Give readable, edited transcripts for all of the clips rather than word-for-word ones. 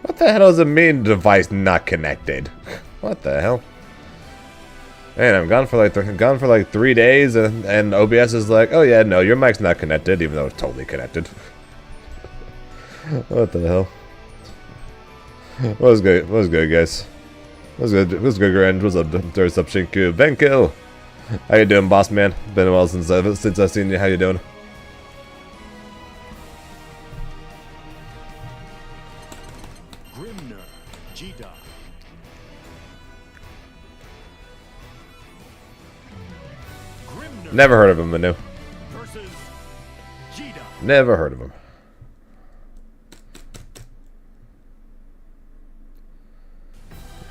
What the hell does it mean, device not connected? What the hell? Man, I'm gone for like 3 days, and OBS is like, oh yeah, no, your mic's not connected, even though it's totally connected. What the hell? What's good? What's good, guys? What's good? What's good, Grand? What's up? What's up, Shinku? Benko! How you doing, boss man? Been a while since I've seen you. How you doing? Never heard of him, Manu. Never heard of him.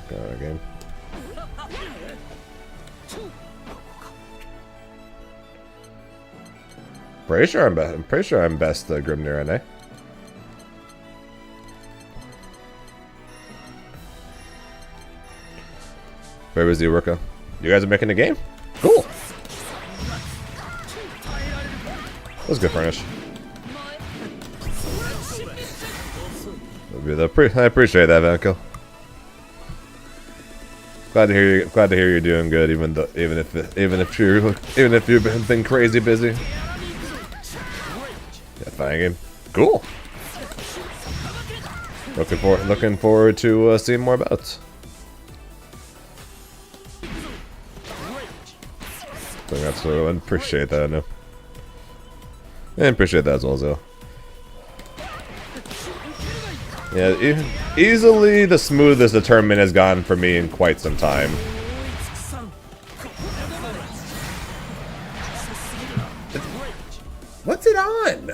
Go again. Pretty sure I'm best Grimnir NA. Where was the worker? You guys are making a game? Cool. That's good furnish. I appreciate that, Vanko. Glad to hear you're doing good, even if you've been crazy busy. Yeah, fine game. Cool. Looking forward to seeing more bouts. So I appreciate that. I know. I appreciate that as well, Zil. Yeah, easily the smoothest the tournament has gone for me in quite some time. What's it on?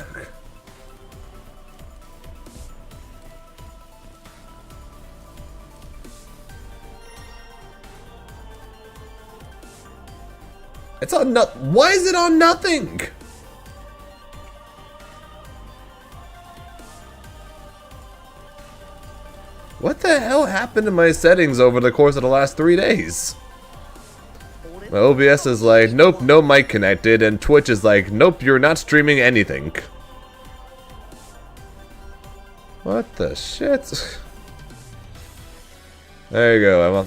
It's on why is it on nothing? What the hell happened to my settings over the course of the last 3 days? My OBS is like, nope, no mic connected, and Twitch is like, nope, you're not streaming anything. What the shit? There you go.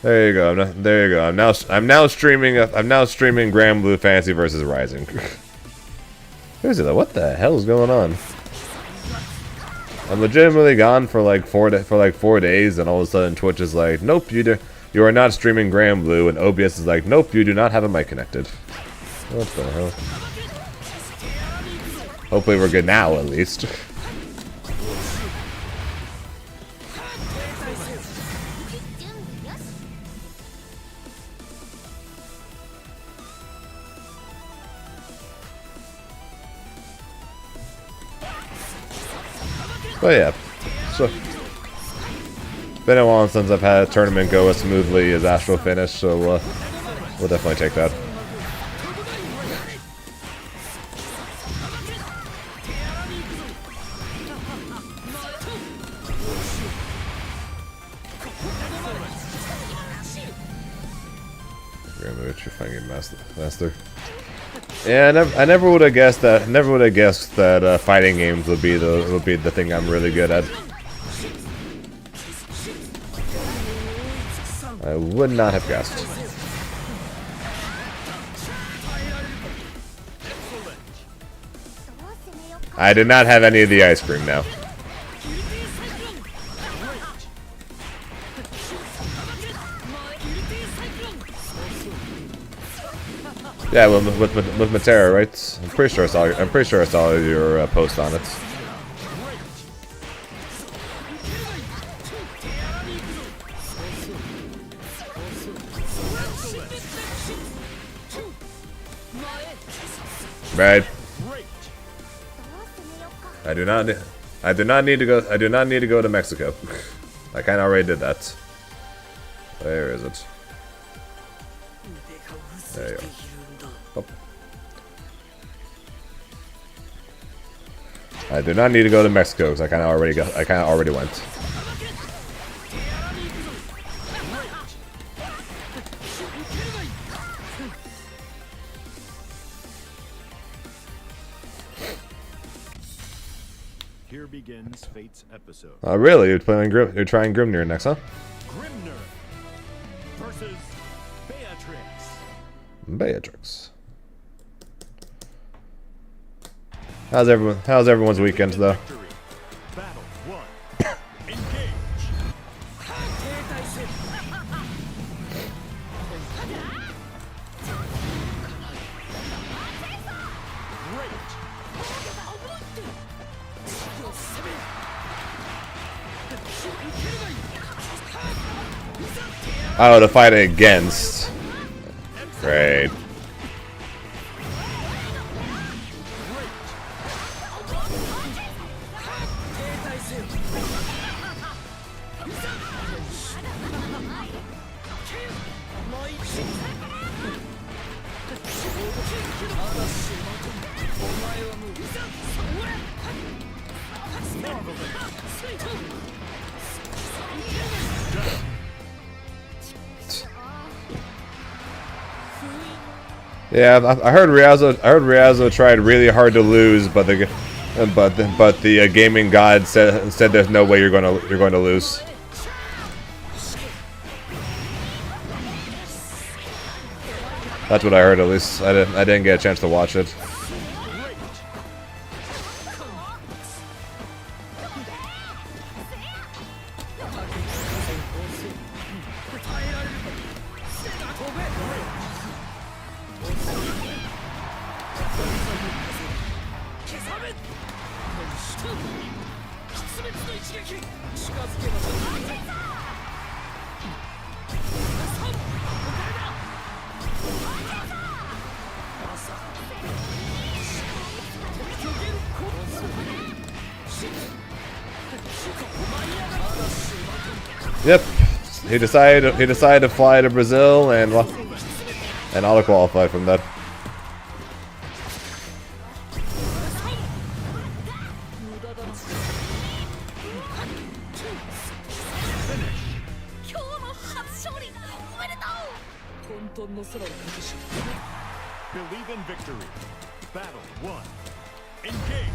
There you go. There you go. I'm now streaming. I'm now streaming Grand Blue Fantasy versus Rising. What the hell is going on? I'm legitimately gone for like 4 days, and all of a sudden Twitch is like, nope, you are not streaming Grand Blue, and OBS is like, nope, you do not have a mic connected. What the hell? Hopefully we're good now, at least. But yeah, so been a while since I've had a tournament go as smoothly as Astral Finish, so we'll definitely take that. Master. Yeah, I never would have guessed that. Never would have guessed that fighting games would be the thing I'm really good at. I would not have guessed. I did not have any of the ice cream now. Yeah, with Matera, right? I'm pretty sure I saw your post on it. Right. I do not need to go. I do not need to go to Mexico. I kind of already did that. Where is it? There you go. Oh. I do not need to go to Mexico because I kind of already went. Here begins Fate's episode. Oh, really? You're playing You're trying Grimnir next, huh? Grimnir versus Beatrix. Beatrix. How's everyone's weekend though? Battle 1. Engage. Oh, to fight against. Great. Yeah, I heard Riazzo tried really hard to lose, but the gaming god said there's no way you're going to lose. That's what I heard, at least. I didn't get a chance to watch it. Yep, he decided to fly to Brazil and auto qualify from that. Believe in victory. Battle 1. Engage.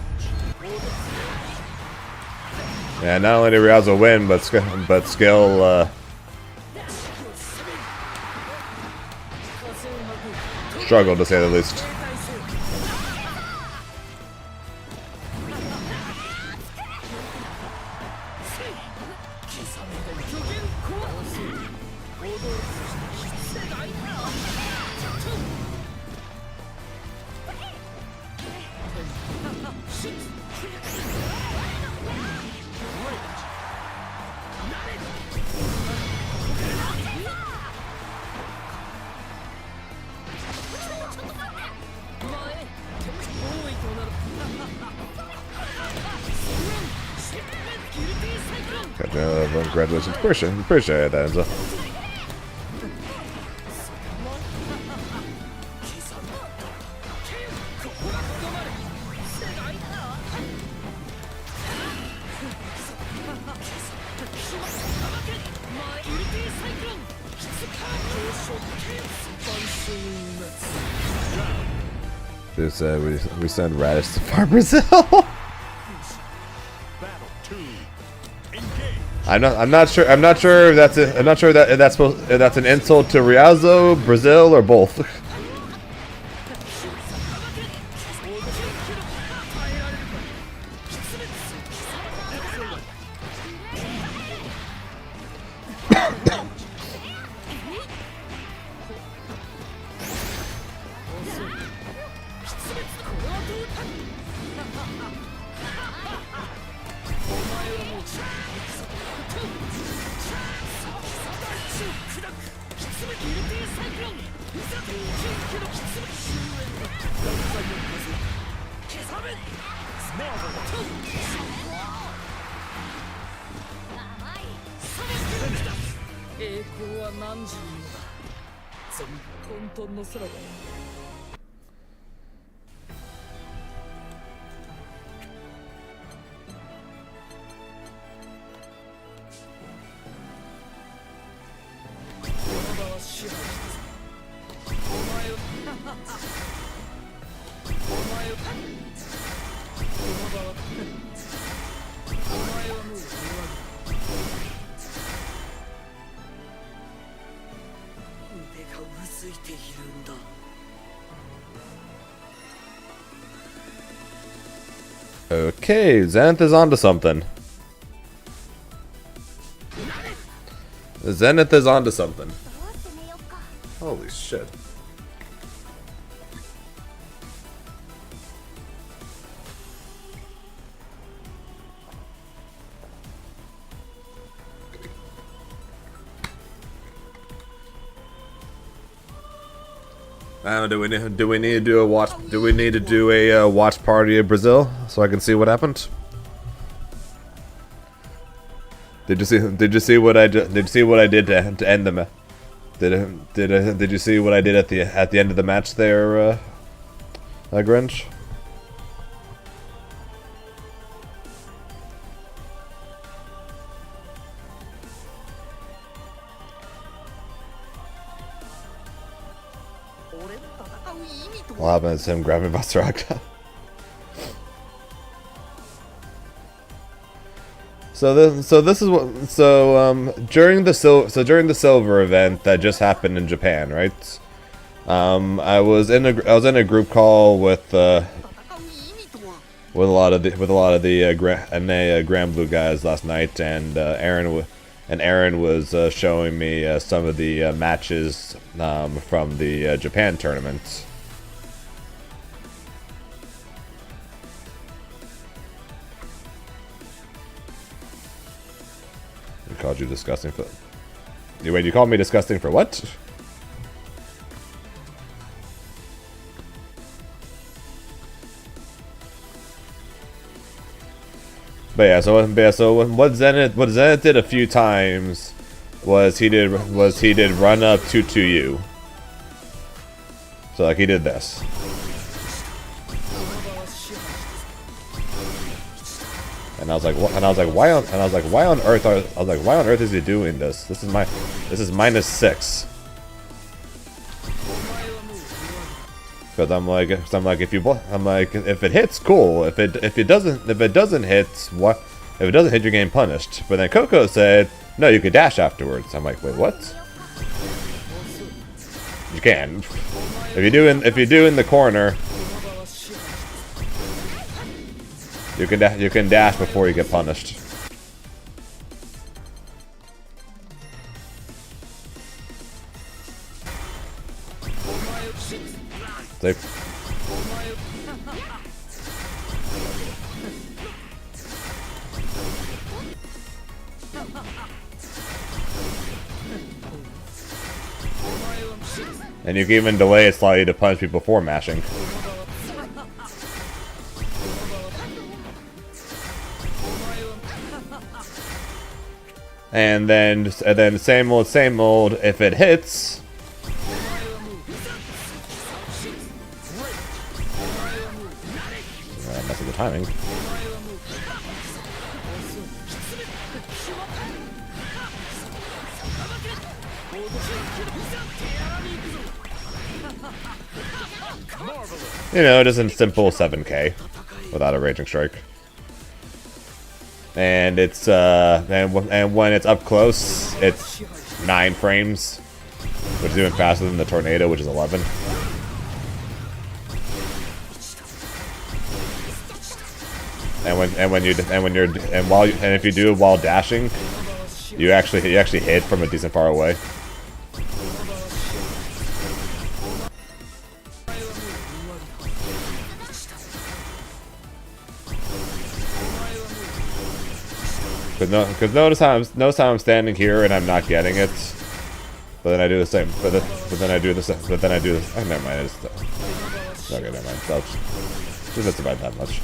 Yeah, not only did Riazzo win, but Skill struggled, to say the least. Congratulations, appreciate that, Enzo. We send Raditz to Far Brazil. I'm not sure if that's an insult to Riazzo, Brazil, or both. Okay, Zenith is onto something. Zenith is onto something. Holy shit. Do we need to do a watch? Do we need to do a watch party of Brazil so I can see what happened? Did you see what I did? Did you see what I did to end the match? Did you see what I did at the end of the match there, Grinch? What happened to him grabbing Vastraka? During the silver event that just happened in Japan, right? I was in a group call with a lot of the Grand Blue guys last night, and Aaron was showing me some of the matches from the Japan tournament. I called you disgusting for... Wait, you called me disgusting for what? But yeah, so what Zenith did a few times was he did run up 2-2-U. So like he did this. And I was like, why on earth is he doing this? This is -6. Because I'm like, if it hits, cool. If it doesn't hit, what? If it doesn't hit, you're getting punished. But then Coco said, no, you could dash afterwards. I'm like, wait, what? You can. If you do in the corner, you can dash before you get punished. Like, and you can even delay it slightly to punish people before mashing. And then same old. If it hits, mess with the timing. You know, just a simple 7K without a raging strike. And it's and when it's up close, it's 9 frames, which is even faster than the tornado, which is 11. And if you do it while dashing, you actually hit from a decent far away. Because notice how I'm standing here and I'm not getting it, but then I do the same. But then I do this. Oh, never mind. Okay, never mind. Just about that much.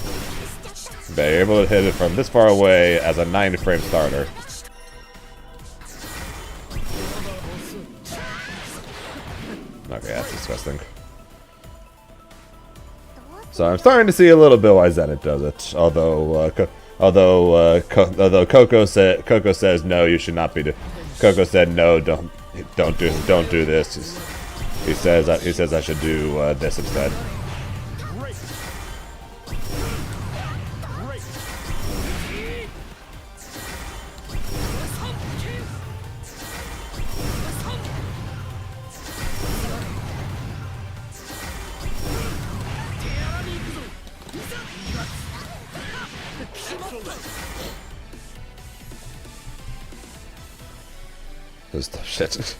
But you're able to hit it from this far away as a 9-frame starter. Okay, that's disgusting. So I'm starting to see a little bit why Zenith does it. Although Coco says no, you should not be. Coco said no, don't do this. He says I should do this instead. This stuff shit.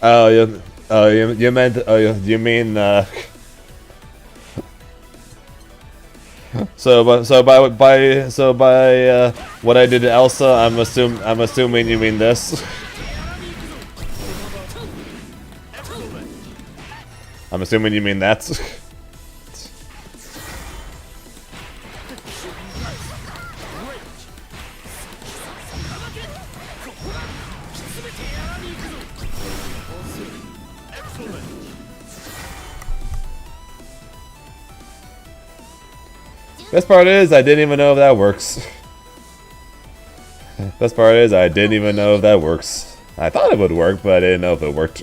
Oh, you meant. Oh, you mean. So by what I did to Elsa, I'm assuming you mean this. I'm assuming you mean that. Best part is, I didn't even know if that works. Best part is, I didn't even know if that works. I thought it would work, but I didn't know if it worked.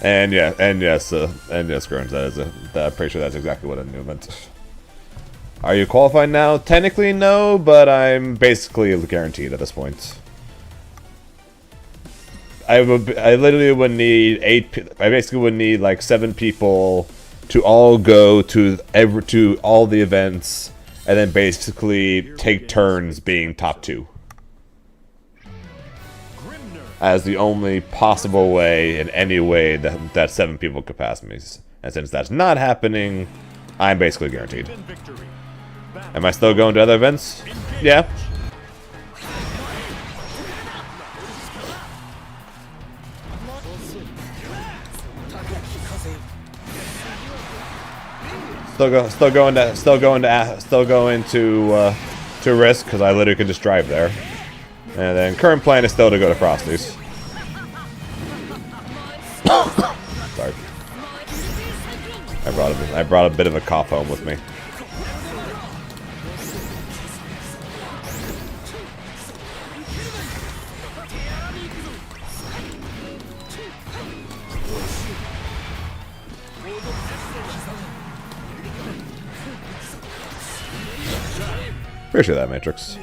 And yes, Grunge, I'm pretty sure that's exactly what I knew meant. Are you qualified now? Technically, no, but I'm basically guaranteed at this point. I literally would need I basically would need like 7 people to all go to all the events, and then basically take turns being top 2. As the only possible way, in any way, that 7 people could pass me. And since that's not happening, I'm basically guaranteed. Am I still going to other events? Yeah. Still going to Risk, because I literally could just drive there. And then current plan is still to go to Frosty's. Sorry. I brought a bit of a cough home with me. Appreciate that, Matrix.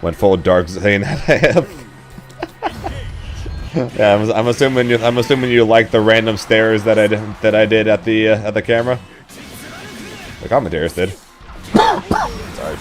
Went full dark Zane. Yeah, I'm assuming you like the random stares that I did at the camera. The commentators did. Sorry.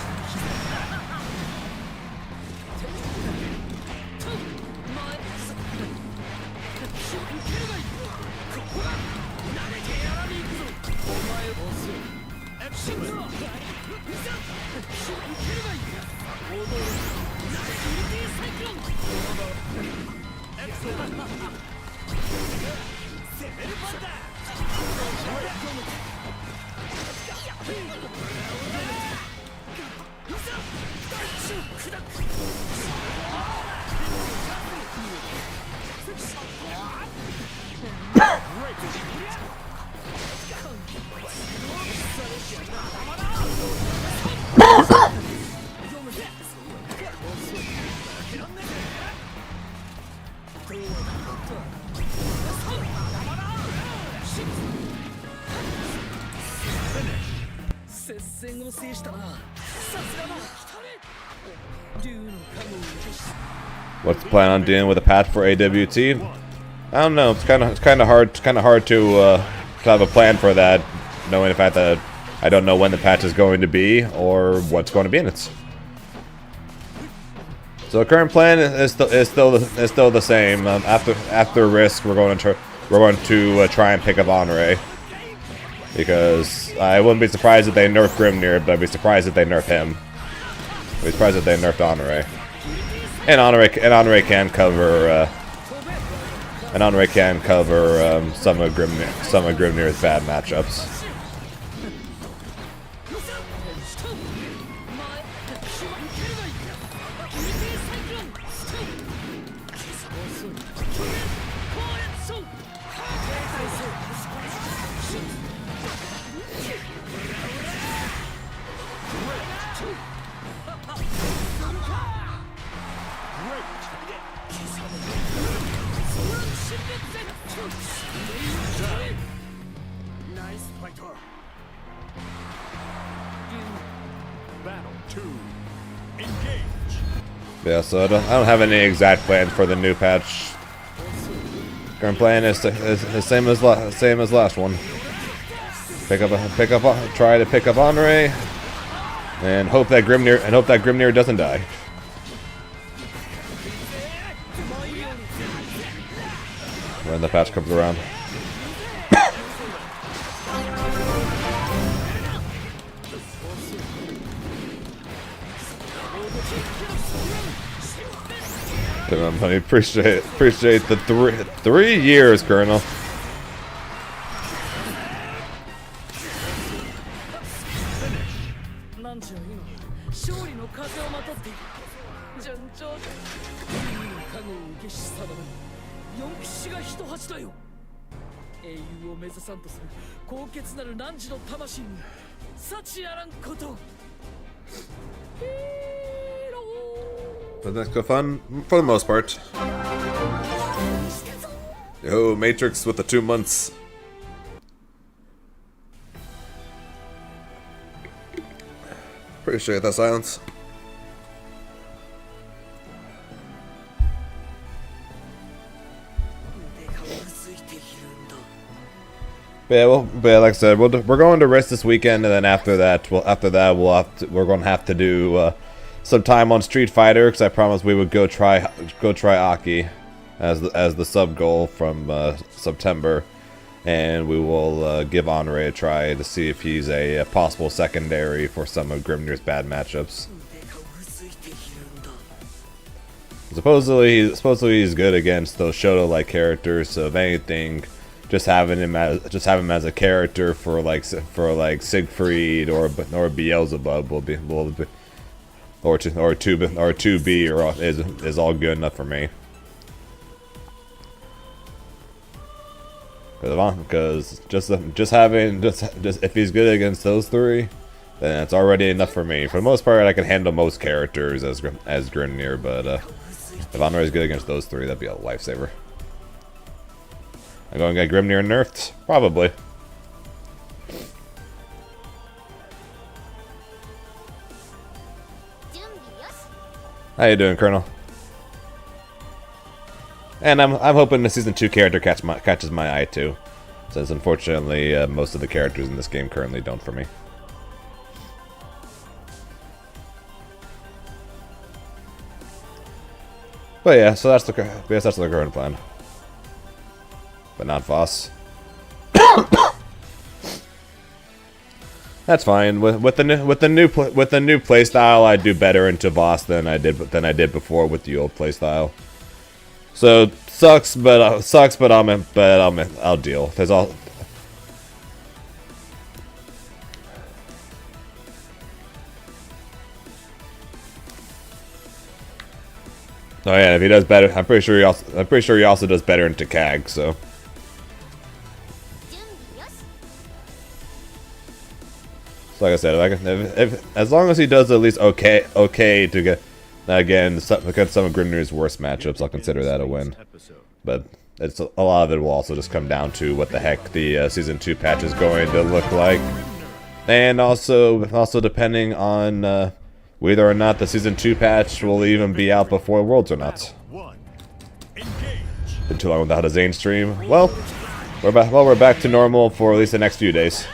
What's the plan on dealing with a patch for AWT? I don't know. It's kind of hard to have a plan for that, knowing the fact that I don't know when the patch is going to be or what's going to be in it. So the current plan is still the same. After Risk, we're going to try and pick up Honore, because I wouldn't be surprised if they nerf Grimnir, but I'd be surprised if they nerf him. I'd be surprised if they nerfed Honore. And Honore can cover. And Honore can cover some of Grimnir's bad matchups. Battle 2. Engage. Yeah, so I don't have any exact plans for the new patch. Current plan is the same as last one. Try to pick up Honore, and hope that Grimnir doesn't die. When the patch comes around. I appreciate the 3 years, Colonel. But that's good fun for the most part. Yo, Matrix with the 2 months. Appreciate that silence. Yeah, well, like I said, we're going to rest this weekend, and then after that, we're going to have to do some time on Street Fighter, because I promised we would go try Aki as the sub goal from September, and we will give Honore a try to see if he's a possible secondary for some of Grimnir's bad matchups. Supposedly he's good against those Shoto-like characters, so if anything, just having him as a character for like Siegfried or Beelzebub will be or 2B is all good enough for me. Because just if he's good against those 3, then it's already enough for me. For the most part, I can handle most characters as Grimnir, but if Honore is good against those 3, that'd be a lifesaver. I'm going to get Grimnir nerfed? Probably. How you doing, Colonel? And I'm hoping the Season 2 character catches my eye too, since unfortunately most of the characters in this game currently don't for me. But yeah, so that's the current plan. But not Voss. That's fine. With the new playstyle, I do better into Voss than I did before with the old playstyle. So sucks, but I'll deal. There's all. Oh yeah, if he does better, I'm pretty sure he also does better into CAG. So. Like I said, as long as he does at least okay to get against some of Grimnir's worst matchups, I'll consider that a win. But a lot of it will also just come down to what the heck the Season 2 patch is going to look like, and also depending on whether or not the Season 2 patch will even be out before Worlds or not. Been too long without a Zane stream. Well, we're back to normal for at least the next few days.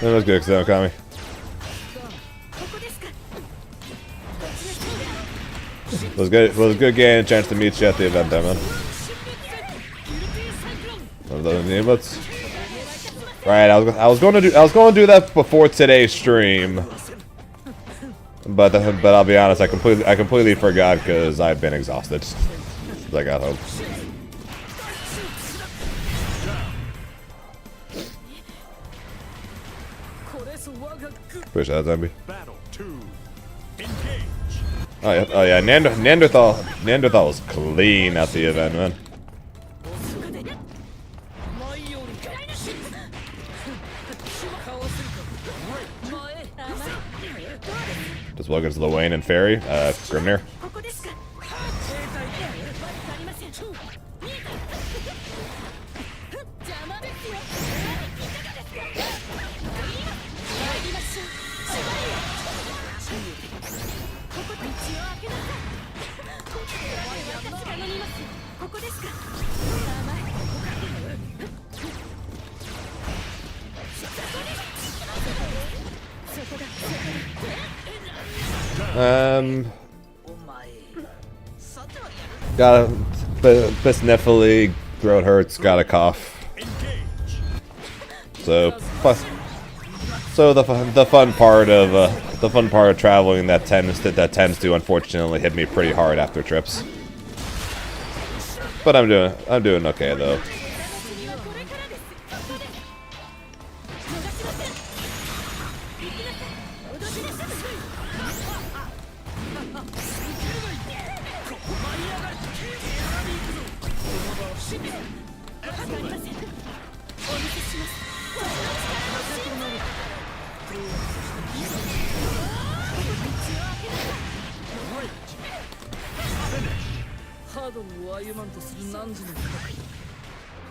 That was good, Xeno Kami. Was good getting a chance to meet you at the event, there, man. One of those emotes. Right, I was going to do that before today's stream, but I'll be honest, I completely forgot because I've been exhausted. I got home. Push that zombie. Battle 2. Engage. Oh yeah, Neanderthal was clean at the event, man. Just welcome to the Wayne and Fairy, Grimnir. Got a bit sniffly, throat hurts, got a cough. So the fun part of traveling that tends to unfortunately hit me pretty hard after trips. But I'm doing okay though.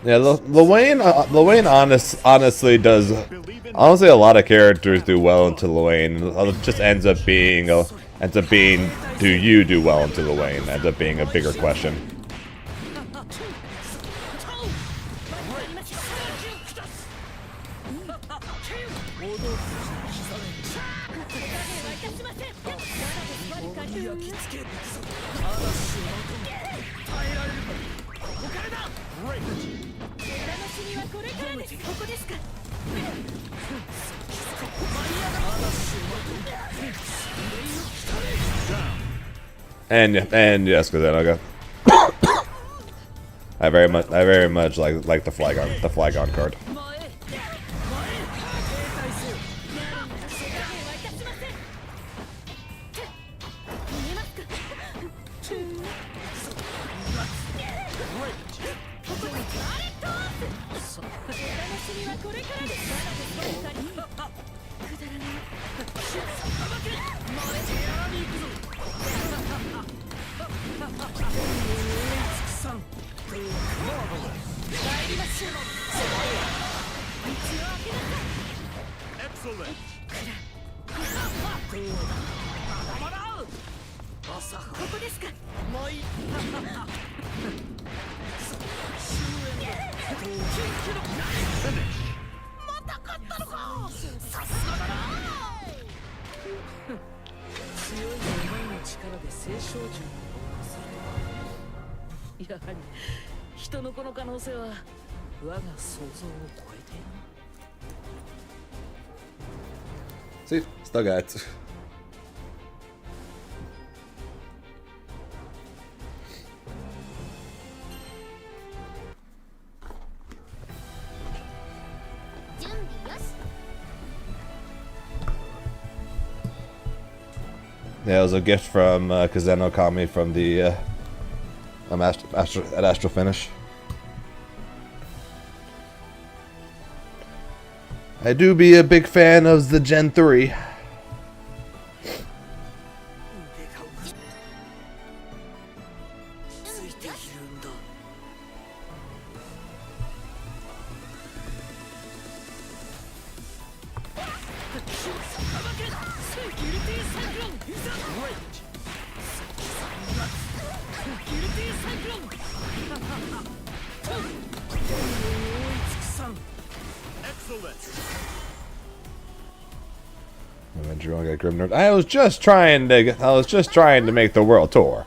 Yeah, Lewayne honestly does. Honestly, a lot of characters do well into Lewayne. It just ends up being, do you do well into Lewayne? Ends up being a bigger question. And yes, because then I go. I very much like the Flygon card. See, still got it. Yeah, it was a gift from Kazeno Kami from the Astral Finish. I do be a big fan of the Gen 3. Eventually, I'll get Grim Nerd. I was just trying to make the world tour.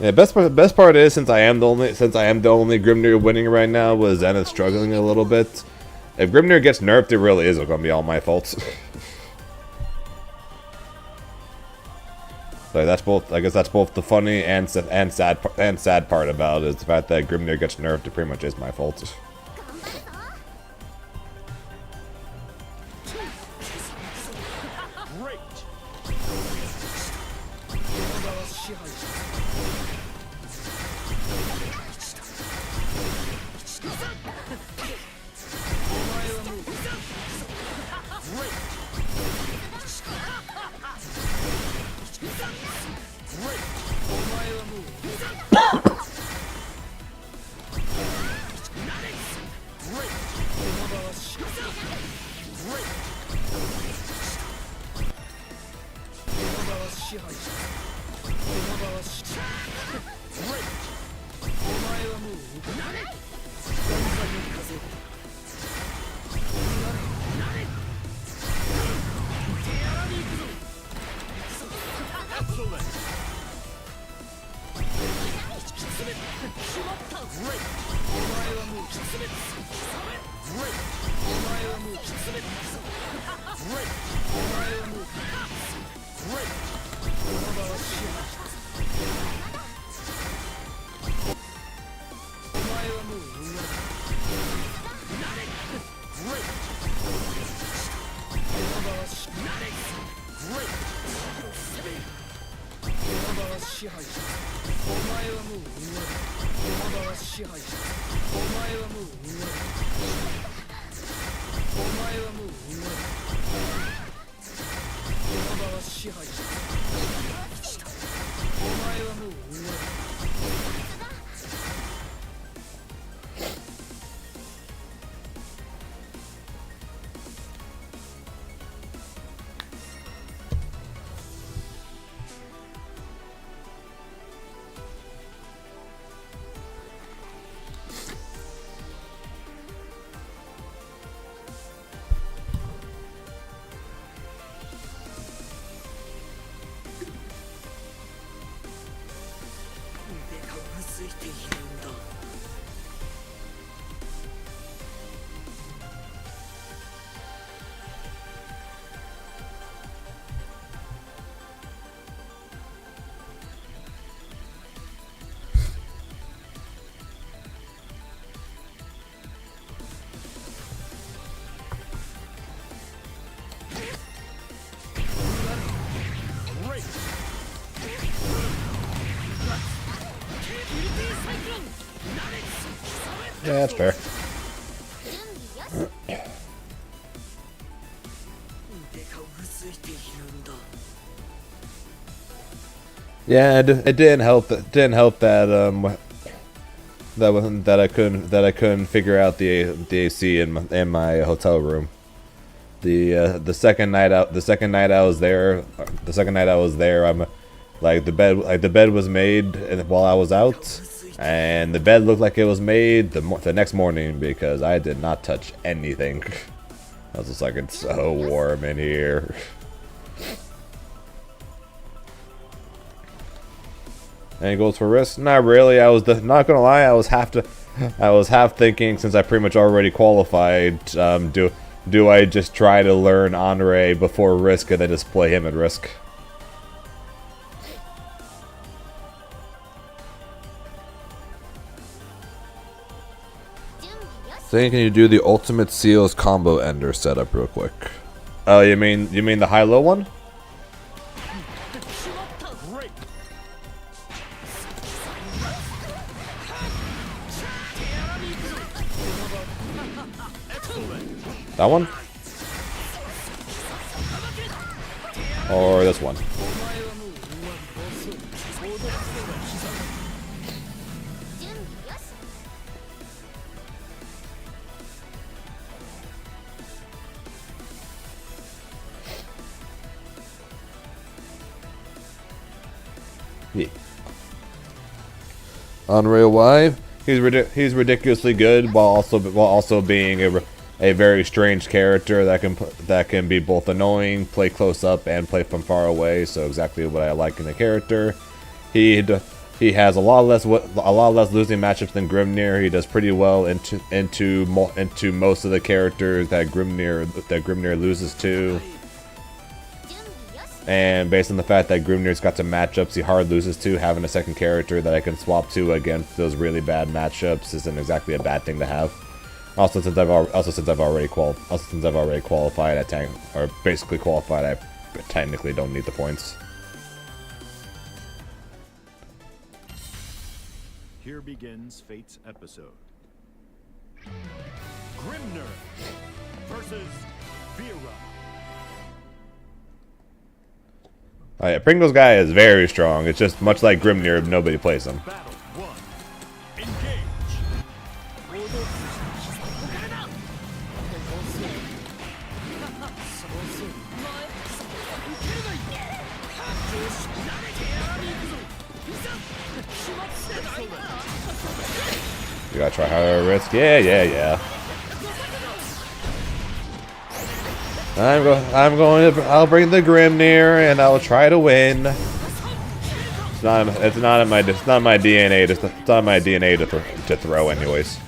Yeah, best part is since I am the only Grimnir winning right now, was Zenith struggling a little bit. If Grimnir gets nerfed, it really is gonna be all my fault. So that's both. I guess that's both the funny and sad part about it, is the fact that Grimnir gets nerfed. It pretty much is my fault. Yeah, that's fair. Yeah, it didn't help that I couldn't figure out the AC in my hotel room. The second night I was there, I'm like the bed was made while I was out. And the bed looked like it was made the next morning because I did not touch anything. I was just like, it's so warm in here. Any goals for risk? Not really. I was not gonna lie. I was half thinking, since I pretty much already qualified. Do I just try to learn Honore before risk and then just play him at risk? Saying, can you do the ultimate seals combo ender setup real quick? Oh, you mean the high-low one? That one? Or this one? Yeah. Unreal Y. He's ridiculously good while also being a very strange character that can be both annoying, play close up, and play from far away. So exactly what I like in the character. He has a lot less losing matchups than Grimnir. He does pretty well into most of the characters that Grimnir loses to. And based on the fact that Grimnir's got some matchups he hard loses to, having a second character that I can swap to against those really bad matchups isn't exactly a bad thing to have. Also, since I've already qualified at tank, or basically qualified, I technically don't need the points. Here begins Fate's episode. Grimnir versus Vera. Oh yeah, Pringle's guy is very strong. It's just much like Grimnir, nobody plays him. Battle 1. Engage. You gotta try higher risk. Yeah. I'll bring the Grimnir and I'll try to win. It's not in my DNA. It's not in my DNA to throw anyways.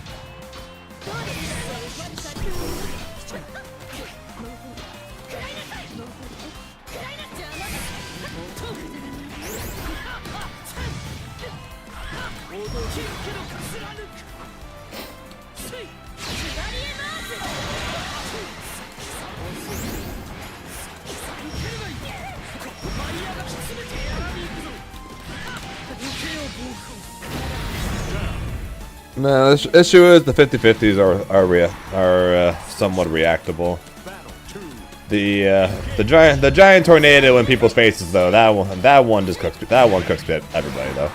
No, the issue is the 50-50s are somewhat reactable. The giant tornado in people's faces though, that one cooks everybody though.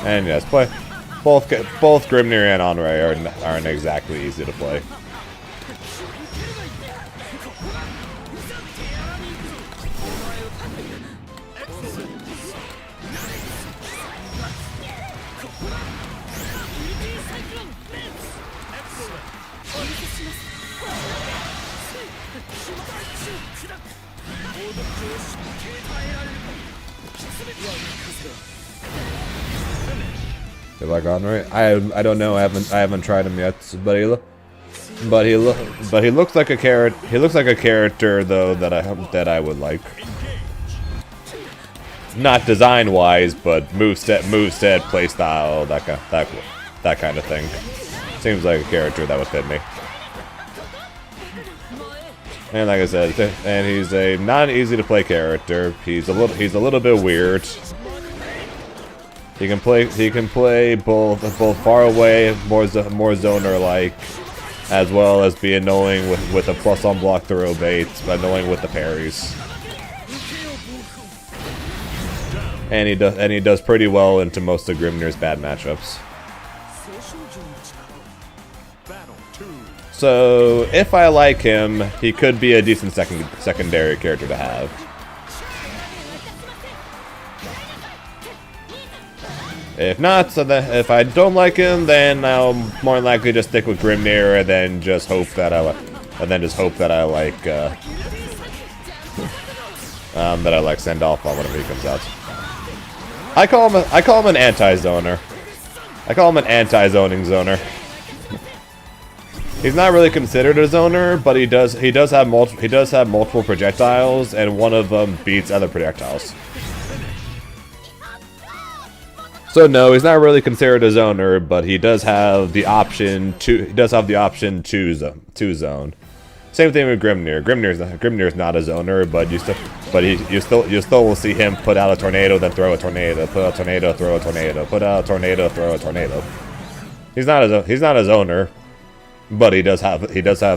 And yes, both Grimnir and Onrei aren't exactly easy to play. You like Onrei? I don't know. I haven't tried him yet, but he looks like a character. He looks like a character though that I would like. Not design wise, but moveset, playstyle, that kind of thing. Seems like a character that would fit me. And like I said, and he's a not easy to play character. He's a little bit weird. He can play both far away, more zoner like, as well as be annoying with a plus on block throw baits, but annoying with the parries. And he does pretty well into most of Grimnir's bad matchups. So if I like him, he could be a decent secondary character to have. If not, so then if I don't like him, then I'll more likely just stick with Grimnir and then just hope that I like Send Off on whenever he comes out. I call him an anti-zoner. I call him an anti-zoning zoner. He's not really considered a zoner, but he does have multiple projectiles, and one of them beats other projectiles. So no, he's not really considered a zoner, but he does have the option to zone. Same thing with Grimnir. Grimnir's not a zoner, but you still will see him put out a tornado, then throw a tornado, put out a tornado, throw a tornado, put out a tornado, throw a tornado. He's not a zoner, but he does have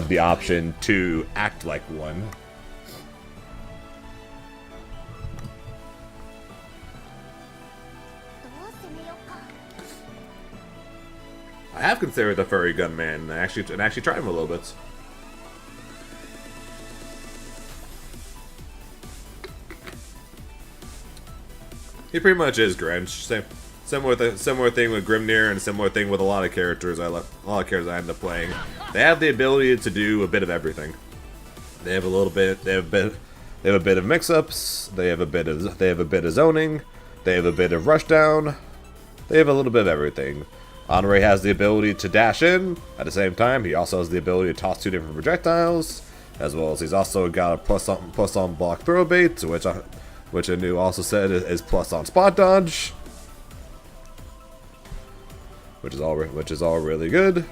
the option to act like one. I have considered the furry gunman and actually tried him a little bit. He pretty much is Grinch. Similar thing with Grimnir, and a similar thing with a lot of characters. A lot of characters I end up playing. They have the ability to do a bit of everything. They have a little bit. They have a bit of mix-ups. They have a bit of zoning. They have a bit of rushdown. They have a little bit of everything. Andre has the ability to dash in. At the same time, he also has the ability to toss 2 different projectiles, as well as he's also got a plus on block throw bait, which Anu also said is plus on spot dodge, which is all really good.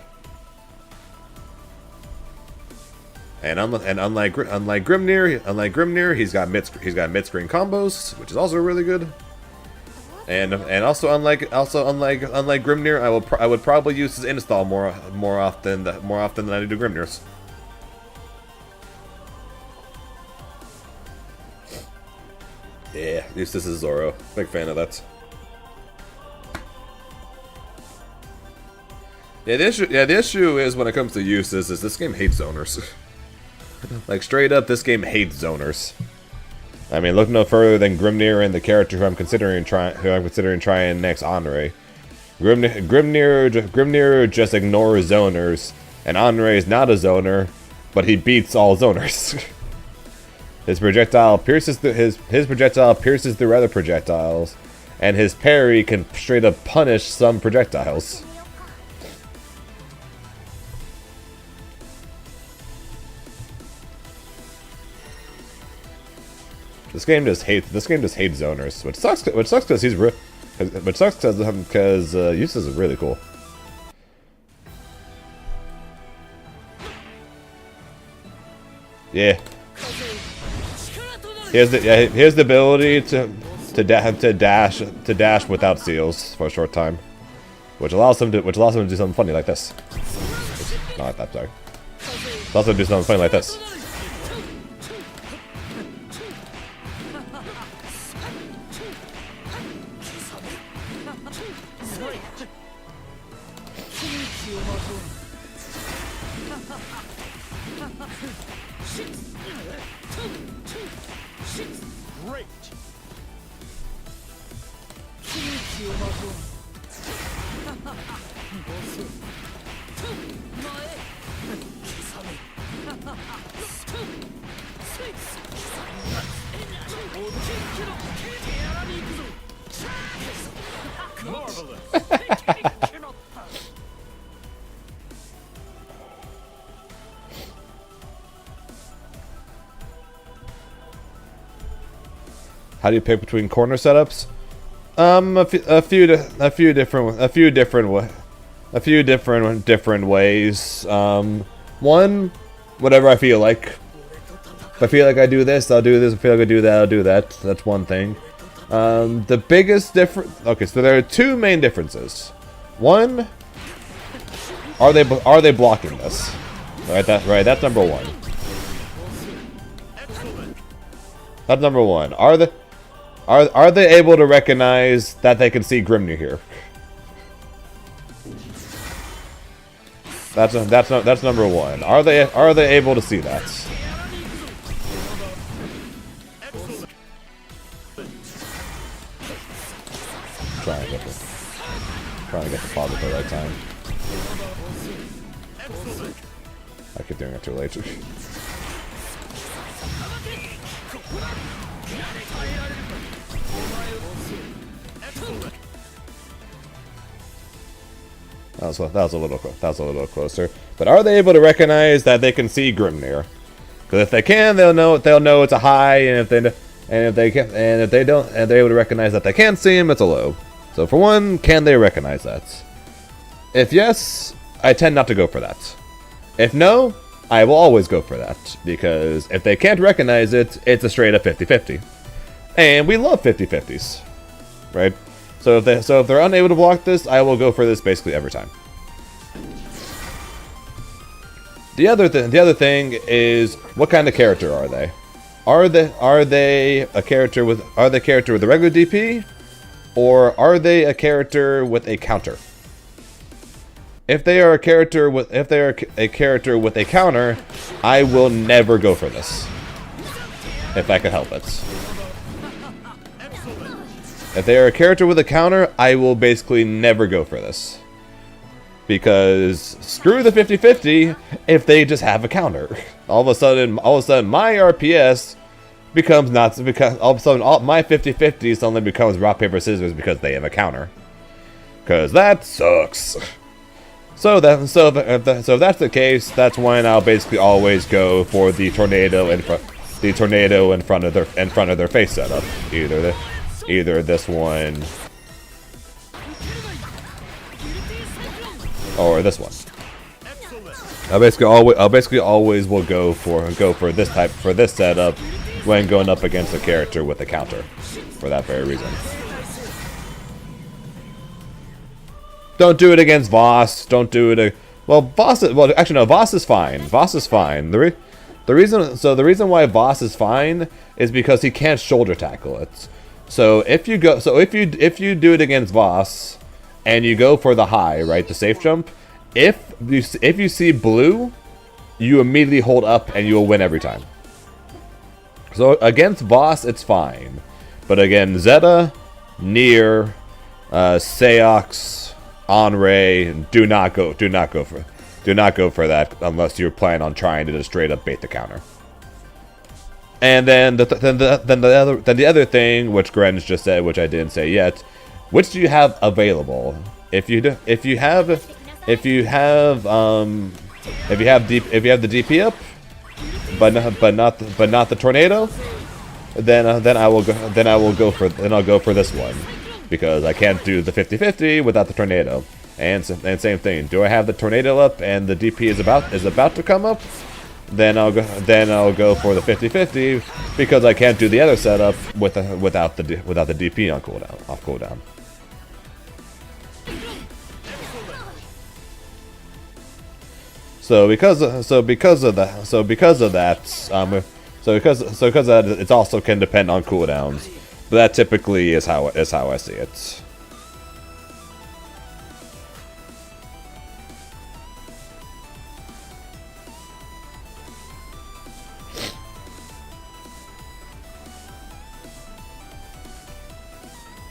And unlike Grimnir, he's got mid-screen combos, which is also really good. And also unlike Grimnir, I would probably use his install more often than I do Grimnir's. Yeah, this is Zoro. Big fan of that. Yeah, the issue is when it comes to uses is this game hates zoners. Like straight up, this game hates zoners. I mean, look no further than Grimnir and the character who I'm considering trying next, Andre. Grimnir just ignores zoners, and Andre is not a zoner, but he beats all zoners. His projectile pierces through other projectiles, and his parry can straight up punish some projectiles. This game just hates zoners, which sucks because Eustace is really cool. Yeah. He has the ability to dash without seals for a short time, which allows him to do something funny like this. Not like that, sorry. It also do something funny like this. Great. Marvelous. How do you pick between corner setups? A few different ways. One, whatever I feel like. If I feel like I do this, I'll do this. If I feel like I do that, I'll do that. That's one thing. The biggest difference. Okay, so there are 2 main differences. One, are they blocking this? That's number 1. That's number 1. Are they able to recognize that they can see Grimnir here? That's number 1. Are they able to see that? Trying to get the pause at the right time. I keep doing it too late. That was a little closer. But are they able to recognize that they can see Grimnir? Because if they can, they'll know it's a high, and if they don't, and they're able to recognize that they can't see him, it's a low. So for one, can they recognize that? If yes, I tend not to go for that. If no, I will always go for that, because if they can't recognize it, it's a straight up 50-50. And we love 50-50s, right? So if they're unable to block this, I will go for this basically every time. The other thing is, what kind of character are they? Are they a character with a regular DP, or are they a character with a counter? If they are a character with a counter, I will never go for this. If I can help it. If they are a character with a counter, I will basically never go for this. Because screw the 50-50 if they just have a counter. All of a sudden my RPS becomes not, because all of a sudden my 50-50 suddenly becomes rock paper scissors because they have a counter. Because that sucks. So if that's the case, that's when I'll basically always go for the tornado in front of their face setup. Either this one or this one. I basically always will go for this setup when going up against a character with a counter, for that very reason. Don't do it against Voss. Don't do it. Voss is fine. Voss is fine. The reason why Voss is fine is because he can't shoulder tackle it. So if you do it against Voss and you go for the high, right, the safe jump, if you see blue, you immediately hold up and you'll win every time. So against Voss, it's fine, but again, Zeta, Nier, Seox, Onray, do not go for that unless you're planning on trying to just straight up bait the counter. And then the other thing, which Gren's just said, which I didn't say yet, which do you have available? If you have the DP up, but not the tornado, then I'll go for this one, because I can't do the 50-50 without the tornado. And same thing. Do I have the tornado up and the DP is about to come up? Then I'll go for the 50-50 because I can't do the other setup without the DP on cooldown, off cooldown. So because of that, it also can depend on cooldowns, but that typically is how I see it.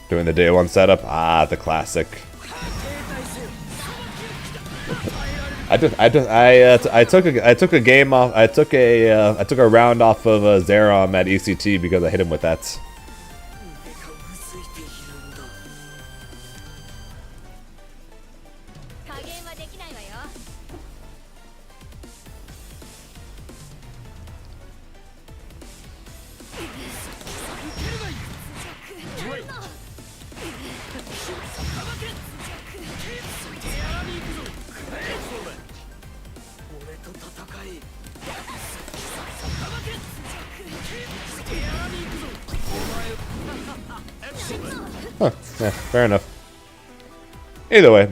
Doing the day one setup, the classic. I took a game off. I took a round off of Zerom at ECT because I hit him with that. Huh, yeah, fair enough. Either way,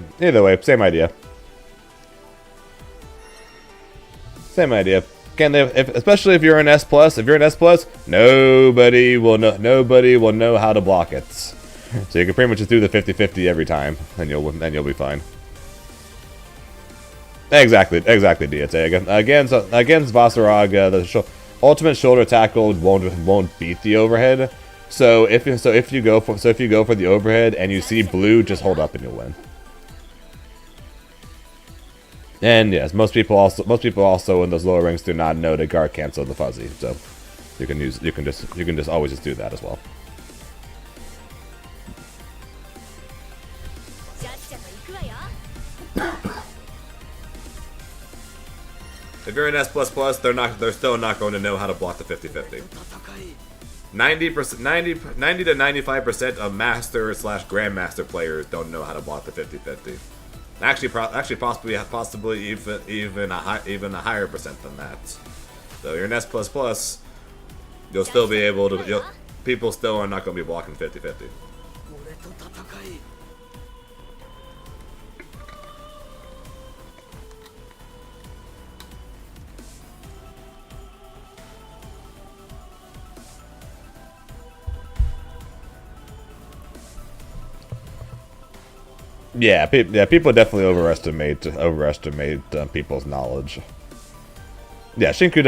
same idea. Same idea. Especially if you're an S+, nobody will know how to block it. So you can pretty much just do the 50-50 every time, and you'll be fine. Exactly, DSA. Against Vassarag, the ultimate shoulder tackle won't beat the overhead. So if you go for the overhead and you see blue, just hold up and you'll win. And yes, most people also in those lower ranks do not know to guard cancel the fuzzy, so you can just always do that as well. If you're an S++, they're still not going to know how to block the 50-50. 90 to 95% of master / grandmaster players don't know how to block the 50-50. Actually, possibly even a higher percent than that. So you're an S++, you'll still be able to. People still are not going to be blocking 50-50. Yeah, people definitely overestimate people's knowledge. Yeah, Shinku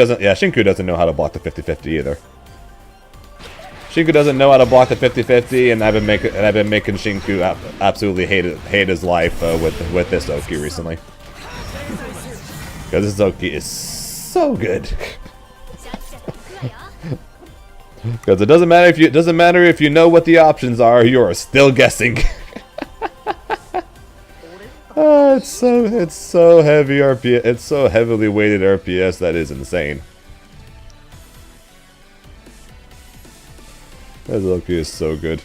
doesn't know how to block the 50-50 either. Shinku doesn't know how to block the 50-50, and I've been making Shinku absolutely hate his life with this Oki recently. Because this Oki is so good. Because it doesn't matter if you know what the options are, you're still guessing. It's so heavy RPS. It's so heavily weighted RPS that is insane. This Oki is so good.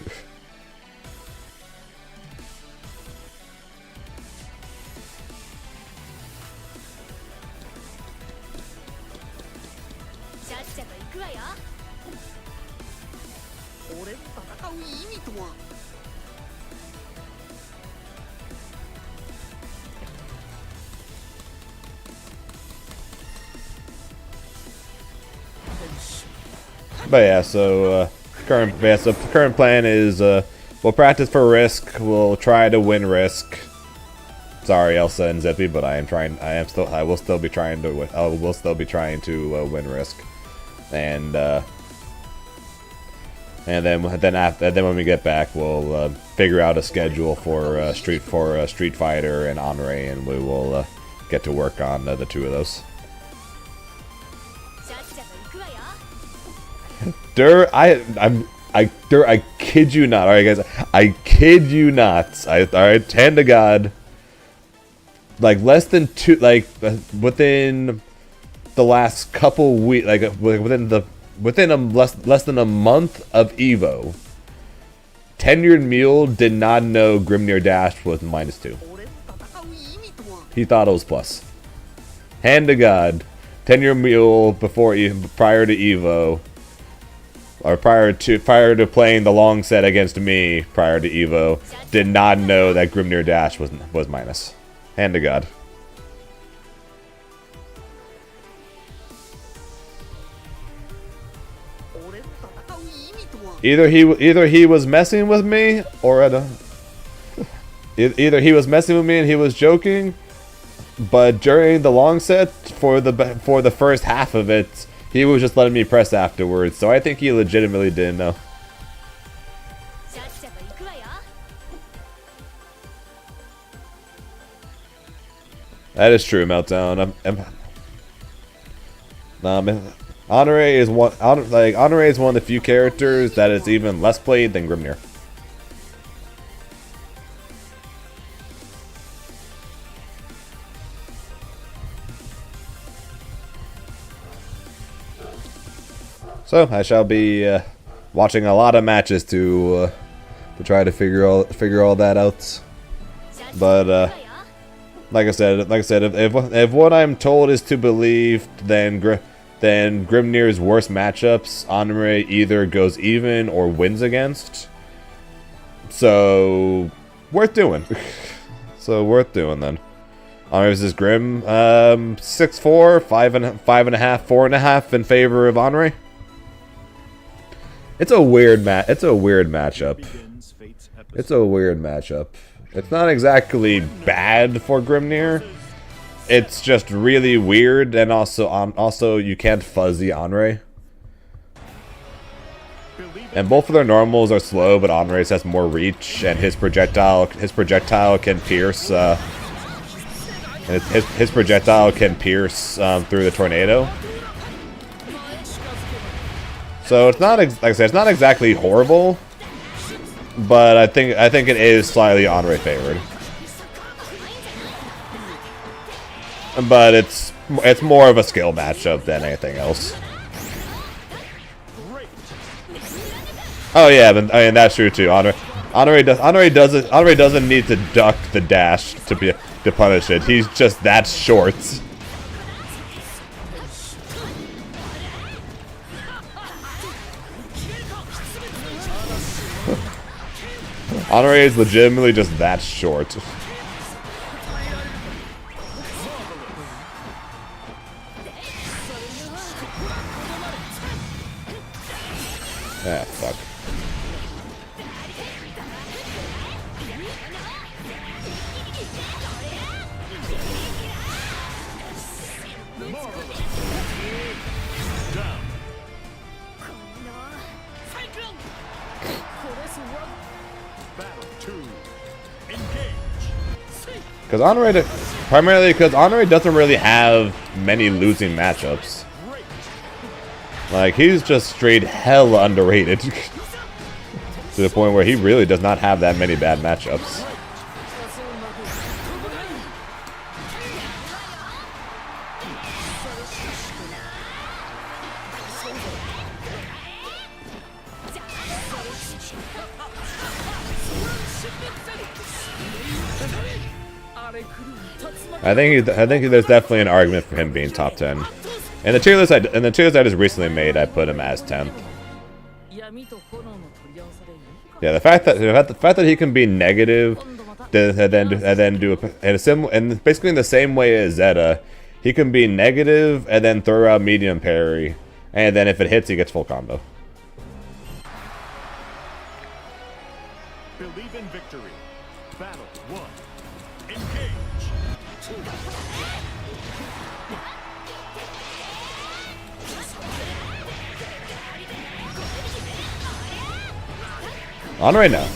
But yeah, so current plan is we'll practice for Risk. We'll try to win Risk. Sorry, Elsa and Zippy, but I will still be trying to win Risk, and then when we get back, we'll figure out a schedule for Street Fighter and Honore, and we will get to work on the two of those. I kid you not. Alright, guys. I kid you not. Alright, hand to God. Like, within the last couple weeks, within less than a month of Evo, Tenured Mule did not know Grimnir Dash was -2. He thought it was plus. Hand to God, Tenured Mule prior to Evo, or prior to playing the long set against me prior to Evo, did not know that Grimnir Dash was minus. Hand to God. Either he was messing with me, or either he was messing with me and he was joking, but during the long set for the first half of it, he was just letting me press afterwards, so I think he legitimately didn't know. That is true, Meltdown. Honore is one of the few characters that is even less played than Grimnir. So I shall be watching a lot of matches to try to figure all that out. But like I said, if what I'm told is to believe, then Grimnir's worst matchups, Honore either goes even or wins against. So worth doing. Then. Honore versus Grim, 6-4, 5.5, 4.5 in favor of Honore. It's a weird matchup. It's a weird matchup. It's not exactly bad for Grimnir. It's just really weird, and also you can't fuzzy Honore. And both of their normals are slow, but Honore's has more reach, and his projectile can pierce. His projectile can pierce through the tornado. So it's not, like I said, it's not exactly horrible, but I think it is slightly Honore favored. But it's more of a skill matchup than anything else. Oh yeah, but I mean that's true too. Honore doesn't need to duck the dash to punish it. He's just that short. Honore is legitimately just that short. Ah, fuck. Battle 2. Engage. Because primarily because Honore doesn't really have many losing matchups. Great. Like, he's just straight hell underrated. To the point where he really does not have that many bad matchups. I think there's definitely an argument for him being top 10. And the tier list I just recently made, I put him as 10th. Yeah, the fact that he can be negative, and basically in the same way as Zeta, he can be negative and then throw out medium parry, and then if it hits, he gets full combo. Believe in victory. Battle 1. Engage. On right now.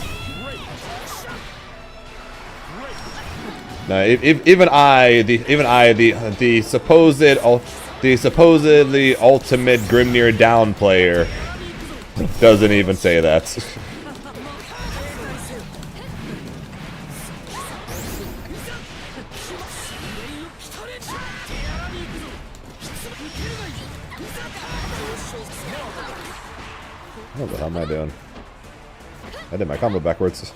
No, even I, the supposedly ultimate Grimnir down player, doesn't even say that. What the hell am I doing? I did my combo backwards.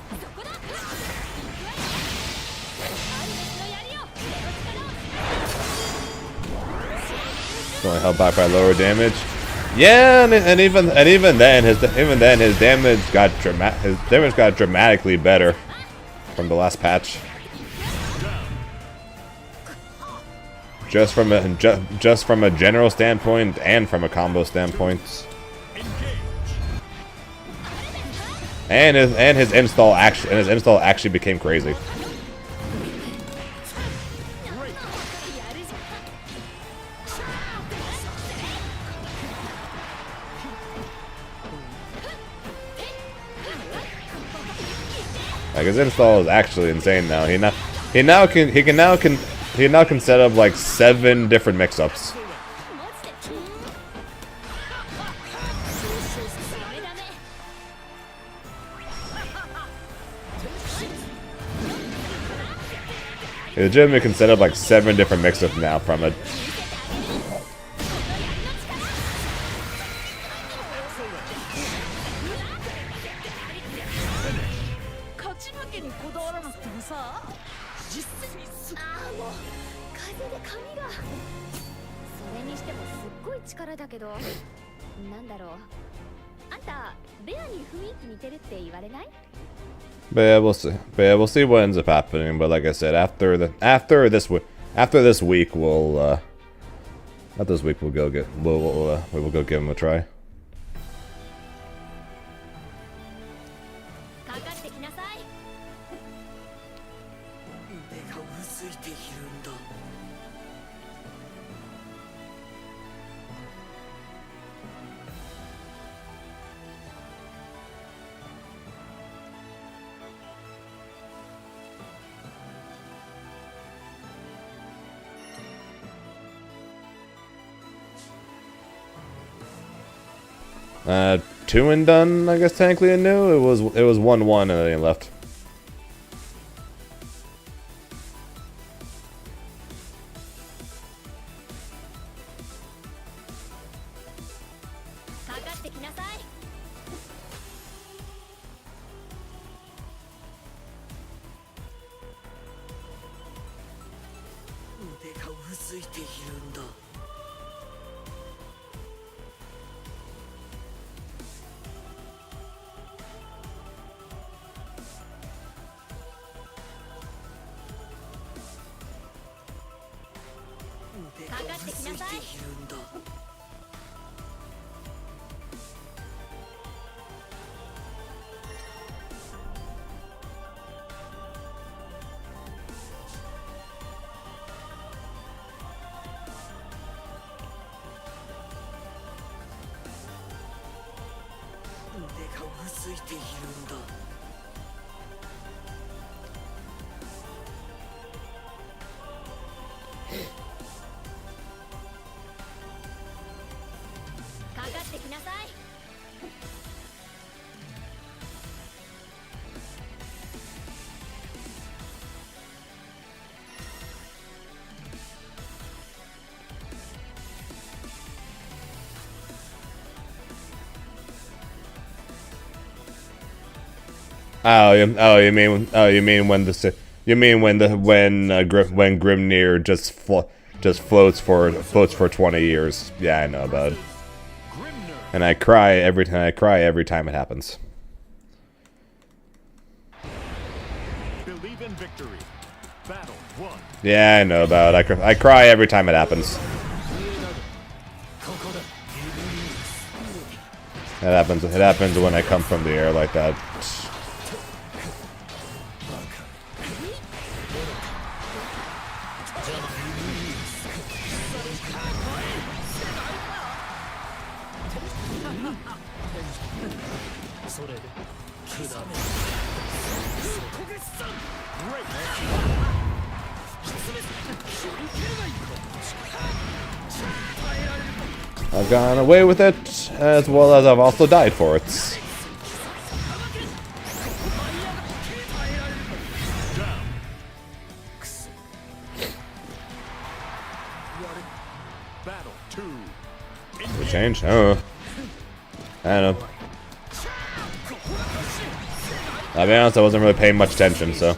Only held back by lower damage. Yeah, and even then his damage got dramatically better from the last patch. Just from a general standpoint and from a combo standpoint. And his install actually became crazy. Like, his install is actually insane now. He now can set up like 7 different mix-ups. He legitimately can set up like 7 different mix-ups now from it. But yeah, we'll see. But yeah, we'll see what ends up happening. But like I said, after this week, we'll go give him a try. Two and done, I guess technically anew. It was 1-1 and then he left. You mean when Grimnir just floats for 20 years? Yeah, I know, bud. Grimner. And I cry every time it happens. Believe in victory. Battle 1. Yeah, I know about it. I cry every time it happens. It happens when I come from the air like that. I've gone away with it, as well as I've also died for it. Battle 2. Did it change? Oh. I don't know. I'll be honest, I wasn't really paying much attention, so.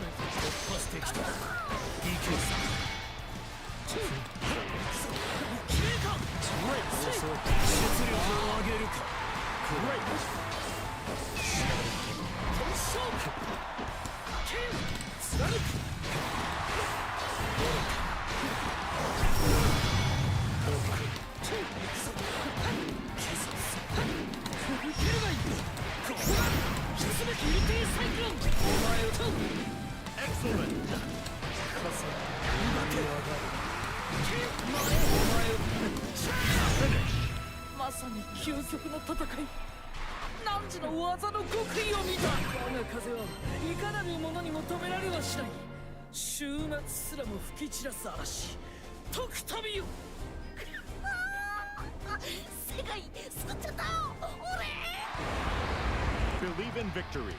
Believe in victory.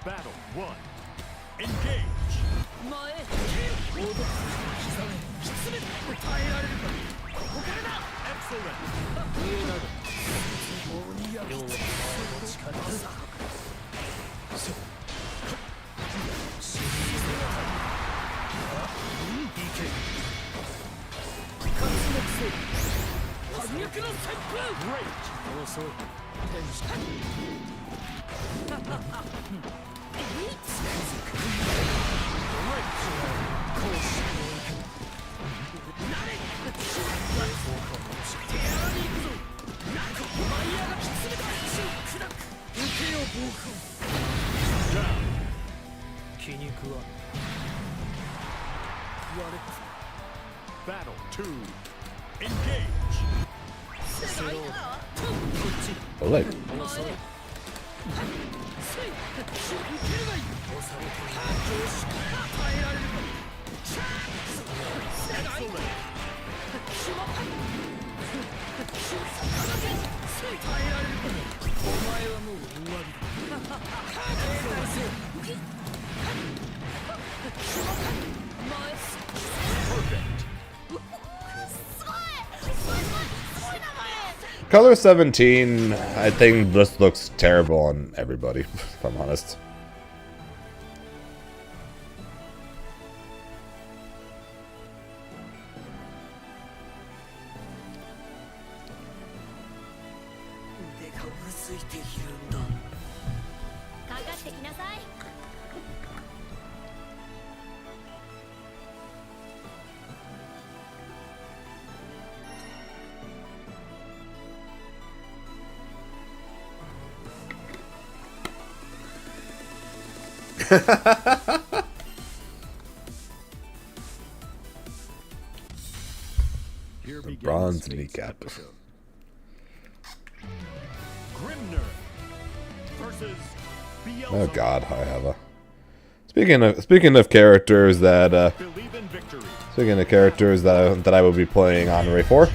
Battle 1. Engage. Excellent. Battle 2. Engage. Oh, like. Color 17, I think this looks terrible on everybody, if I'm honest. Here begins Bronze today's kneecap. episode. Grimner versus Oh God, I have a. Speaking of characters that Believe in victory. that I will be playing on Ray 4.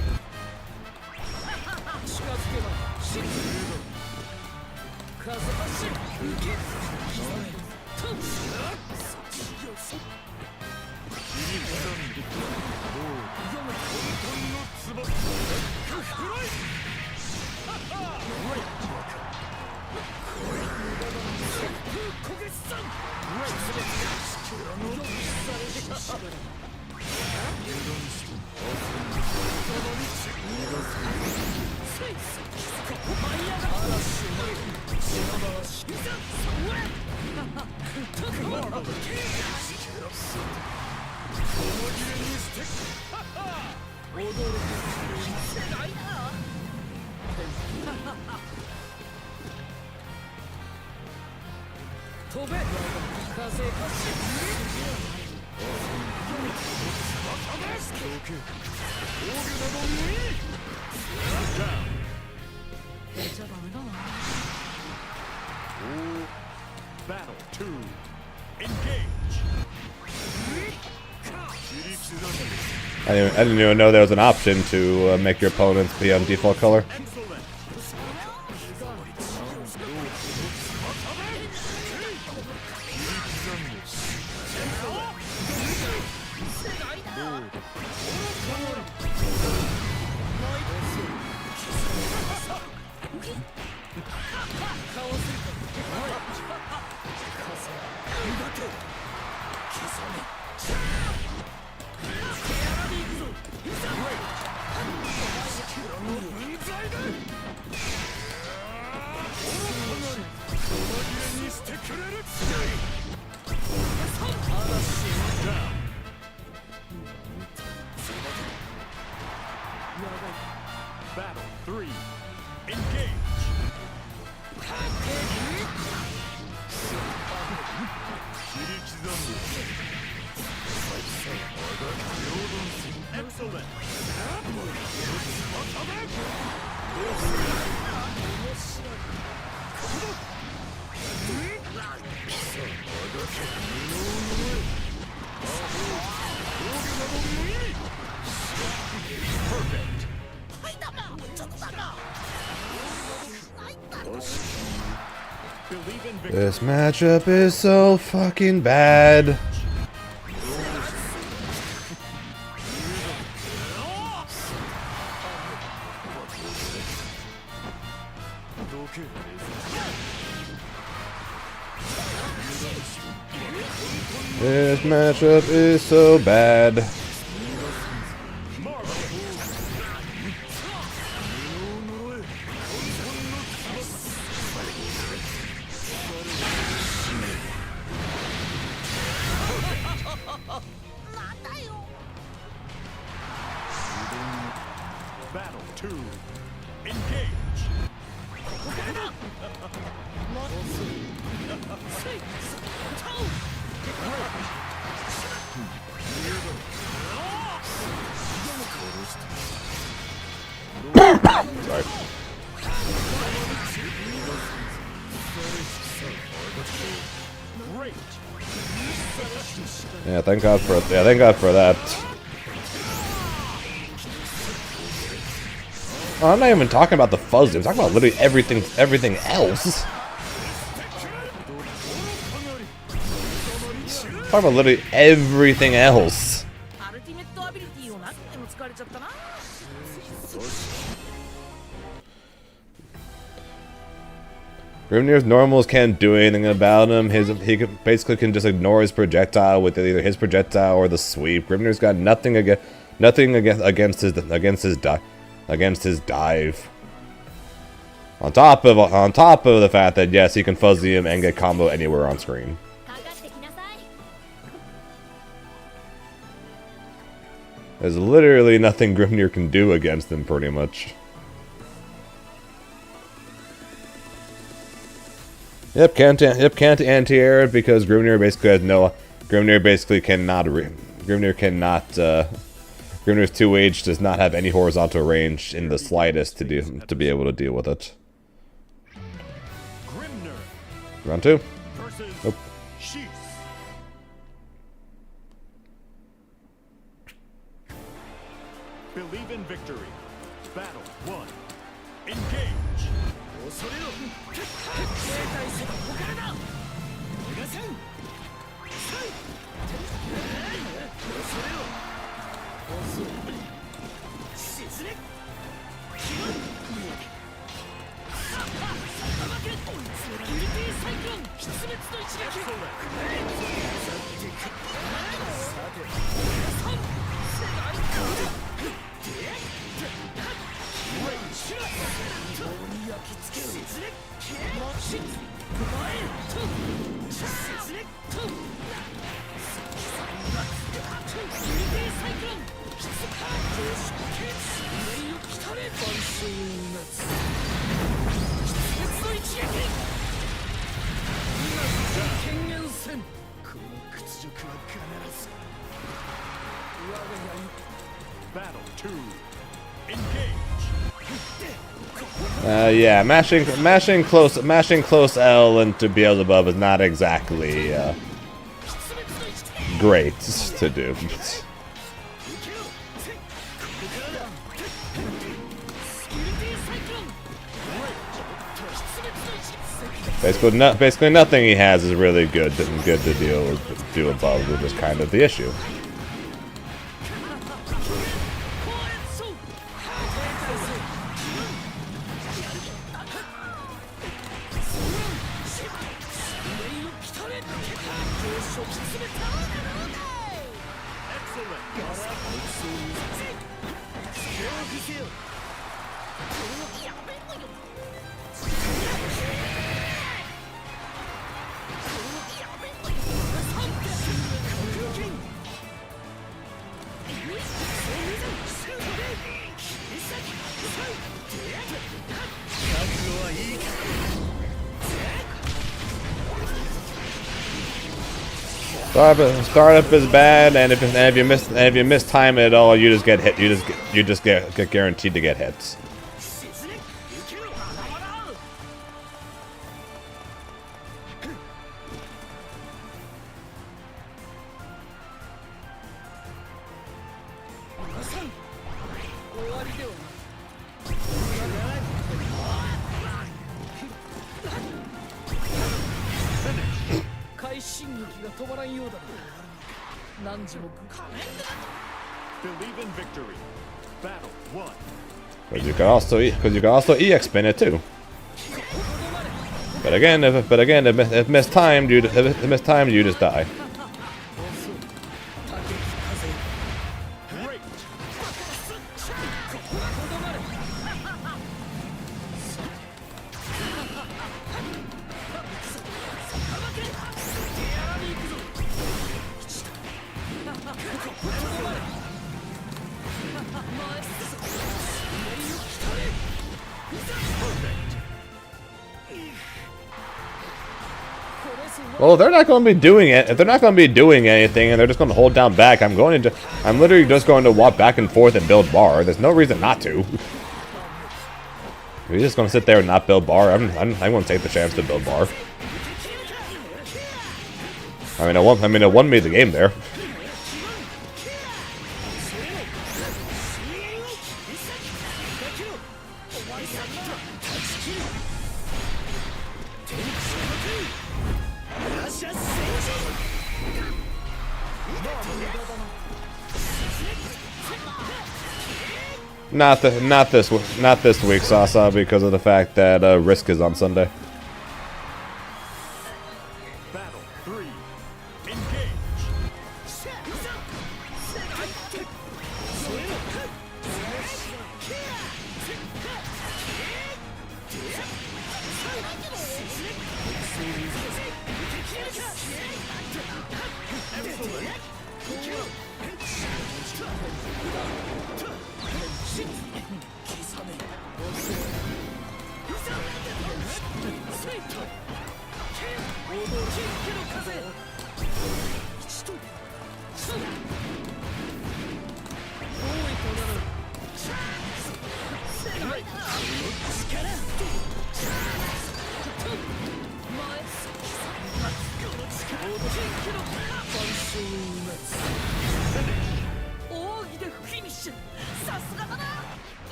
Battle 2. Engage. I didn't even know there was an option to make your opponents be on default color. Excellent. Battle 3. Engage. Excellent. Perfect. Believe in victory. This matchup is so fucking bad. This matchup is so bad. Battle 2. Engage. Sorry. Great. Yeah, thank God for that. Oh, I'm not even talking about the fuzz. I'm talking about literally everything else. Talking about literally everything else. Grimnir's normals can't do anything about him. He basically can just ignore his projectile with either his projectile or the sweep. Grimnir's got nothing against his dive. On top of the fact that yes, he can fuzzy him and get combo anywhere on screen. There's literally nothing Grimnir can do against him, pretty much. Yep, can't anti-air it because Grimnir basically has no. Grimnir's 2H does not have any horizontal range in the slightest to be able to deal with it. Grimnir Round 2. versus Nope. Sheath. Believe in victory. Battle 1. Engage. Battle 2. Engage. Yeah, mashing close L into Beelzebub is not exactly great to do. Basically nothing he has is really good to deal above, which is kind of the issue. Startup is bad, and if you miss time at all, you just get hit. You just get guaranteed to get hits. Believe in victory. Battle 1. Because you can also EX spin it too. But again, if mistimed, you just die. Well, if they're not going to be doing it, if they're not going to be doing anything, and they're just going to hold down back, I'm literally just going to walk back and forth and build bar. There's no reason not to. If you're just going to sit there and not build bar, I'm going to take the chance to build bar. I mean, it won me the game there. Not this week, Sasa, because of the fact that Risk is on Sunday. Battle 3. Engage.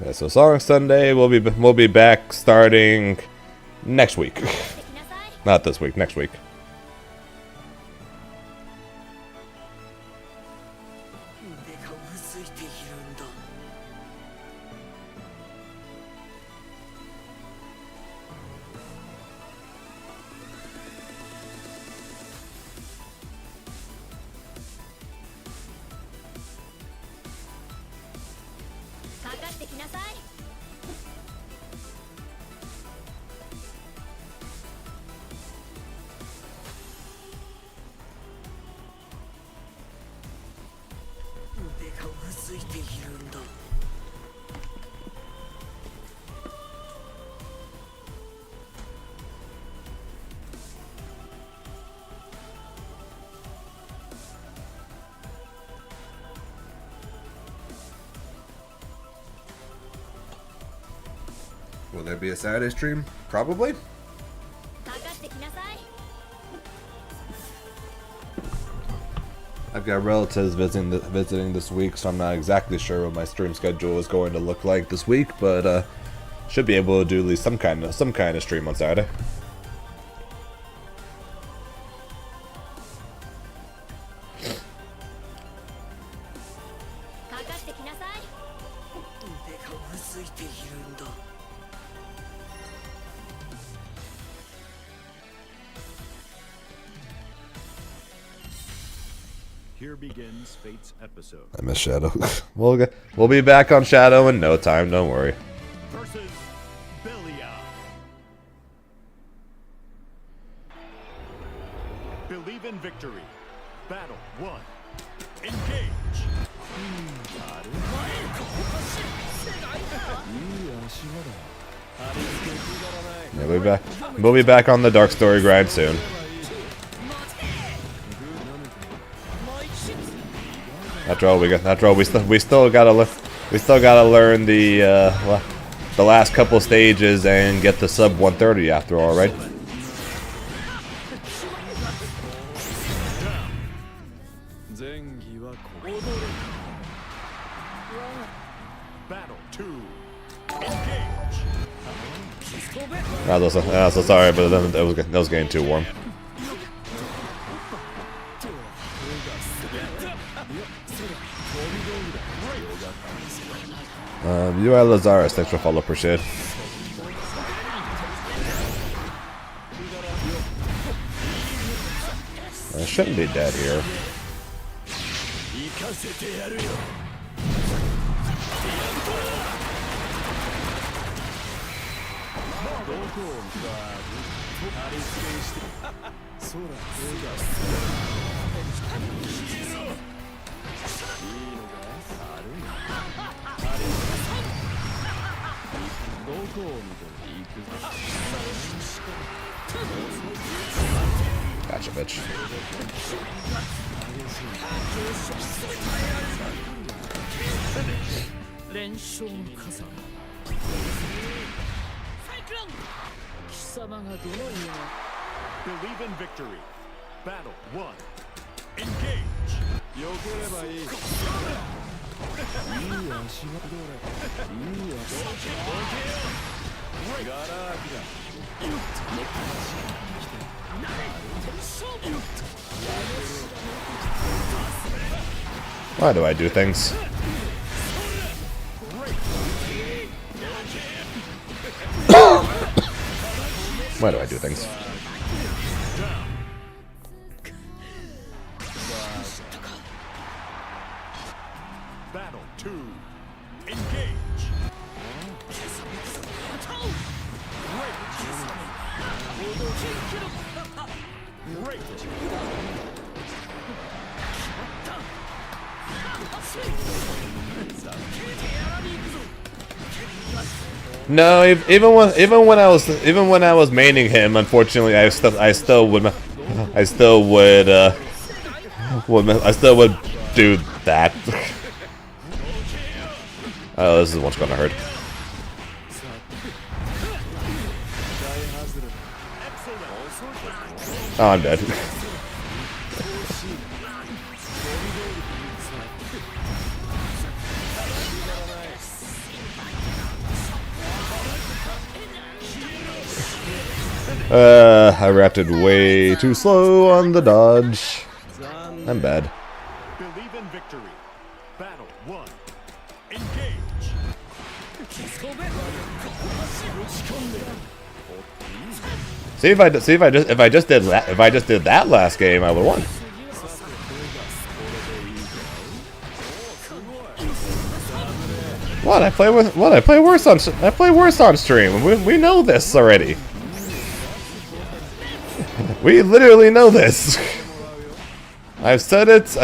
Yeah, so Song Sunday we'll be back starting next week. Not this week, next week. Will there be a Saturday stream? Probably. I've got relatives visiting this week, so I'm not exactly sure what my stream schedule is going to look like this week, but should be able to do at least some kind of stream on Saturday. Here begins Fate's episode. I miss Shadow. We'll be back on Shadow in no time. Don't worry. Versus Belia. Believe in victory. Battle 1. Engage. Yeah, we'll be back on the Dark Story grind soon. After all, we still gotta learn the last couple stages and get the sub 130 after all, right? Battle 2. Engage. I'm so sorry, but that was getting too warm. UI Lazarus, thanks for follow, appreciate it. I shouldn't be dead here. Gotcha, bitch. Believe in victory. Battle 1. Engage. Why do I do things? Why do I do things? Battle 2. Engage. Great. No, even when I was maining him, unfortunately, I still would do that. Oh, this is what's gonna hurt. Oh, I'm dead. I reacted way too slow on the dodge. I'm bad. Believe in victory. Battle 1. Engage. See if I just did that last game, I would have won. What I play worse on stream. We know this already. We literally know this. I've said it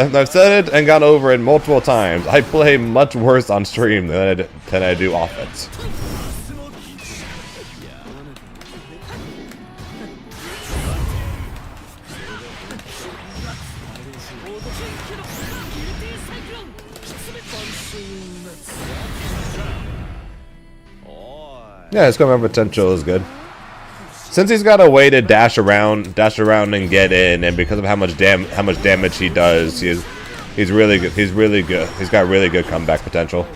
and gone over it multiple times. I play much worse on stream than I do off it. Yeah, his combat potential is good. Since he's got a way to dash around and get in, and because of how much damage he does, he's really good. He's really good. He's got really good comeback potential.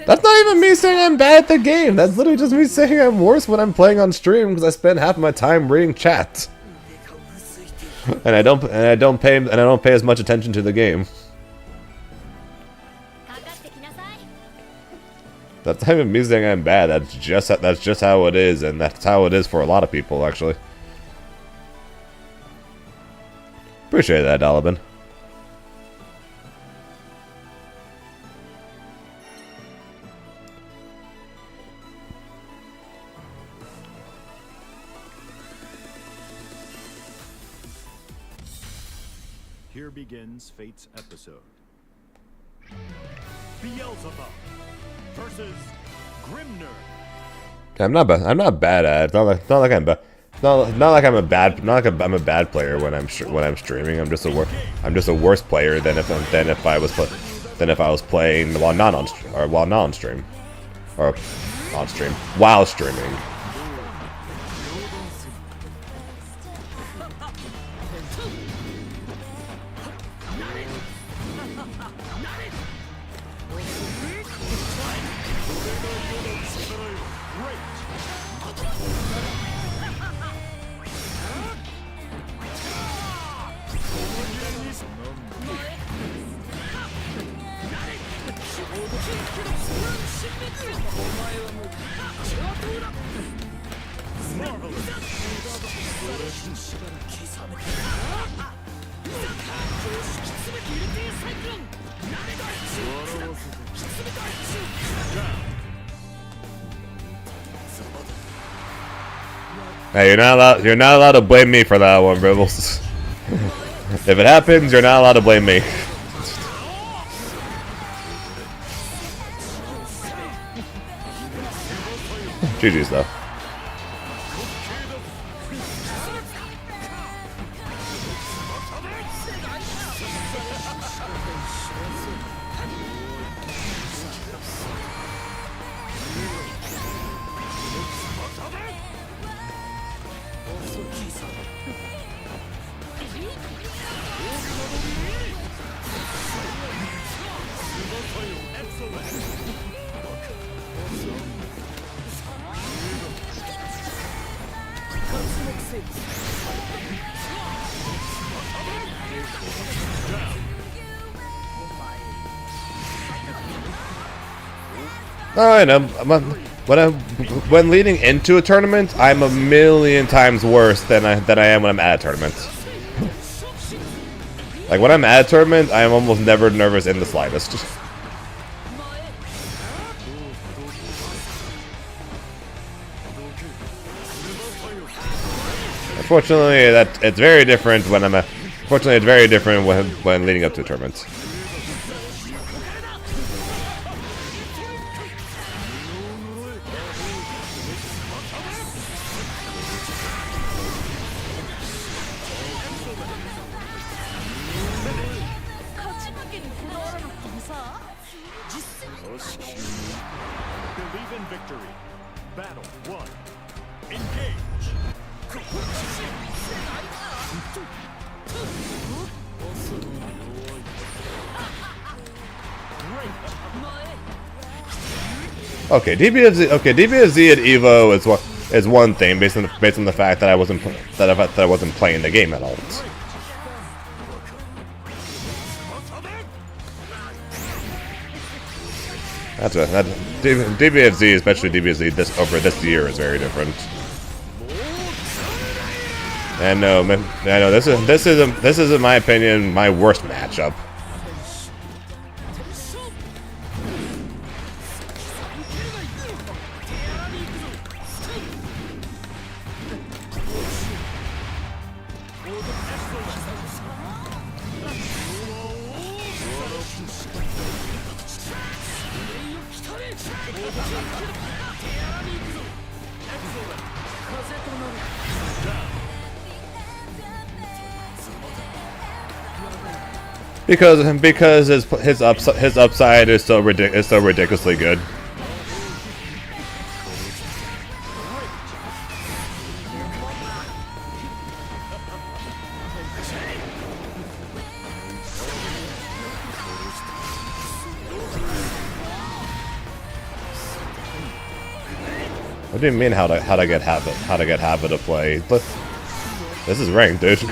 That's not even me saying I'm bad at the game. That's literally just me saying I'm worse when I'm playing on stream because I spend half my time reading chat, and I don't pay as much attention to the game. That's not even me saying I'm bad. That's just how it is, and that's how it is for a lot of people actually. Appreciate that, Donovan. Here begins Fate's episode. Beelzebub versus Grimner. I'm not bad at it. Not like I'm bad. Not like I'm a bad player when I'm streaming. I'm just a worse player than if I was playing while not on stream while streaming. Hey, you're not allowed to blame me for that one, Bribbles. If it happens, you're not allowed to blame me. GG's though. Oh, I know. When leading into a tournament, I'm a million times worse than I am when I'm at a tournament. Like when I'm at a tournament, I am almost never nervous in the slightest. Unfortunately, it's very different when Fortunately, it's very different when leading up to a tournament. Believe in victory. Battle 1. Engage. Okay, DBFZ at Evo is what. is one thing based on the fact that I wasn't playing the game at all. DBFZ, especially DBFZ this year, is very different. And no, man, I know this is in my opinion my worst matchup. Because his upside is so ridiculously good. What do you mean how to get habit to play? This is ranked, dude.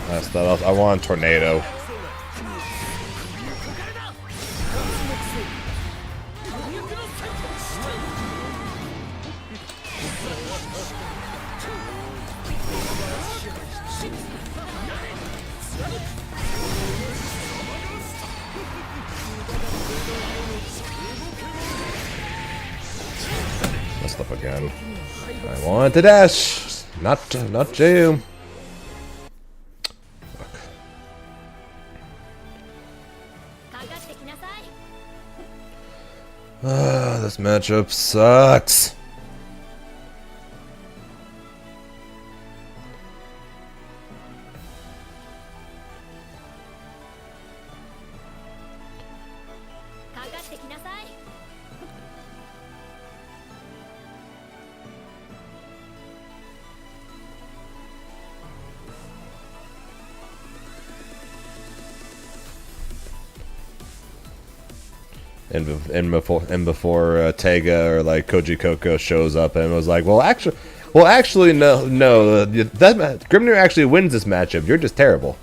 That's the I want a tornado. Messed up again. I want the dash, not you. This matchup sucks. And before Tega or like Koji Koko shows up and was like, well actually no, that Grimnir actually wins this matchup. You're just terrible.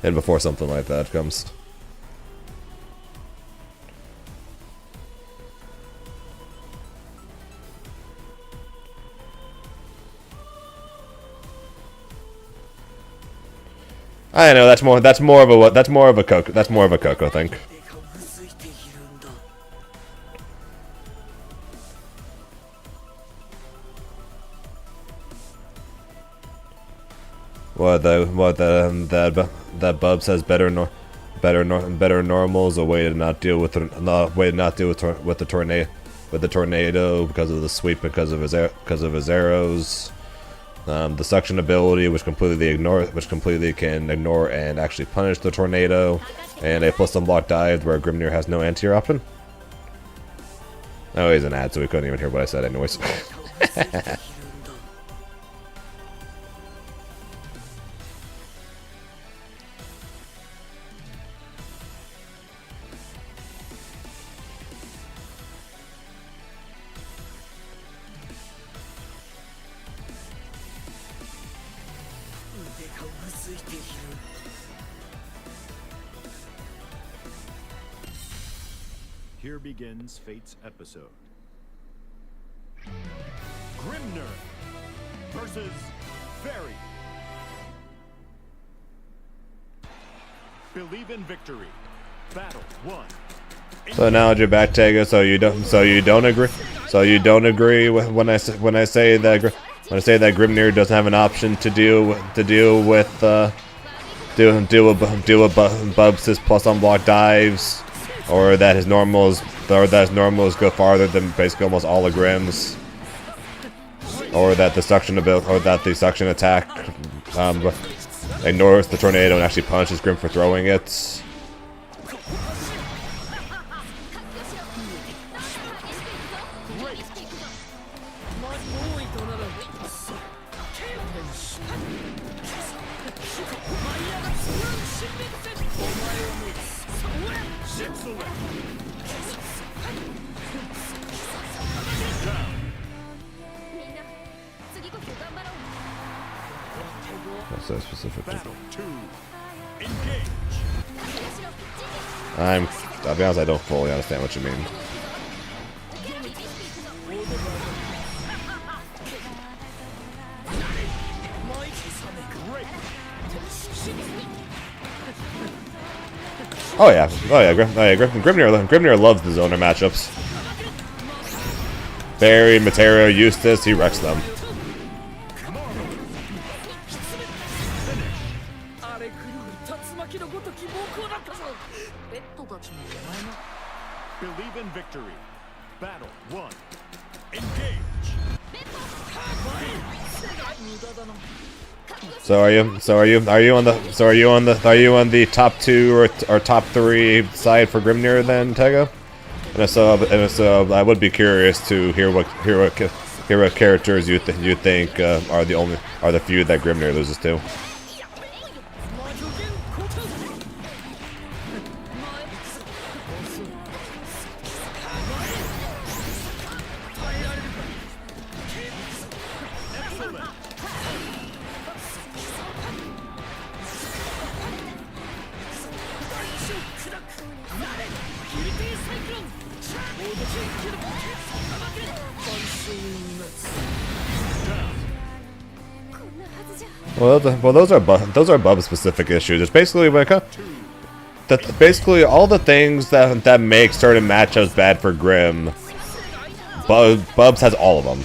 And before something like that comes. I know that's more of a Coco thing. That Bub says better normals, a way to not deal with the tornado because of the sweep because of his arrows. The suction ability, which completely can ignore and actually punish the tornado, and a plus unblock dive where Grimnir has no anti-air option. Oh, he's an ad, so we couldn't even hear what I said anyways. Here begins Fate's episode. Grimnir versus Fairy. Believe in victory. Battle 1. So now you're back, Tega. So you don't agree with when I say that When I say that Grimnir doesn't have an option to deal with Bubs' plus unblock dives, or that his normals go farther than basically almost all the Grims, or that the suction attack ignores the tornado and actually punishes Grim for throwing it. What's so specific? I'll be honest, I don't fully understand what you mean. Oh yeah, Grimnir loves the zoner matchups. Barry, Matero, Eustace, he wrecks them. Believe in victory. Battle 1. Engage. So are you on the top 2 or top 3 side for Grimnir then, Tego? And if so, I would be curious to hear what characters you think are the few that Grimnir loses to. Well, those are Bub specific issues. It's basically basically all the things that make certain matchups bad for Grim. Bubs has all of them.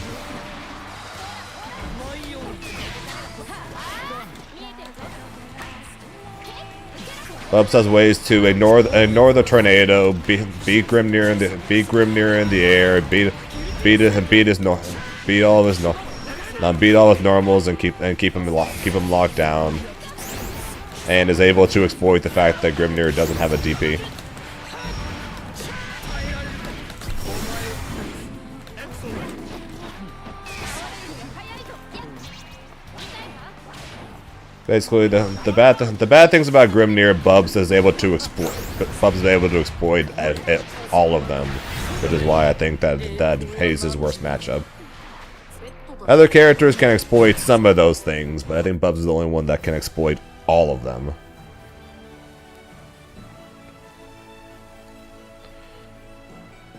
Bubs has ways to ignore the tornado, beat Grimnir in the air, beat all his normals and keep him locked down, and is able to exploit the fact that Grimnir doesn't have a DP. Basically, the bad things about Grimnir, Bubs is able to exploit all of them, which is why I think that Hayes' his worst matchup. Other characters can exploit some of those things, but I think Bubs is the only one that can exploit all of them.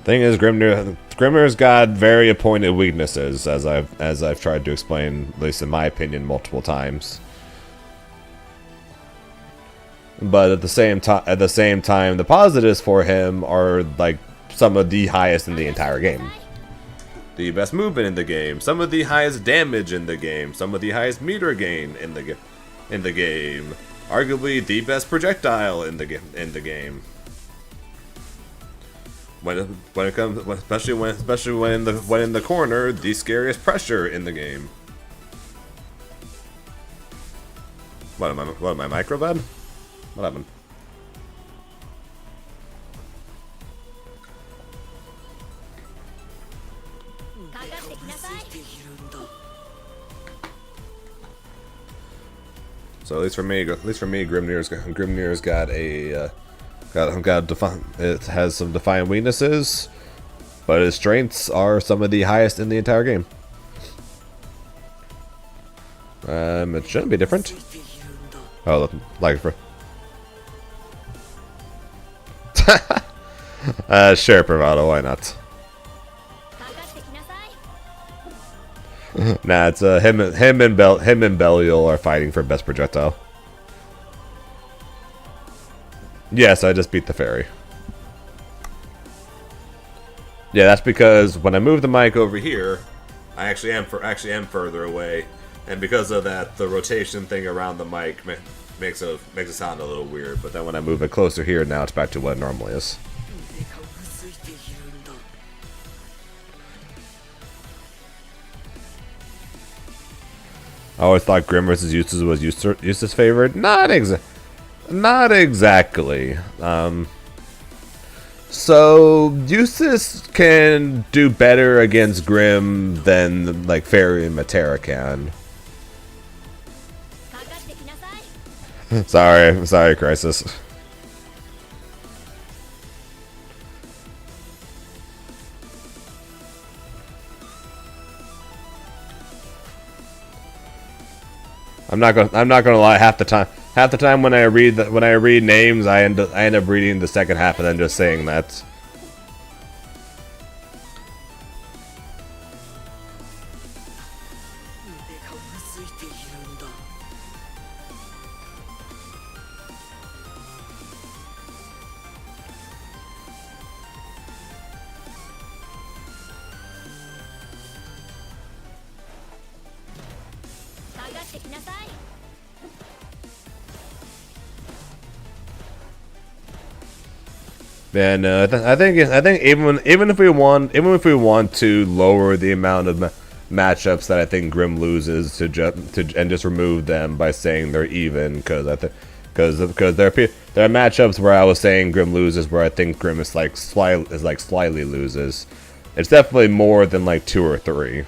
Thing is, Grimnir's got very appointed weaknesses, as I've tried to explain, at least in my opinion, multiple times. But at the same time, the positives for him are like some of the highest in the entire game. The best movement in the game, some of the highest damage in the game, some of the highest meter gain in the game, arguably the best projectile in the game. Especially when in the corner, the scariest pressure in the game. What am I micro bad? What happened? So at least for me, Grimnir's got it has some defiant weaknesses, but his strengths are some of the highest in the entire game. It shouldn't be different. Oh, like for. Sure, Bravado, why not? Nah, it's him and Belial are fighting for best projectile. Yes, I just beat the fairy. Yeah, that's because when I move the mic over here, I actually am further away, and because of that, the rotation thing around the mic makes it sound a little weird. But then when I move it closer here, now it's back to what it normally is. I always thought Grim vs. Eustace was Eustace favored. Not exactly. So Eustace can do better against Grim than like Fairy and Matera can. sorry, Crisis. I'm not gonna lie. Half the time when I read names, I end up reading the second half and then just saying that. Yeah, no, I think even if we want to lower the amount of matchups that I think Grim loses and just remove them by saying they're even, because there are matchups where I was saying Grim loses where I think Grim is slightly loses. It's definitely more than like 2 or 3.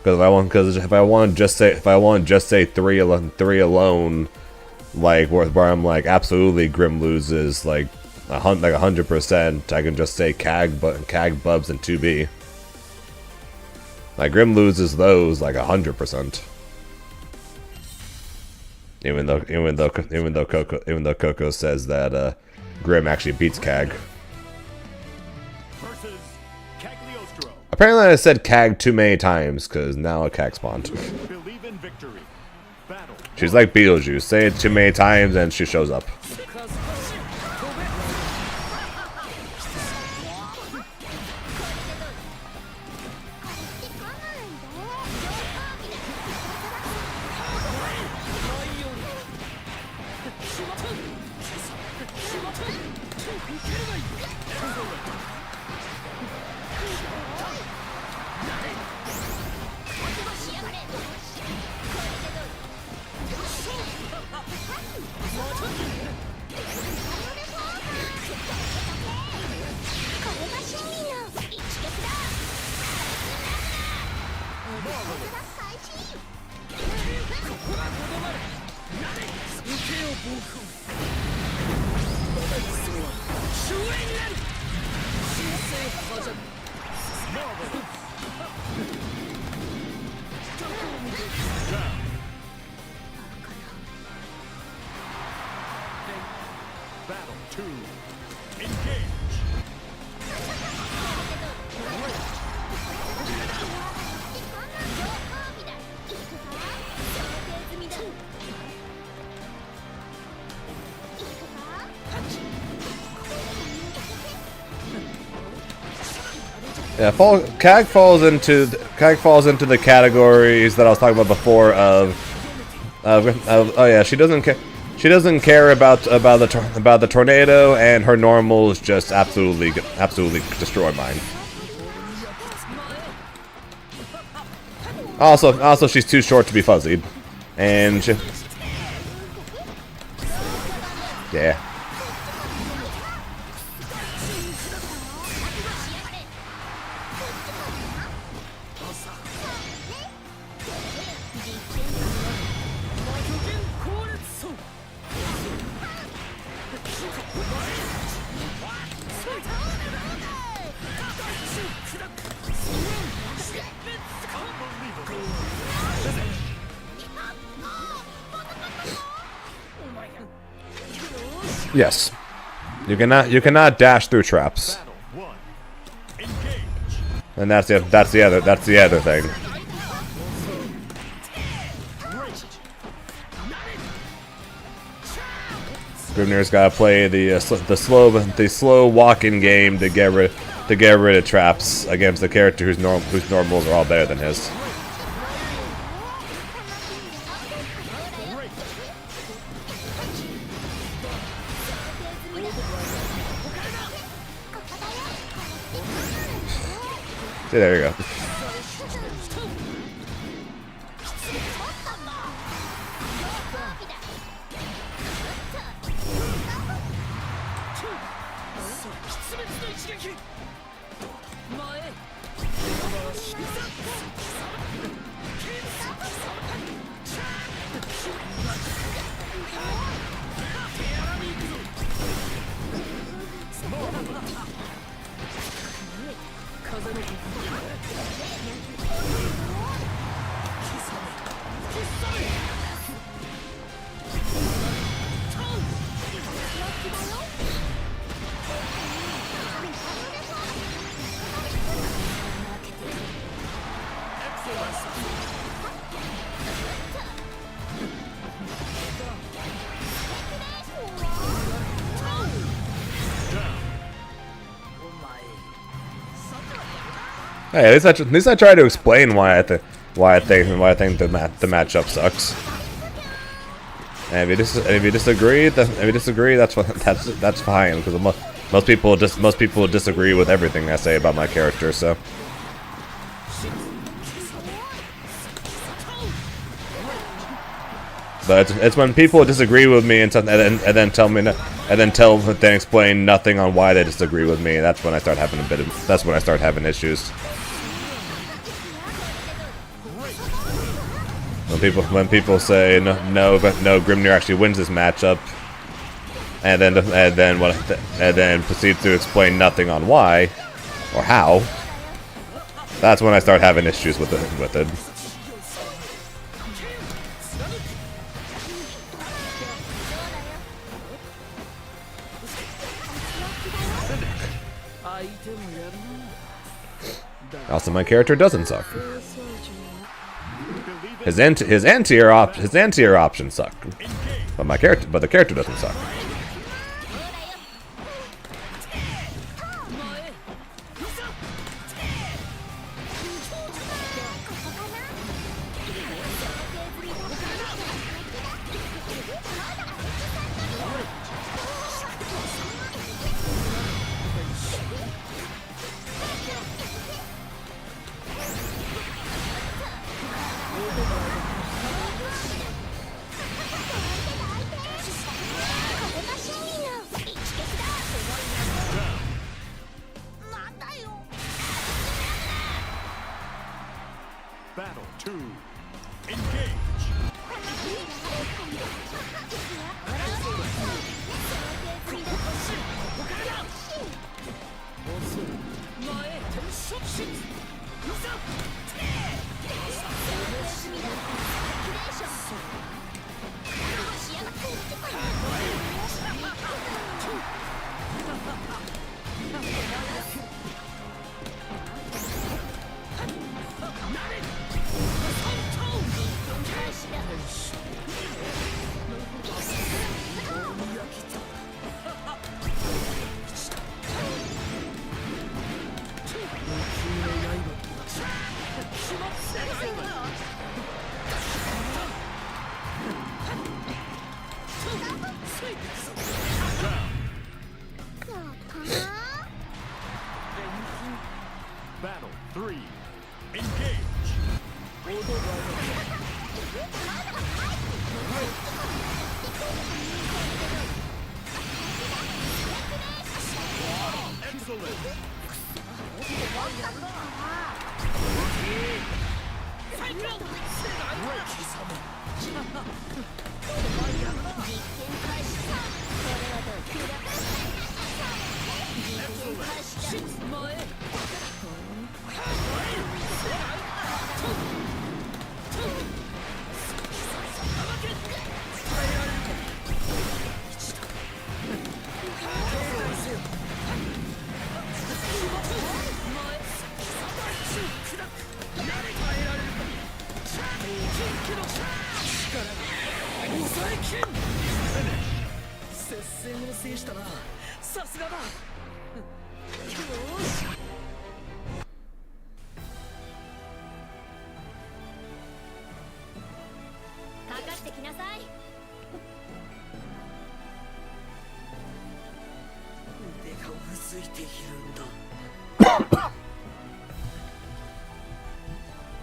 Because if I want to just say 3 alone, like where I'm like absolutely Grim loses like 100%, I can just say CAG Bubs and 2B. Like Grim loses those like 100%. Even though Coco says that Grim actually beats CAG. Apparently I said CAG too many times because now a CAG spawned. She's like Beetlejuice. Say it too many times and she shows up. Yeah, CAG falls into the categories that I was talking about before of oh yeah, she doesn't care about the tornado, and her normals just absolutely destroy mine. Also she's too short to be fuzzied, and yeah. Yes, you cannot dash through traps, and that's the other thing. Grimnir's gotta play the slow walking game to get rid to get rid of traps against a character whose normals are all better than his. See, there you go. Hey, at least I try to explain why I think the matchup sucks. And if you disagree, that's fine, because most people disagree with everything I say about my character. So. But it's when people disagree with me and then explain nothing on why they disagree with me. That's when I start having issues. When people say no, Grimnir actually wins this matchup, and then proceed to explain nothing on why or how. That's when I start having issues with it. Also, my character doesn't suck. His anti-air options suck, but the character doesn't suck. Battle 2. Engage. Battle 3. Engage. Excellent. Finish.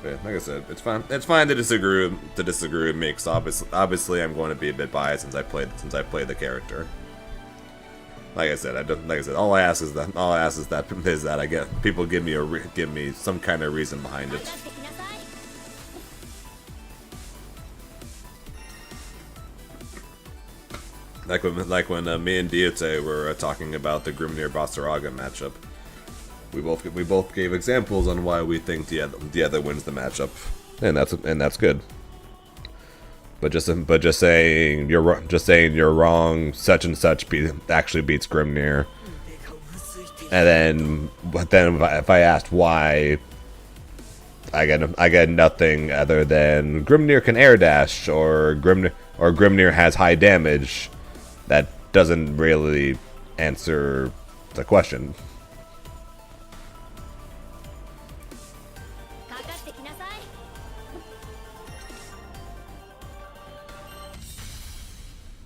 Yeah, like I said, it's fine. It's fine to disagree. To disagree with me, 'cause obviously, I'm going to be a bit biased since I played the character. Like I said, all I ask is that I get people give me some kind of reason behind it. Like when me and AWT were talking about the Grimnir Basaraga matchup. We both gave examples on why we think the other wins the matchup, and that's good. But just saying you're wrong. Such and such actually beats Grimnir, and then if I asked why, I get nothing other than Grimnir can air dash or Grimnir has high damage. That doesn't really answer the question.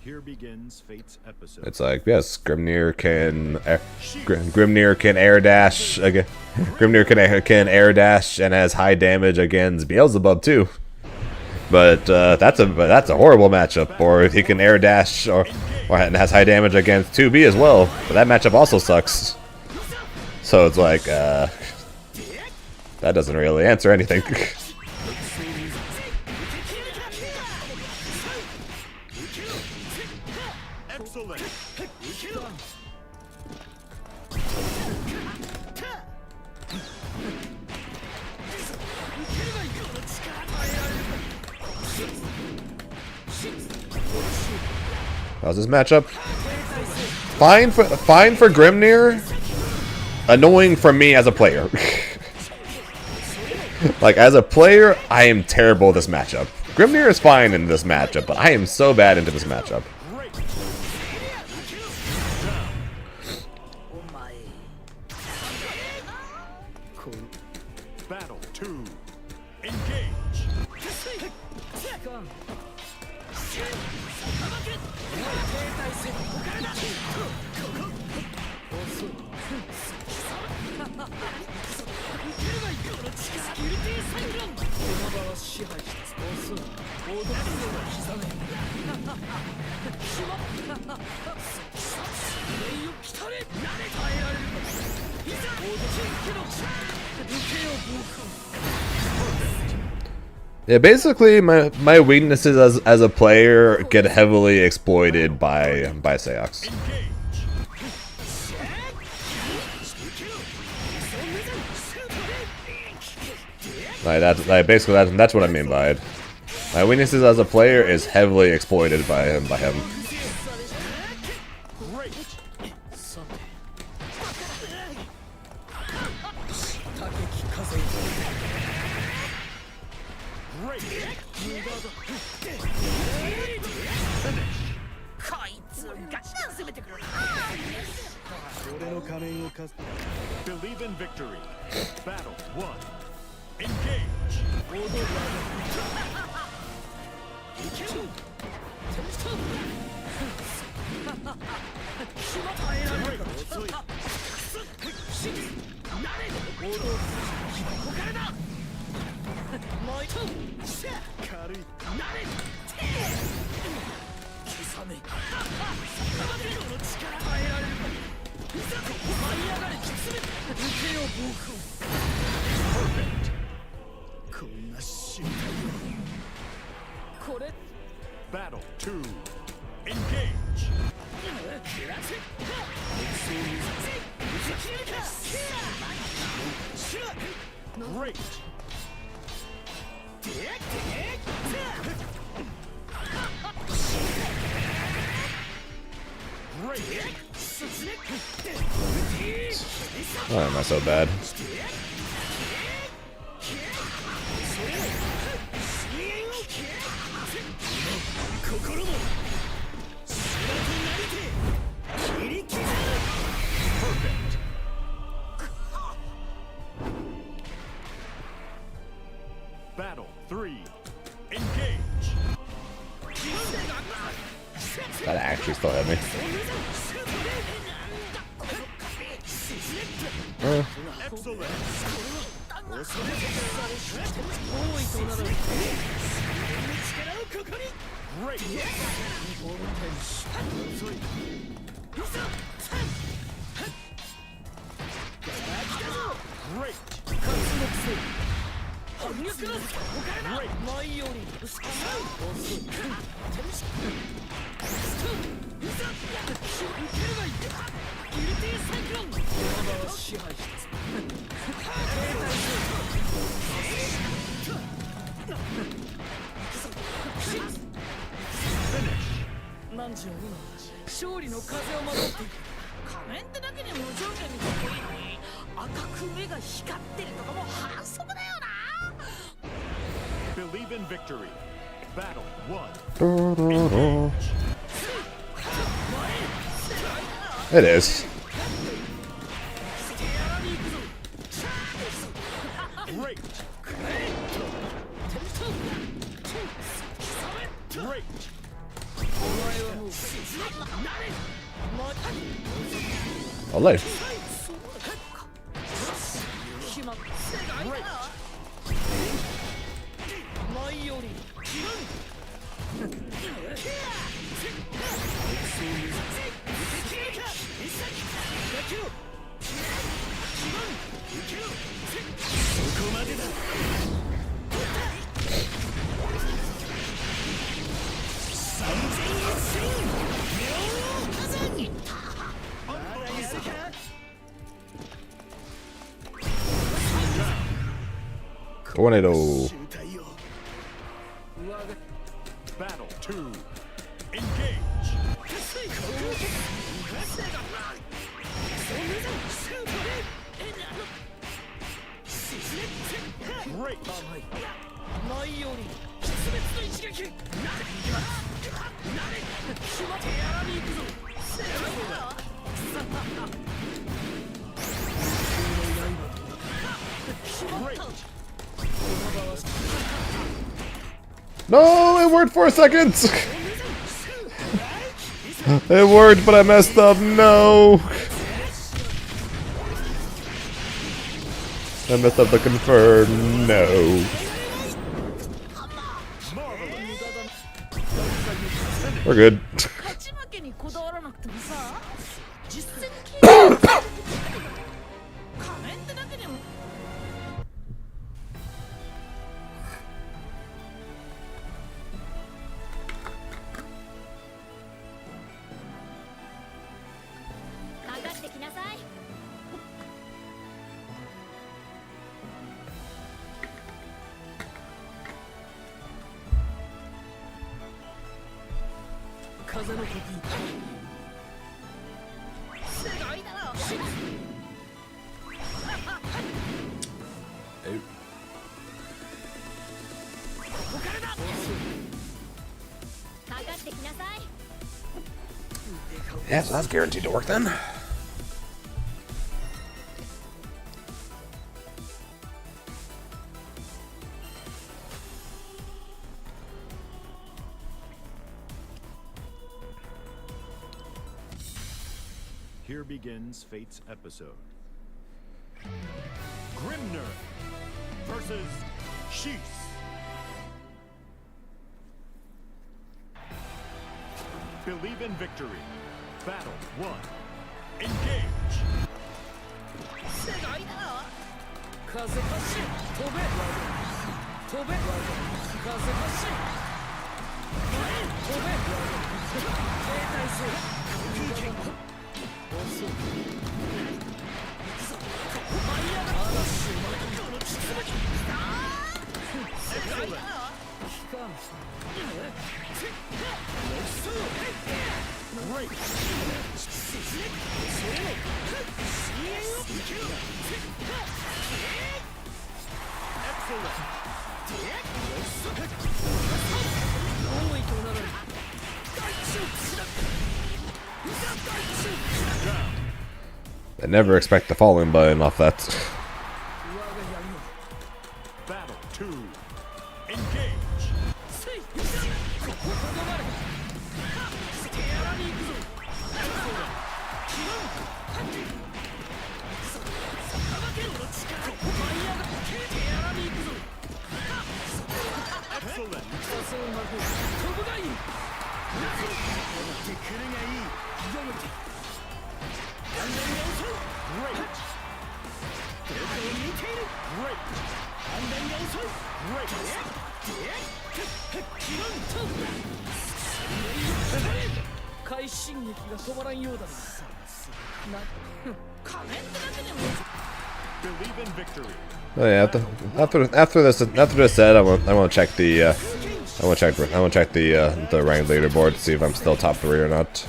Here begins Fate's episode. It's like, yes, Grimnir can air dash again. Grimnir can air dash and has high damage against Beelzebub too. But that's a horrible matchup. Or he can air dash or and has high damage against 2B as well. But that matchup also sucks. So it's like that doesn't really answer anything. Excellent. How's this matchup? Fine for Grimnir. Annoying for me as a player. Like, as a player, I am terrible at this matchup. Grimnir is fine in this matchup, but I am so bad into this matchup. Battle 2. Engage. Yeah, basically my weaknesses as a player get heavily exploited by Seox. That's what I mean by it. My weaknesses as a player is heavily exploited by him. Believe in victory. Battle 1. Engage. Battle 2. Engage. Great. Oh, not so bad. Battle 3. Engage. That actually still hit me. Excellent. Great. Great. Believe in victory. Battle 1. It is. Great. Great. Olay. Tornado. Battle 2. Engage. Great. Great. No, it worked for a second. It worked, but I messed up. No. I messed up the confirm. No. We're good. Yeah, so that's guaranteed to work then. Here begins Fate's episode. Grimner versus Shees. Believe in victory. Battle 1. Engage. Great. I never expect the falling button off that. Battle 2. Engage. Believe in victory. Oh yeah, after this set, I want to check the I want to check the ranked leaderboard to see if I'm still top 3 or not.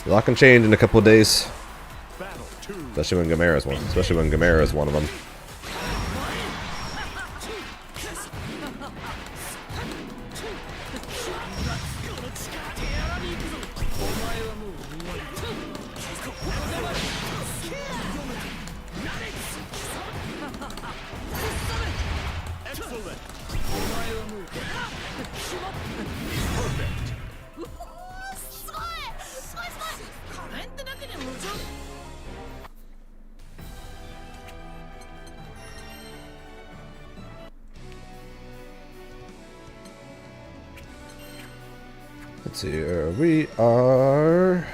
A lot can change in a couple of days, especially when Gamera's one. Especially when Gamera is one of them. Let's see here. We are.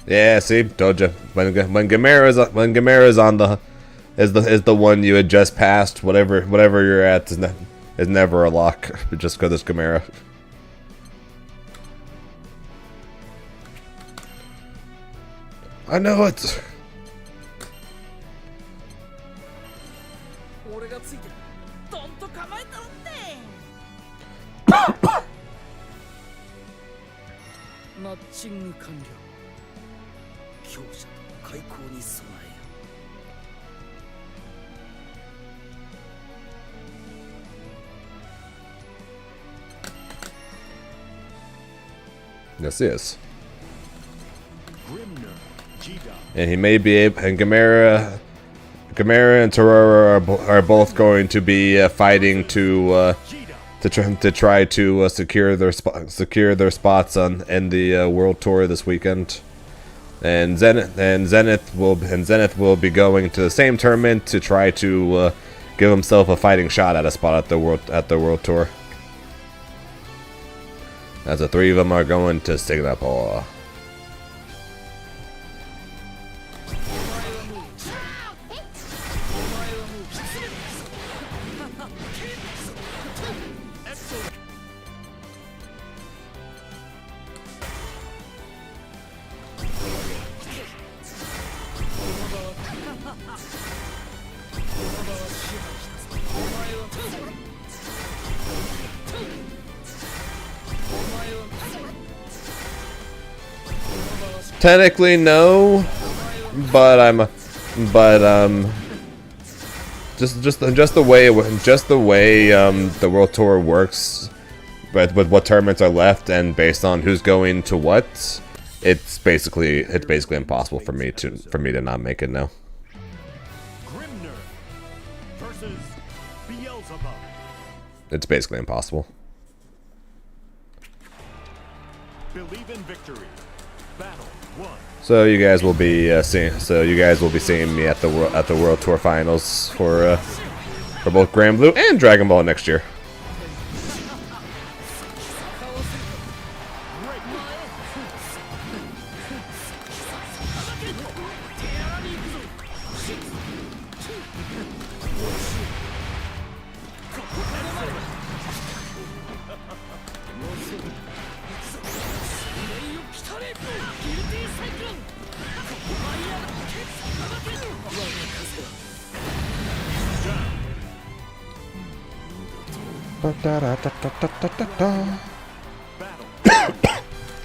Yeah, see, told you. When Gamera's on the is the one you had just passed. Whatever you're at is never a lock, just because it's Gamera. I know it. Yes, yes. And he may be able, and Gamera and Tororo are both going to be fighting to try to secure their spots in the World Tour this weekend. And Zenith will be going to the same tournament to try to give himself a fighting shot at a spot at the World Tour. As the 3 of them are going to Singapore. Technically no, but just the way the World Tour works, but with what tournaments are left and based on who's going to what, it's basically impossible for me to not make it now. It's basically impossible. Believe in victory. Battle 1. So you guys will be seeing me at the World Tour Finals for both Grand Blue and Dragon Ball next year.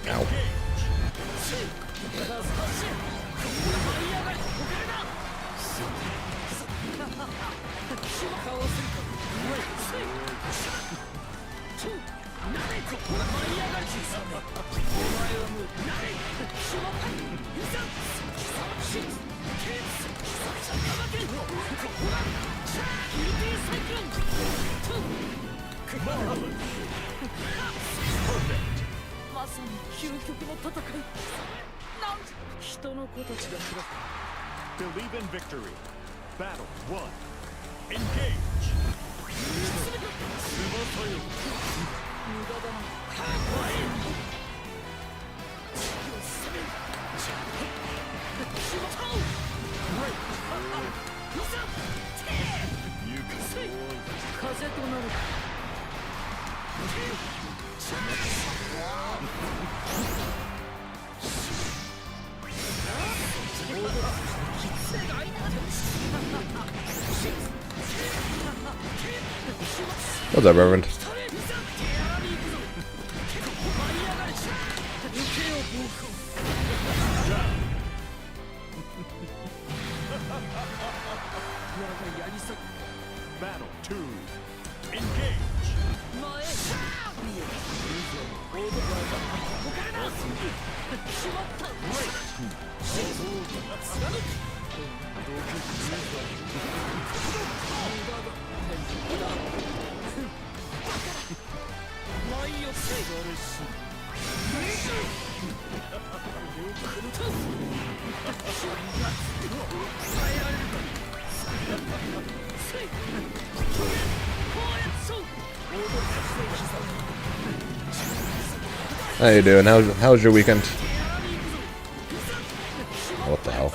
Ow. Believe in victory. Battle 1. Engage. What's up, Reverend? Battle 2. Engage. How you doing? How's your weekend? What the hell?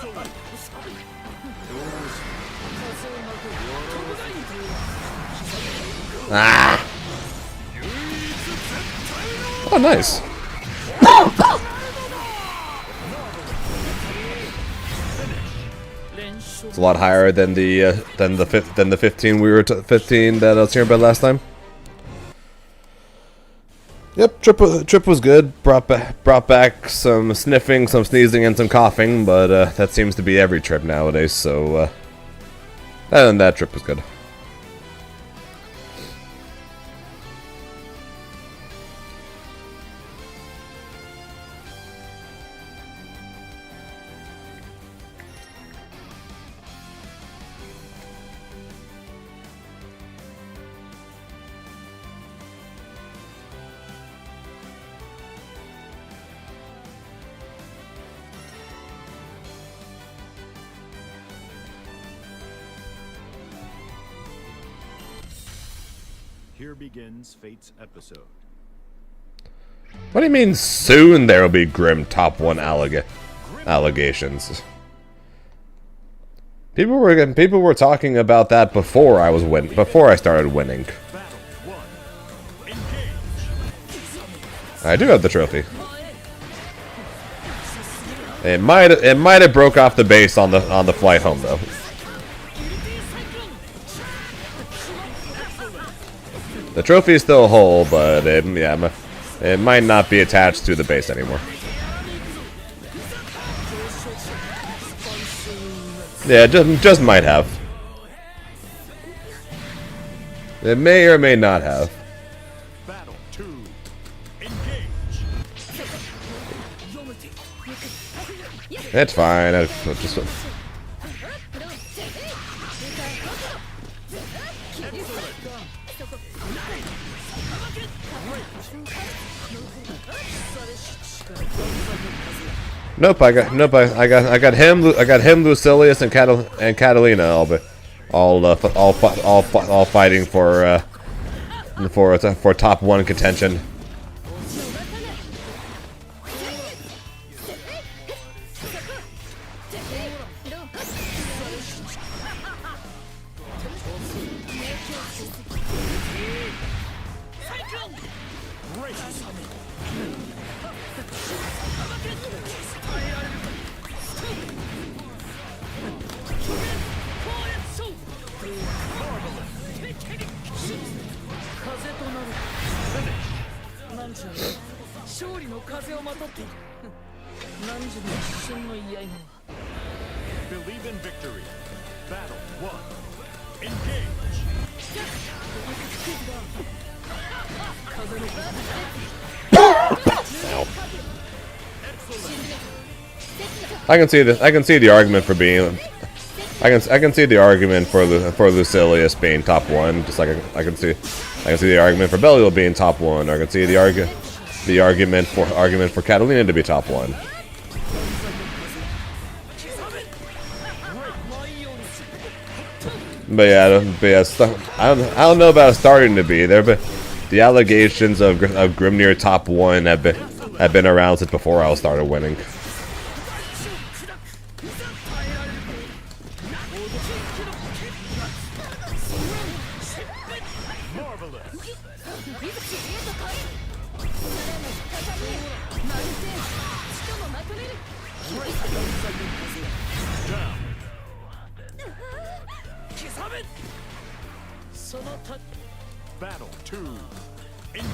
Ah! Oh, nice. It's a lot higher than the 15 we were 15 that I was hearing about last time. Yep, trip was good. Brought back some sniffing, some sneezing, and some coughing, but that seems to be every trip nowadays. So, other than that, trip was good. Here begins Fate's episode. What do you mean soon there will be grim top 1 allegations? People were talking about that before I started winning. Battle 1. Engage. I do have the trophy. It might have broke off the base on the flight home though. The trophy is still whole, but it might not be attached to the base anymore. Yeah, just might have. It may or may not have. Battle 2. Engage. It's fine. I just. Nope, I got him, Lucilius, and Catalina, all fighting for top 1 contention. Believe in victory. Battle 1. Engage. I can see this. I can see the argument for being. I can see the argument for Lucilius being top 1. Just like I can see the argument for Belial being top 1. I can see the the argument for Catalina to be top 1. But yeah, I don't know about starting to be there, but the allegations of Grimnir top 1 have been around since before I started winning. Battle 2. Engage.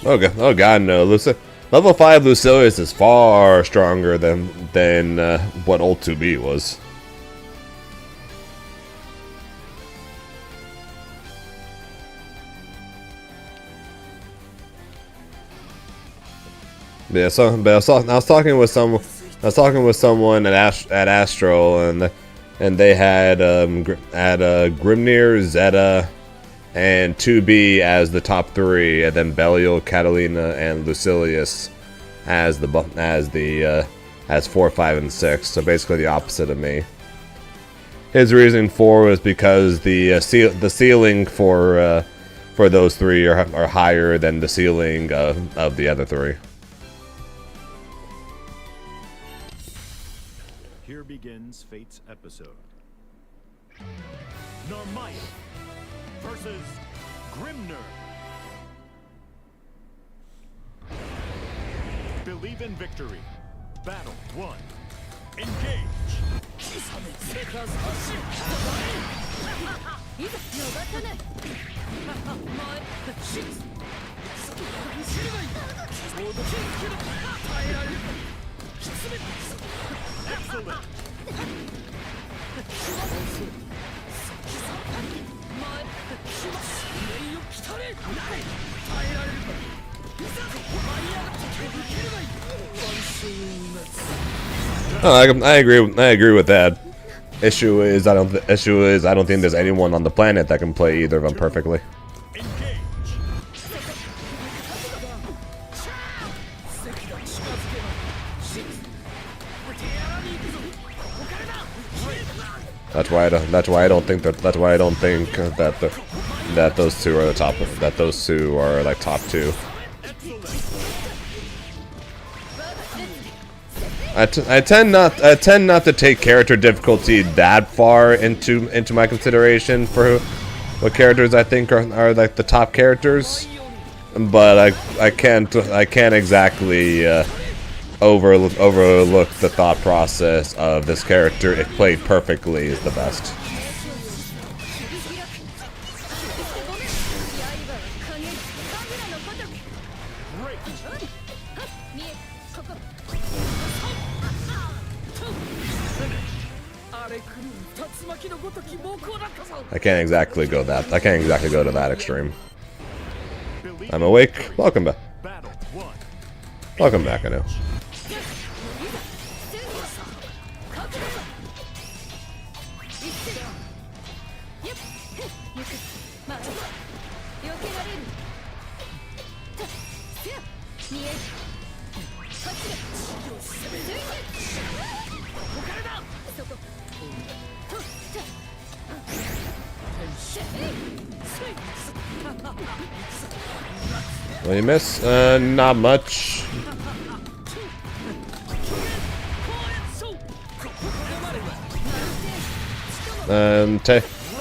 Oh god, no. Level 5 Lucilius is far stronger than what ult 2B was. Yeah, but I was talking with someone at Astral, and they had Grimnir, Zeta, and 2B as the top 3, and then Belial, Catalina, and Lucilius as 4, 5, and 6. So basically the opposite of me. His reasoning for was because the ceiling for those 3 are higher than the ceiling of the other 3. Here begins Fate's episode. Narmaya versus Grimnir. Believe in victory. Battle 1. Engage. Excellent. Oh, I agree with that. Issue is I don't think there's anyone on the planet that can play either of them perfectly. That's why I don't think that those two are the top. That those two are like top 2. I tend not to take character difficulty that far into my consideration for what characters I think are like the top characters, but I can't exactly overlook the thought process of this character, if played perfectly, is the best. I can't exactly go to that extreme. I'm awake. Welcome back. Welcome back, I know. What do you miss? Not much.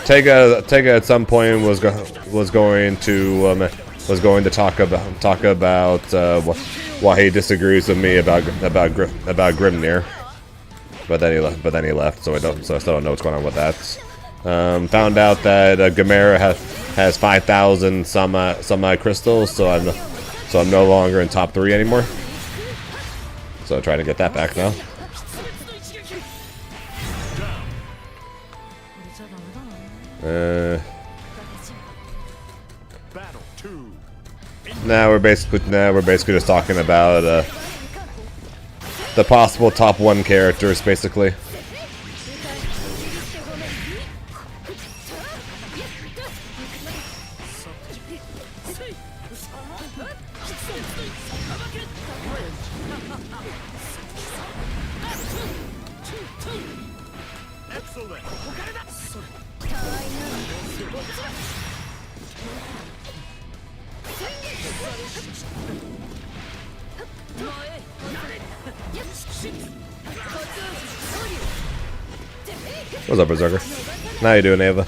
Tega at some point was going to talk about why he disagrees with me about Grimnir, but then he left, so I still don't know what's going on with that. Found out that Gamera has 5,000 some crystals, so I'm no longer in top 3 anymore. So trying to get that back now. Now we're basically just talking about the possible top 1 characters, basically. What's up, Berserker? How you doing, Ava?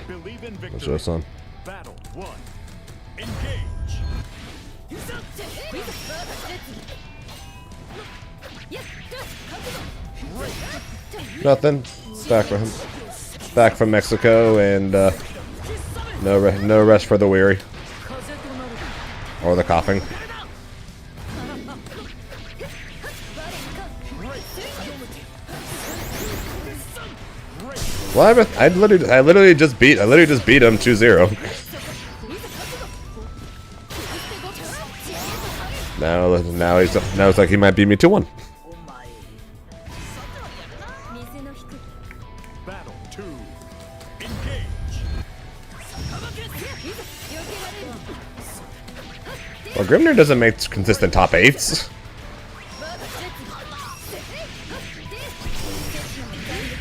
Believe in victory. Show us on. Battle 1. Engage. Nothing. Back from Mexico, and no rest for the weary or the coughing. Well, I literally just beat him 2-0. Now it's like he might beat me 2-1. Battle 2. Engage. Well, Grimnir doesn't make consistent top 8s.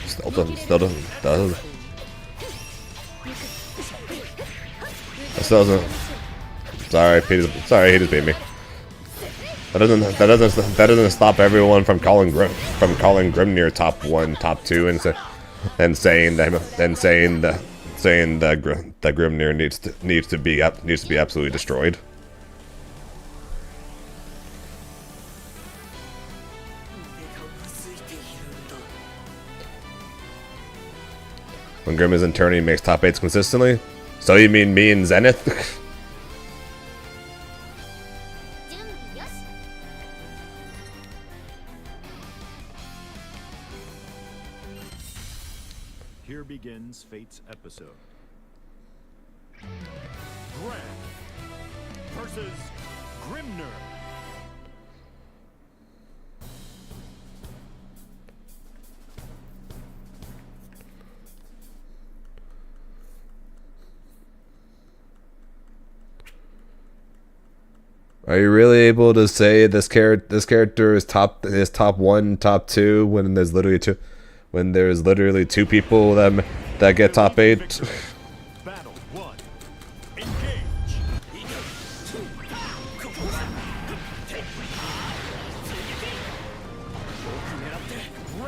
Still doesn't. Still doesn't. Sorry, he just beat me. That doesn't stop everyone from calling Grimnir top 1, top 2, and saying that Grimnir needs to be absolutely destroyed. When Grim isn't turning, he makes top 8s consistently. So you mean me and Zenith? Here begins Fate's episode. Gran versus Grimnir. Are you really able to say this character is top 1, top 2 when there's literally 2 people that get top 8? Battle 1. Engage.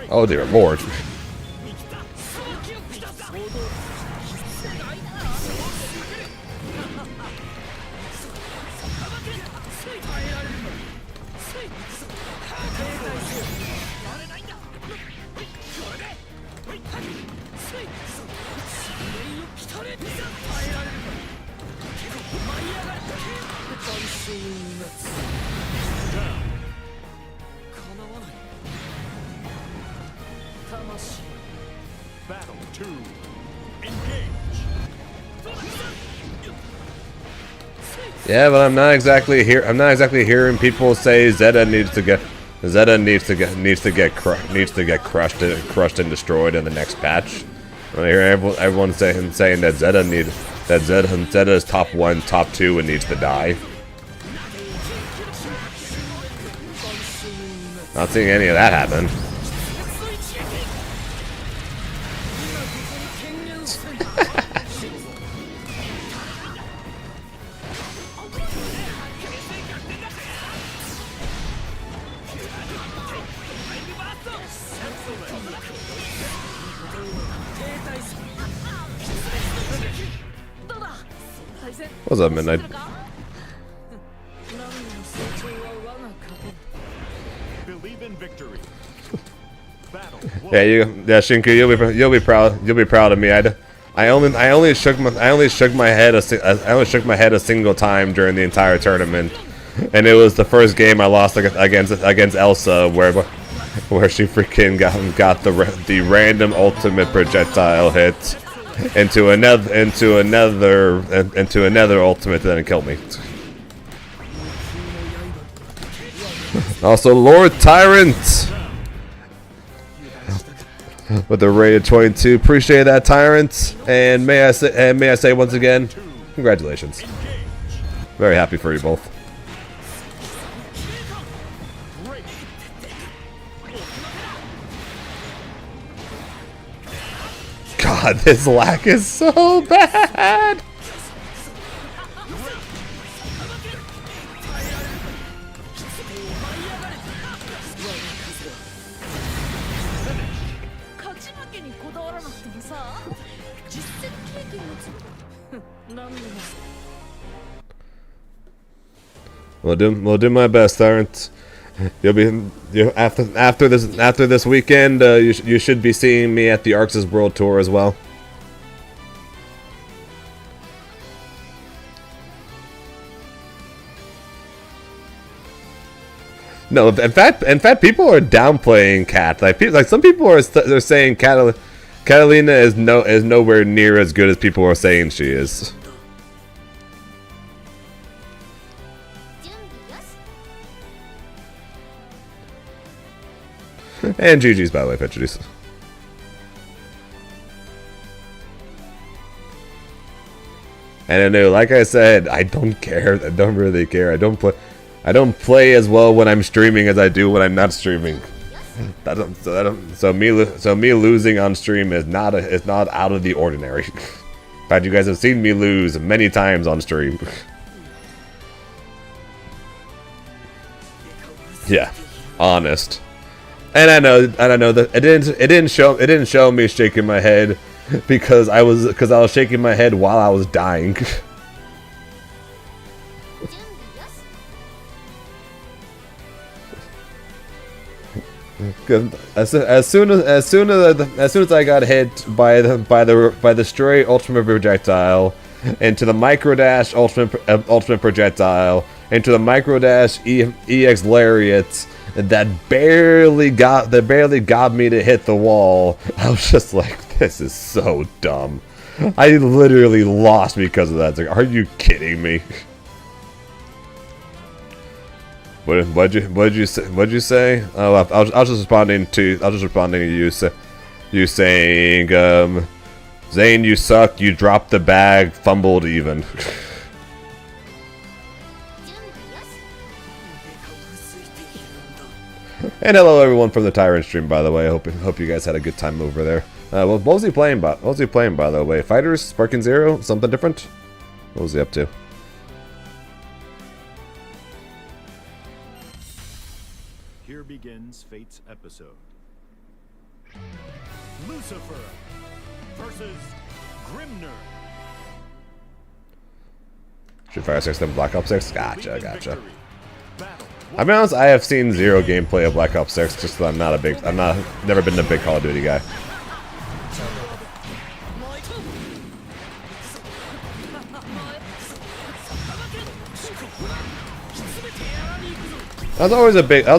Oh dear lord. Battle 2. Engage. Yeah, but I'm not exactly hearing people say Zeta needs to get crushed and destroyed in the next patch. I hear everyone saying that Zeta is top 1, top 2, and needs to die. Not seeing any of that happen. What's up, Midnight? Believe in victory. Battle one. Yeah, Shinku, you'll be proud of me. I only shook my head a single time during the entire tournament, and it was the first game I lost against Elsa, where she freaking got the random ultimate projectile hit into another ultimate, then it killed me. Also, Lord Tyrant with the rated 22. Appreciate that, Tyrant. And may I say once again, congratulations. Very happy for you both. God, this lag is so bad. We'll do my best, Tyrant. After this weekend, you should be seeing me at the Arx's World Tour as well. No, in fact, people are downplaying Cat. Like some people they're saying Catalina is nowhere near as good as people are saying she is. And GG's, by the way, Petrus. And I know, like I said, I don't care. I don't really care. I don't play as well when I'm streaming as I do when I'm not streaming. So me losing on stream is not out of the ordinary. In fact, you guys have seen me lose many times on stream. Yeah, honest. And I know that it didn't show me shaking my head because I was shaking my head while I was dying. As soon as I got hit by the stray ultimate projectile into the micro dash ultimate projectile into the micro dash EX lariat that barely got me to hit the wall, I was just like, this is so dumb. I literally lost because of that. It's like, are you kidding me? What'd you say? Oh, I was just responding to you saying, Zane, you suck. You dropped the bag, fumbled even. And hello everyone from the Tyrant stream, by the way. I hope you guys had a good time over there. What was he playing by the way? Fighters, Sparking Zero, something different? What was he up to? Here begins Fate's episode. Lucifer versus Grimner. Street Fighter 6 then Black Ops 6? Gotcha. I'll be honest, I have seen zero gameplay of Black Ops 6, just that never been a big Call of Duty guy. I was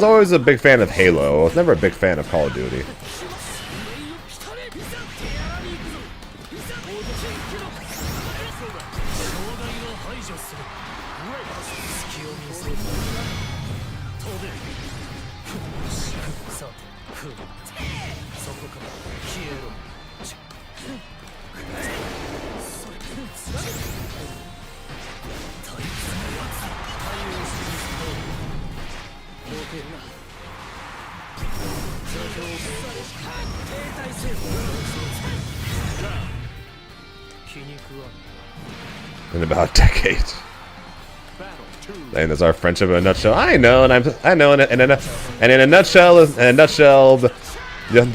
always a big fan of Halo. I was never a big fan of Call of Duty. In about a decade. Battle 2. And that's our friendship in a nutshell. I know, and in a nutshell,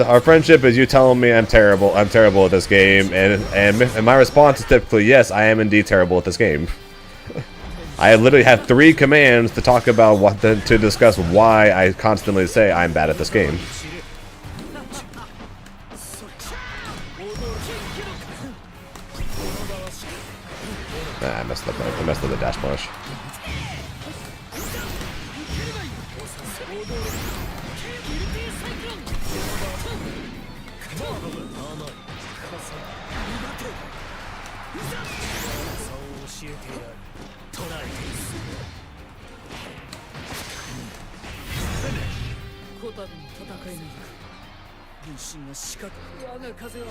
our friendship is you telling me I'm terrible at this game, and my response is typically yes, I am indeed terrible at this game. I literally have 3 commands to talk about to discuss why I constantly say I'm bad at this game. Nah, I messed up the dash punish.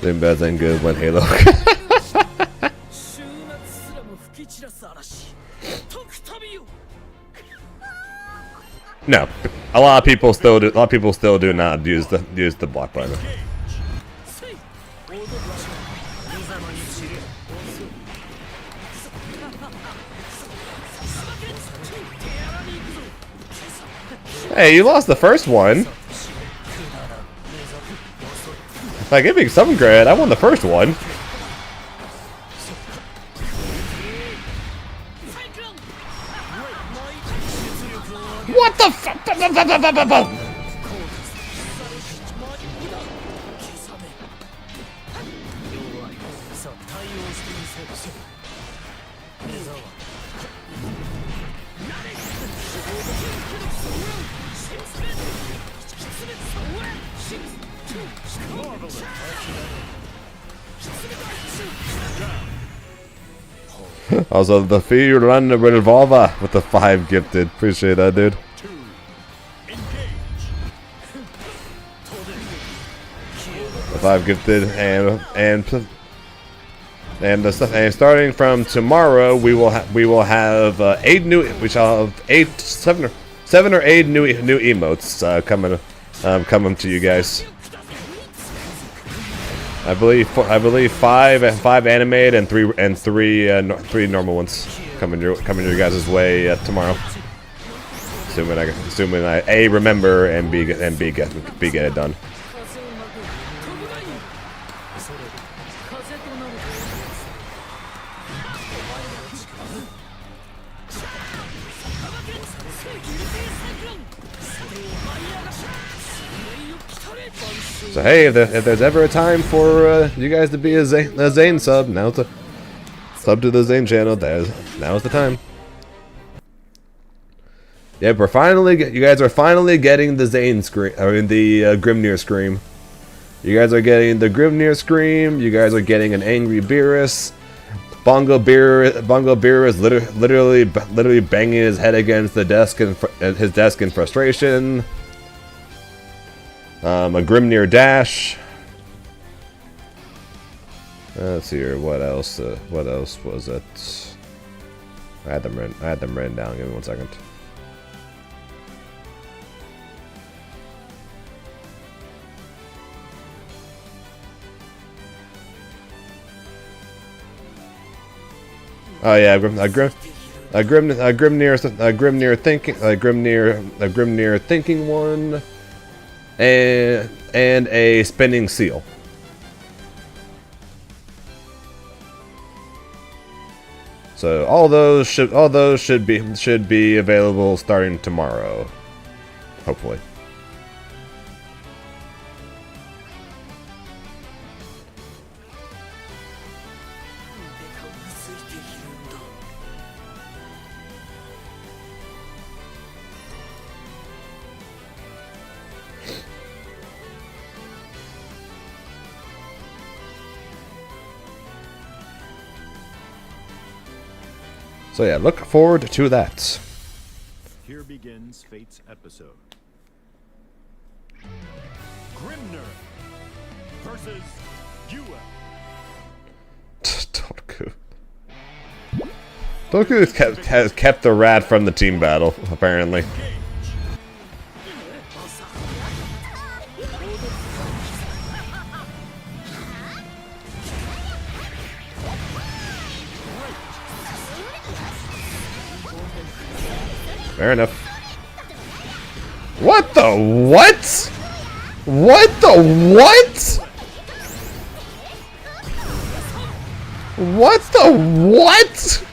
Doing bad and good when Halo. No, a lot of people still do not use the block button. Hey, you lost the first one. Like, give me some credit. I won the first one. What the fuck? Also, the fear run the revolver with the 5 gifted. Appreciate that, dude. The 5 gifted, and starting from tomorrow, we will have 7 or 8 new emotes coming to you guys. I believe 5 animated and 3 normal ones coming your guys' way tomorrow. Assuming I A, remember, and B get it done. So hey, if there's ever a time for you guys to be a Zane sub, now's the sub to the Zane channel. Now's the time. Yeah, you guys are finally getting the Zane scream, the Grimnir scream. You guys are getting the Grimnir scream. You guys are getting an angry Beerus. Bongo Beer is literally banging his head against the desk in frustration. A Grimnir dash. Let's see here. What else? What else was it? I had them written down. Give me 1 second. Oh yeah, a Grimnir thinking one. And a spinning seal. So all those should be available starting tomorrow, hopefully. So yeah, look forward to that. Here begins Fate's episode. Grimnir versus UL. Doku has kept the rat from the team battle, apparently. Fair enough. What the what? What the what? What the what?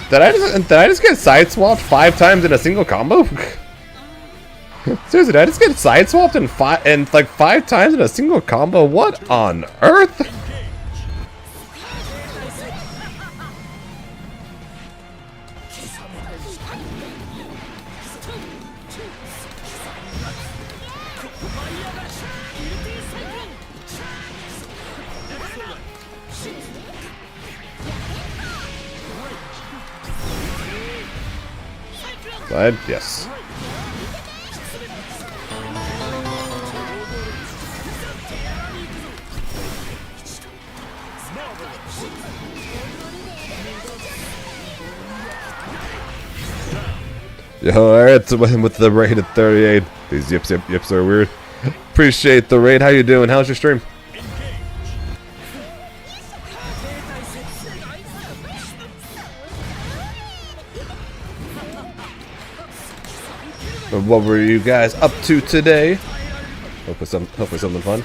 Did I just get side swapped 5 times in a single combo? Seriously, did I just get side swapped in like 5 times in a single combo? What on earth? Slide? Yes. Yo, alright, so with the raid at 38. These yips are weird. Appreciate the raid. How you doing? How's your stream? What were you guys up to today? Hopefully something fun.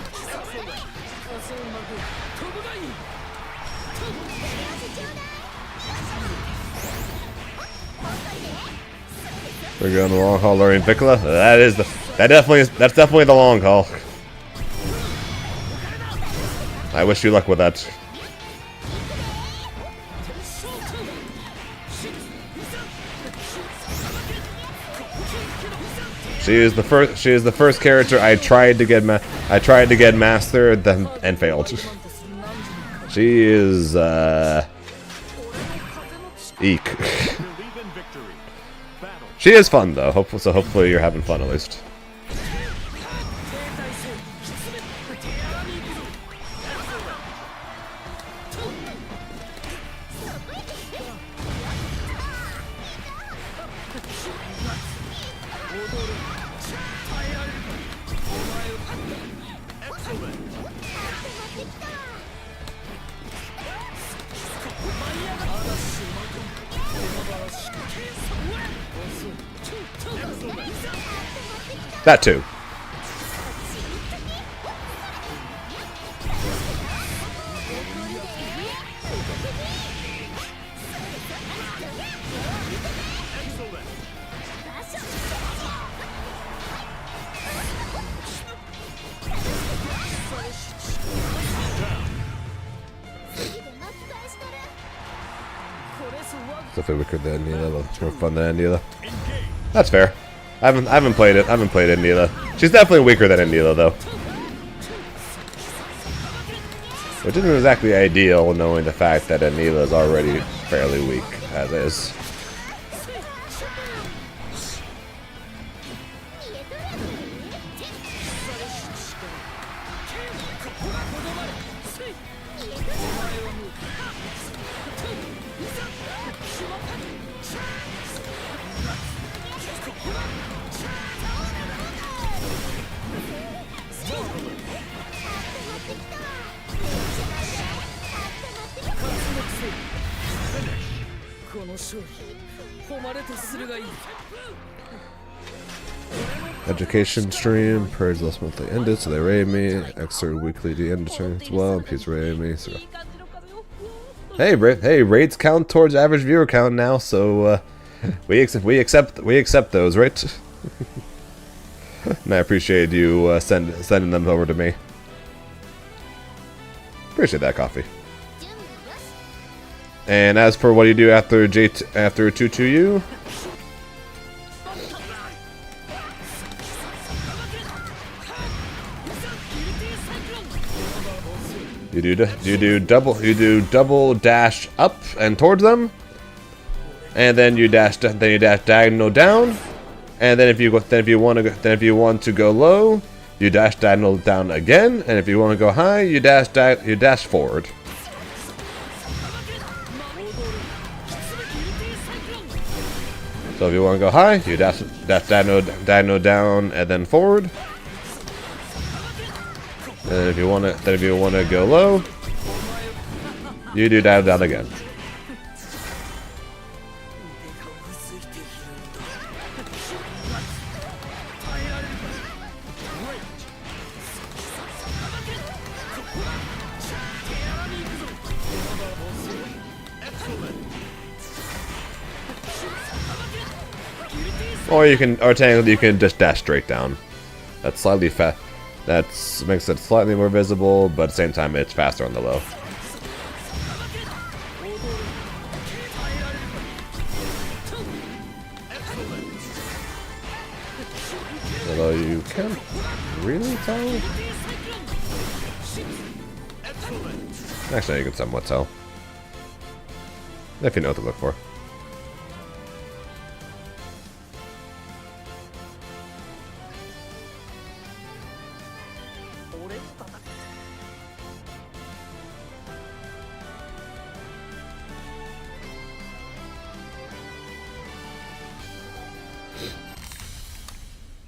We're going the long haul, learning Piccolo. That's definitely the long haul. I wish you luck with that. She is the first character I tried to get mastered and failed. She is eek. She is fun though. Hopefully you're having fun at least. That too. Definitely weaker than Neela. It's more fun than Neela. That's fair. I haven't played it. I haven't played Neela. She's definitely weaker than Neela though. Which isn't exactly ideal, knowing the fact that Neela is already fairly weak as is. Education stream, Purge last month they ended, so they raid me. Extra weekly the end turn as well. Peace raid me. So. Hey, raids count towards average viewer count now, so we accept those, right? And I appreciate you sending them over to me. Appreciate that, coffee. And as for what do you do after 2-2U? You do double dash up and towards them, and then you dash diagonal down, and then if you want to go low, you dash diagonal down again, and if you want to go high, you dash forward. So if you want to go high, you dash dino down and then forward. And if you want to go low, you do dino down again. Or you can, or technically you can just dash straight down. That's slightly fast. That makes it slightly more visible, but at the same time it's faster on the low. Although you can't really tell. Actually, you can somewhat tell. If you know what to look for.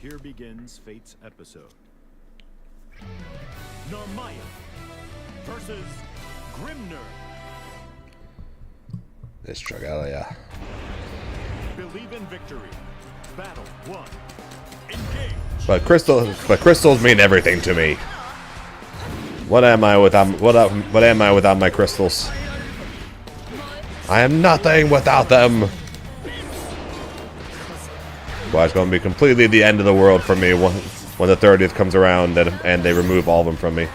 Here begins Fate's episode. Narmaya versus Grimner. This Dragalia. Believe in victory. Battle 1. Engage. But crystals mean everything to me. What am I without my crystals? I am nothing without them. Well, it's going to be completely the end of the world for me when the 30th comes around and they remove all of them from me.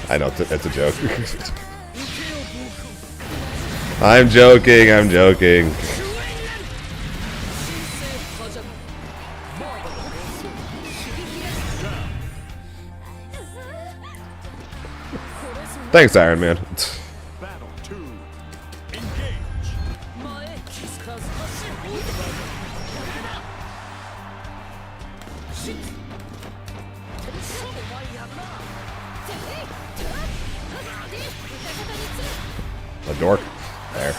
I know, it's a joke. I'm joking, I'm joking. Thanks, Iron Man. Battle 2. Engage. A dork. There.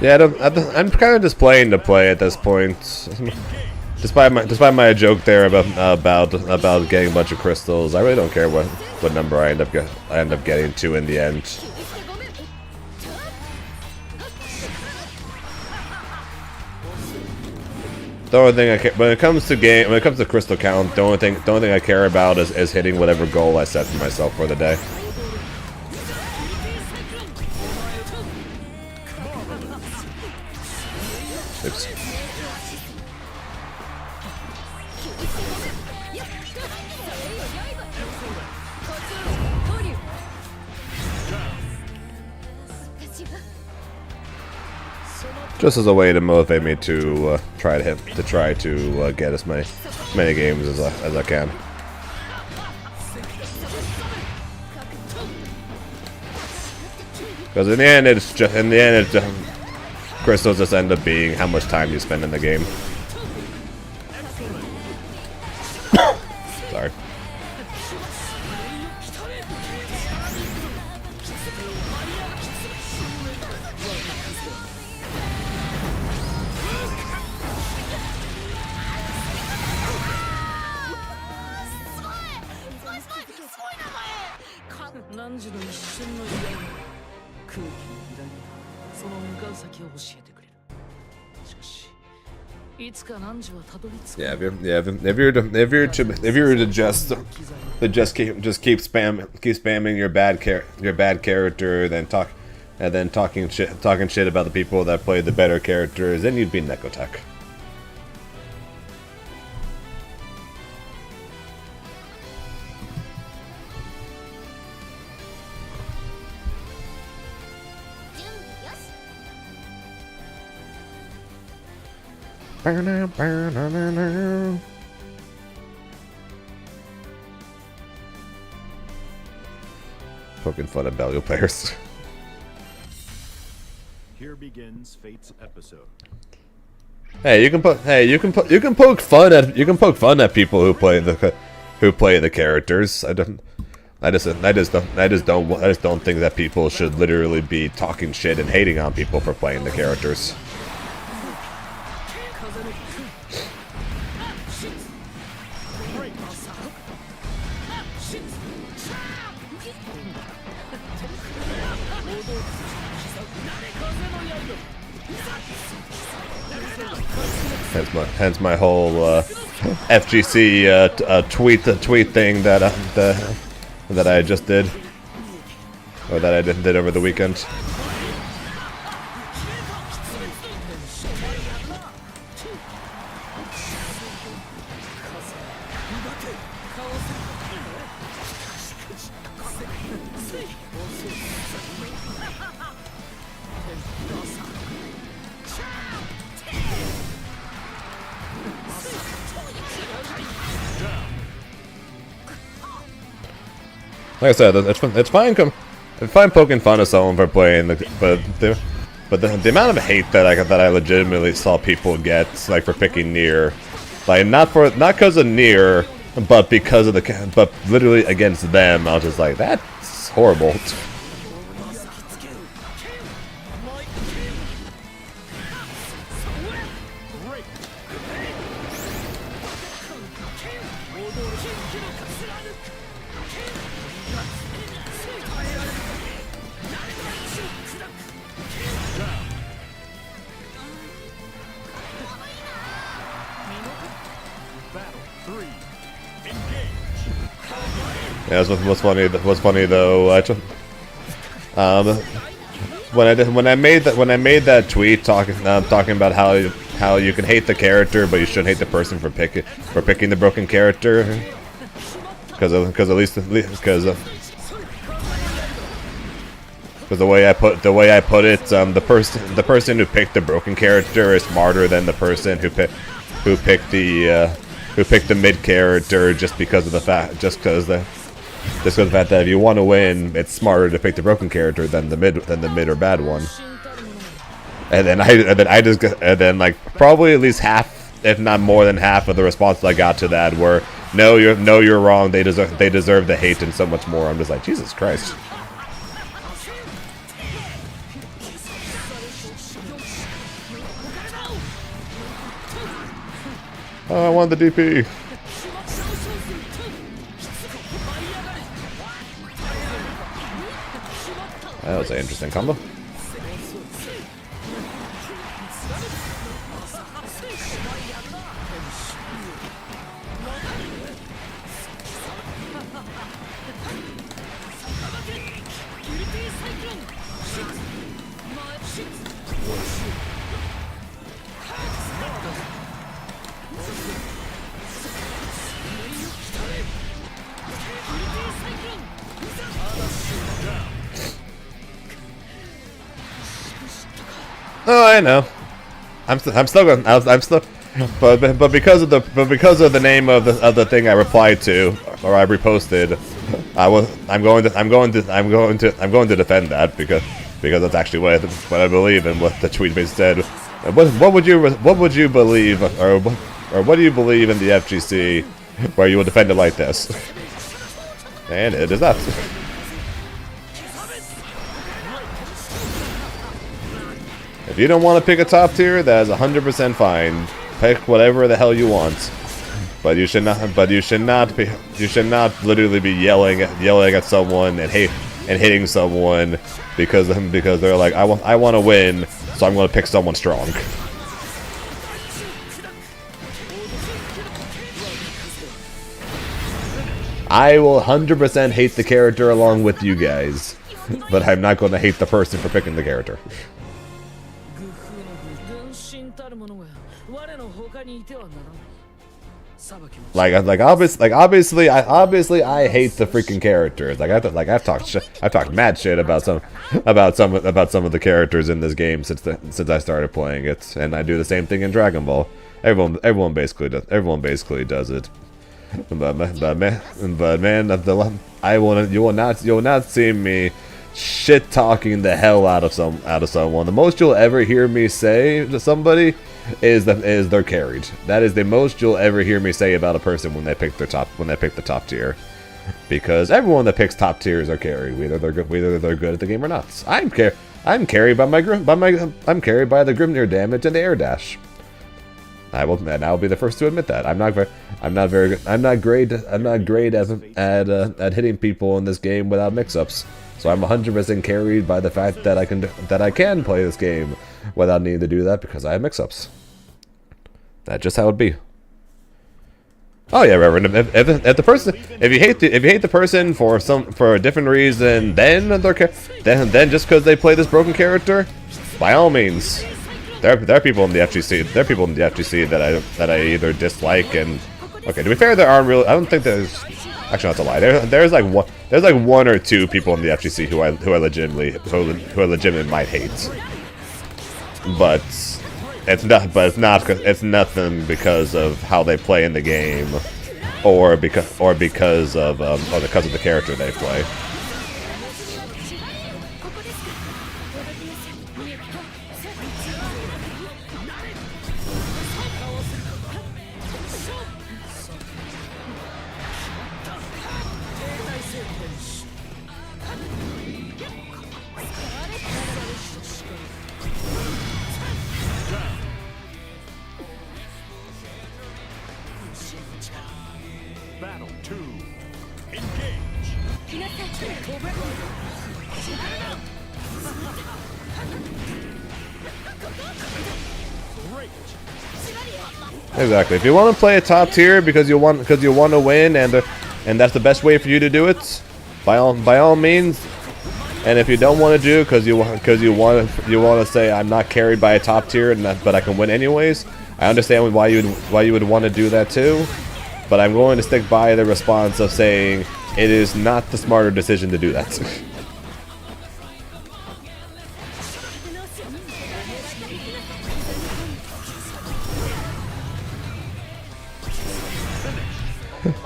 Yeah, I'm kind of just playing to play at this point. Despite my joke there about getting a bunch of crystals, I really don't care what number I end up getting to in the end. The only thing when it comes to crystal count, the only thing I care about is hitting whatever goal I set for myself for the day. Oops. Just as a way to motivate me to try to get as many games as I can. Because in the end, it's crystals just end up being how much time you spend in the game. Sorry. Yeah, if you were to just keep spamming your bad character, then and then talking shit about the people that play the better characters, then you'd be Nekotech. Poking fun at value players. Here begins Fate's episode. Hey, you can poke fun at people who play the characters. I just don't think that people should literally be talking shit and hating on people for playing the characters. Hence my whole FGC tweet thing that I just did, or that I did over the weekend. Like I said, it's fine poking fun at someone for playing the the amount of hate that I legitimately saw people get, like, for picking Nier, like, not because of Nier, but because of but literally against them, I was just like, that's horrible. Yeah, what's funny though. When I made that tweet talking about how you can hate the character, but you shouldn't hate the person for picking the broken character, because the way I put it, the person who picked the broken character is smarter than the person who picked the mid character, just because of the fact that if you want to win, it's smarter to pick the broken character than the mid or bad one. And then like probably at least half, if not more than half, of the responses I got to that were, no, you're wrong. They deserve the hate and so much more. I'm just like, Jesus Christ. Oh, I want the DP. That was an interesting combo. Oh, I know. I'm still going. But because of the name of the thing I replied to, or I reposted, I'm going to defend that because that's actually what I believe in, what the tweet said. What would you believe, or what do you believe in the FGC where you will defend it like this? And it is that. If you don't want to pick a top tier, that is 100% fine. Pick whatever the hell you want, but you should not. You should not literally be yelling at someone and hitting someone because they're like, I want to win, so I'm going to pick someone strong. I will 100% hate the character along with you guys. but I'm not going to hate the person for picking the character. Obviously, I hate the freaking characters. I've talked mad shit about some of the characters in this game since I started playing it, and I do the same thing in Dragon Ball. Everyone basically does it. But man, you will not see me shit talking the hell out of someone. The most you'll ever hear me say to somebody is they're carried. That is the most you'll ever hear me say about a person when they pick the top tier. Because everyone that picks top tiers are carried, whether they're good at the game or not. I'm carried by I'm carried by the Grimnir damage and the air dash. I'll be the first to admit that. I'm not great at hitting people in this game without mix-ups. So I'm 100% carried by the fact that I can play this game without needing to do that because I have mix-ups. That's just how it be. Oh yeah, Reverend. If you hate the person for a different reason, then just because they play this broken character, by all means. There are people in the FGC. There are people in the FGC that I either dislike and. Okay, to be fair, there aren't really. I don't think there's. Actually, that's a lie. There's like one or two people in the FGC who I legitimately might hate. But it's nothing because of how they play in the game, or because of the character they play. Battle 2. Engage. Great. Exactly. If you want to play a top tier because you want to win and that's the best way for you to do it, by all means. And if you don't want to do because you want to say I'm not carried by a top tier but I can win anyways, I understand why you would want to do that too. But I'm going to stick by the response of saying it is not the smarter decision to do that.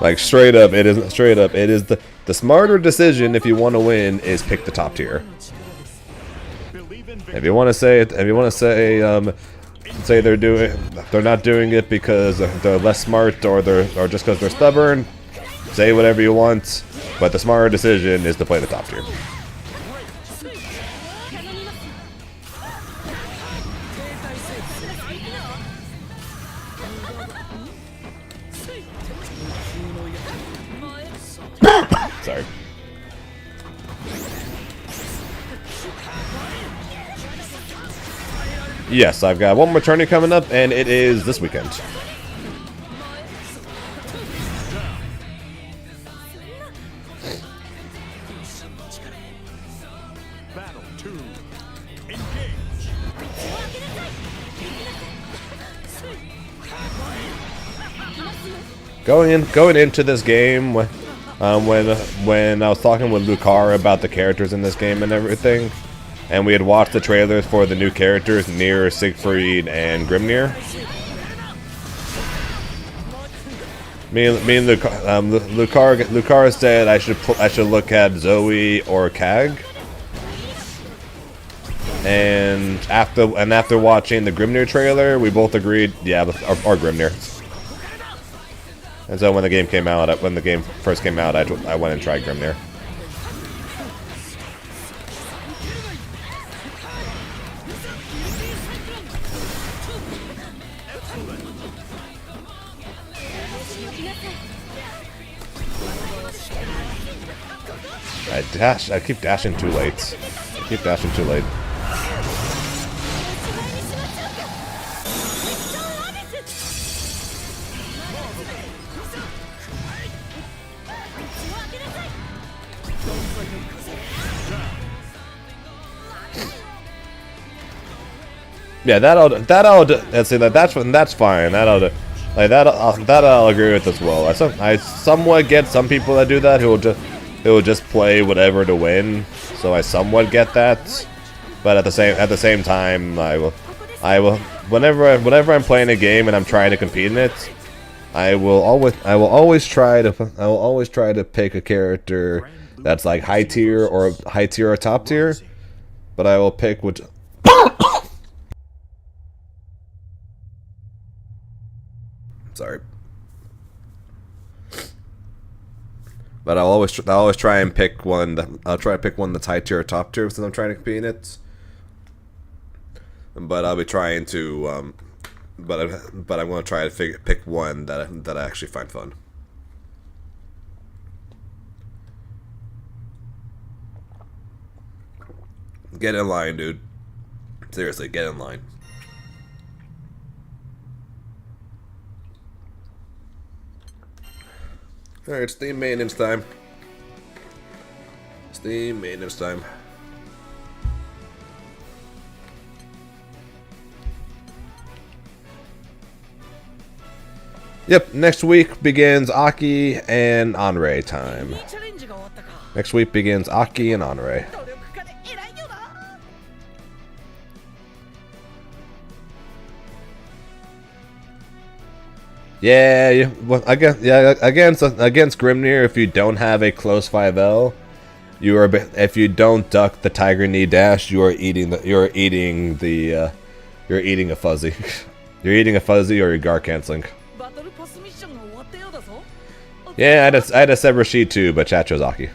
Like straight up, it is the smarter decision if you want to win is pick the top tier. If you want to say say they're not doing it because they're less smart or just because they're stubborn, say whatever you want, but the smarter decision is to play the top tier. Sorry. Yes, I've got one more tourney coming up, and it is this weekend. Battle 2. Engage. Going into this game, when I was talking with Lucar about the characters in this game and everything, and we had watched the trailers for the new characters, Nier, Siegfried, and Grimnir. Me and Lucar said I should look at Zoe or Kag. And after watching the Grimnir trailer, we both agreed, yeah, or Grimnir. And so when the game first came out, I went and tried Grimnir. I keep dashing too late. Yeah, let's see that's fine. That I'll agree with as well. I somewhat get some people that do that who will just play whatever to win. So I somewhat get that, but at the same time, I will whenever I'm playing a game and I'm trying to compete in it, I will always try to pick a character that's like high tier or top tier, but I will pick which. Sorry. But I'll always try and pick one that's high tier or top tier since I'm trying to compete in it. But I'll be trying to but I'm going to try to pick one that I actually find fun. Get in line, dude. Seriously, get in line. Alright, Steam maintenance time. Steam maintenance time. Yep, next week begins Aki and Anrei time. Next week begins Aki and Anrei. Yeah, well, against Grimnir, if you don't have a close 5L, if you don't duck the Tiger Knee dash, you're eating a fuzzy. You're eating a fuzzy or you're guard canceling. Yeah, I had a said Rashid too, but chat chose Aki.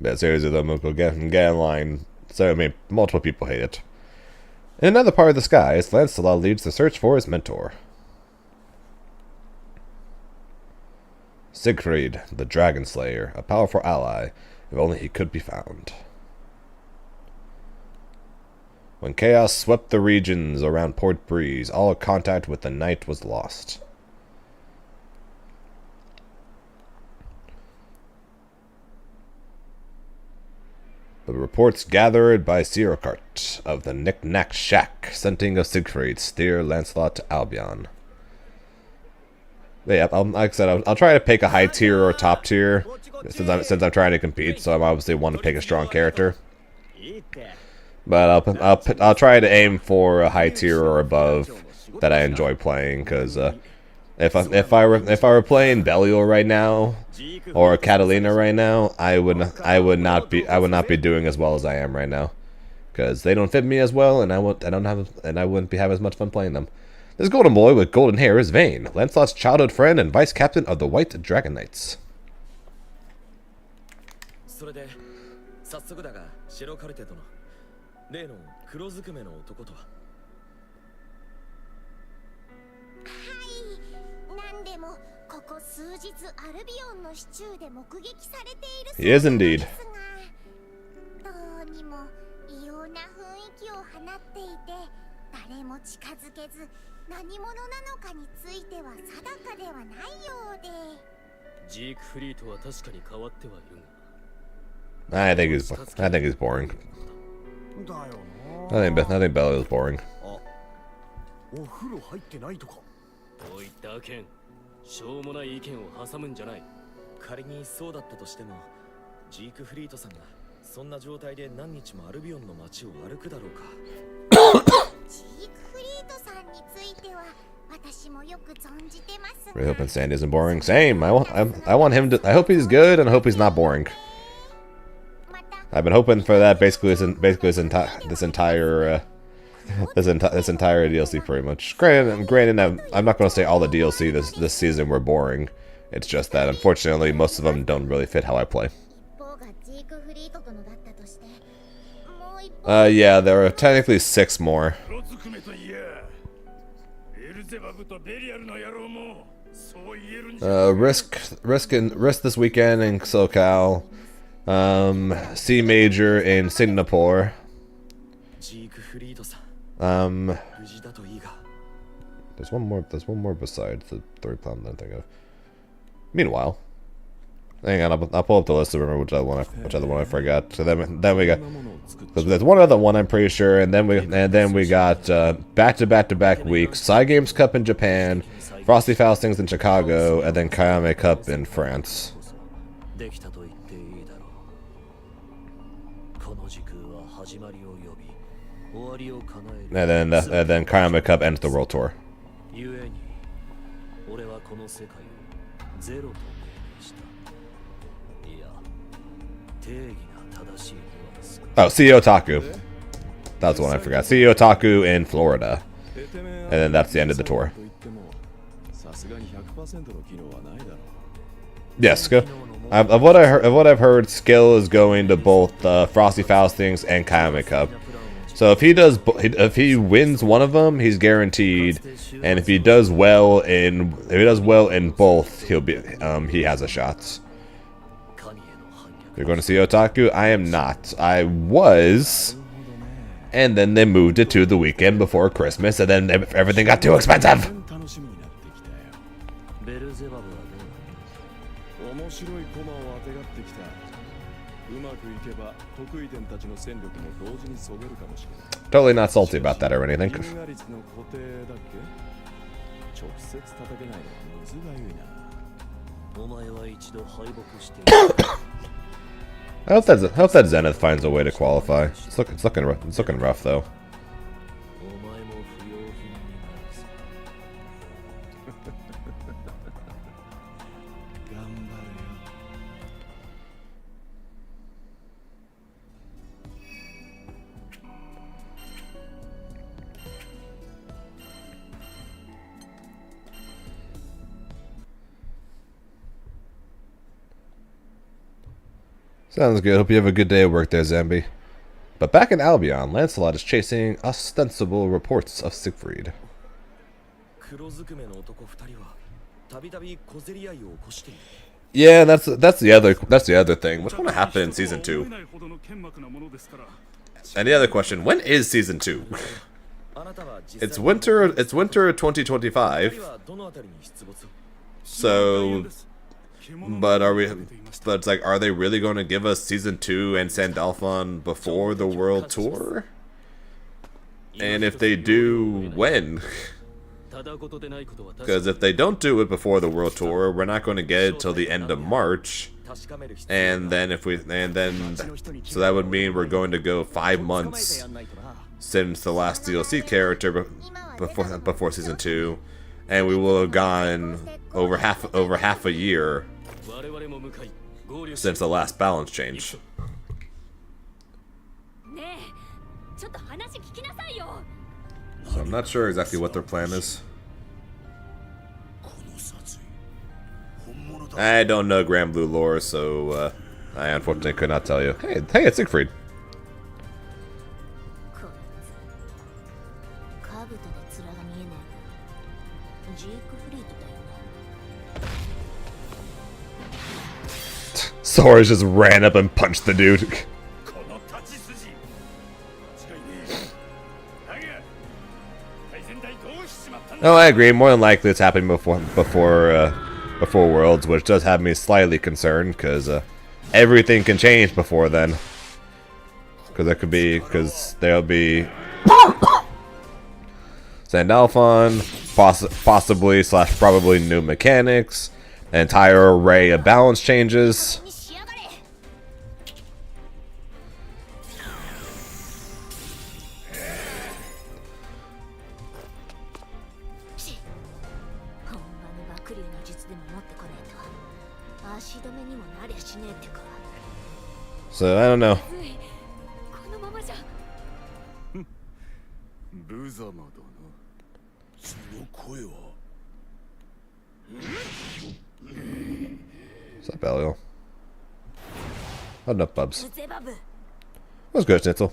Yeah, seriously though, Moko, get in line. So, I mean, multiple people hate it. In another part of the skies, Lancelot leads the search for his mentor. Siegfried, the Dragon Slayer, a powerful ally, if only he could be found. When chaos swept the regions around Port Breeze, all contact with the night was lost. The reports gathered by Sirocart of the Knick-Knack Shack, sending of Siegfried, steer Lancelot to Albion. Yeah, like I said, I'll try to pick a high tier or top tier, since I'm trying to compete. So I obviously want to pick a strong character. But I'll try to aim for a high tier or above that I enjoy playing, because if I were playing Belial right now or Catalina right now, I would not be doing as well as I am right now, because they don't fit me as well, and I wouldn't be having as much fun playing them. This golden boy with golden hair is Vayne, Lancelot's childhood friend and vice captain of the White Dragon Knights. He is indeed. I think he's boring. I think Belial's boring. しょうもない意見を挟むんじゃない。仮にそうだったとしても、ジークフリートさんがそんな状態で何日もアルビオンの街を歩くだろうか。ジークフリートさんについては私もよく存じてます。Really hoping Sandy isn't boring. Same. I want him to. I hope he's good, and I hope he's not boring. I've been hoping for that basically this entire DLC pretty much. Granted, I'm not going to say all the DLC this season were boring. It's just that unfortunately most of them don't really fit how I play. Yeah, there are technically 6 more. Risk this weekend in SoCal. C Major in Singapore. 無事だといいが。 There's one more. There's one more besides the third plan that I think of. Meanwhile, hang on. I'll pull up the list to remember which other one I forgot. So then we got. There's one other one I'm pretty sure, and then we got back-to-back weeks. Psy Games Cup in Japan, Frosty Faustings in Chicago, and then Kayame Cup in France. できたと言っていいだろう。この時空は始まりを呼び、終わりを叶える。And then Kayame Cup ends the World Tour. ゆえに、俺はこの世界をゼロと命名した。いや、定義が正しいニュアンス。 Oh, CEO Otaku. That's the one I forgot. CEO Otaku in Florida. And then that's the end of the tour. Yes, of what I've heard, skill is going to both Frosty Faustings and Kayame Cup. So if he wins one of them, he's guaranteed, and if he does well in both, he has a shot. You're going to see Otaku? I am not. I was, and then they moved it to the weekend before Christmas, and then everything got too expensive. 面白い駒を当てがってきた。うまくいけば得意点たちの戦力も同時にそげるかもしれない。Totally not salty about that or anything. 銀河率の固定だっけ？直接叩けないのは難しいな。お前は一度敗北している。 I hope that Zenith finds a way to qualify. It's looking rough though. お前も不要品になるぞ。頑張れよ。 Sounds good. Hope you have a good day at work there, Zambi. But back in Albion, Lancelot is chasing ostensible reports of Siegfried. 黒ずくめの男二人はたびたび小競り合いを起こしている。 Yeah, that's the other thing. What's going to happen in season 2? And the other question: when is season 2? あなたは実際 It's winter 2025. はどのあたりに出没？ So, but it's like, are they really going to give us season 2 and Sandalphon before the world tour? And if they do, when? Because if they don't do it before the world tour, we're not going to get it till the end of March. And then so that would mean we're going to go 5 months since the last DLC character before season 2, and we will have gone over half a year since the last balance change. So I'm not sure exactly what their plan is. I don't know Grand Blue lore, so I unfortunately could not tell you. Hey, it's Siegfried. Sora just ran up and punched the dude. No, I agree. More than likely, it's happening before Worlds, which does have me slightly concerned because everything can change before then. Because there'll be Sandalphon, possibly / probably new mechanics, an entire array of balance changes. So I don't know. What's up, Belial? What up, Bubs? What's good, Schnitzel?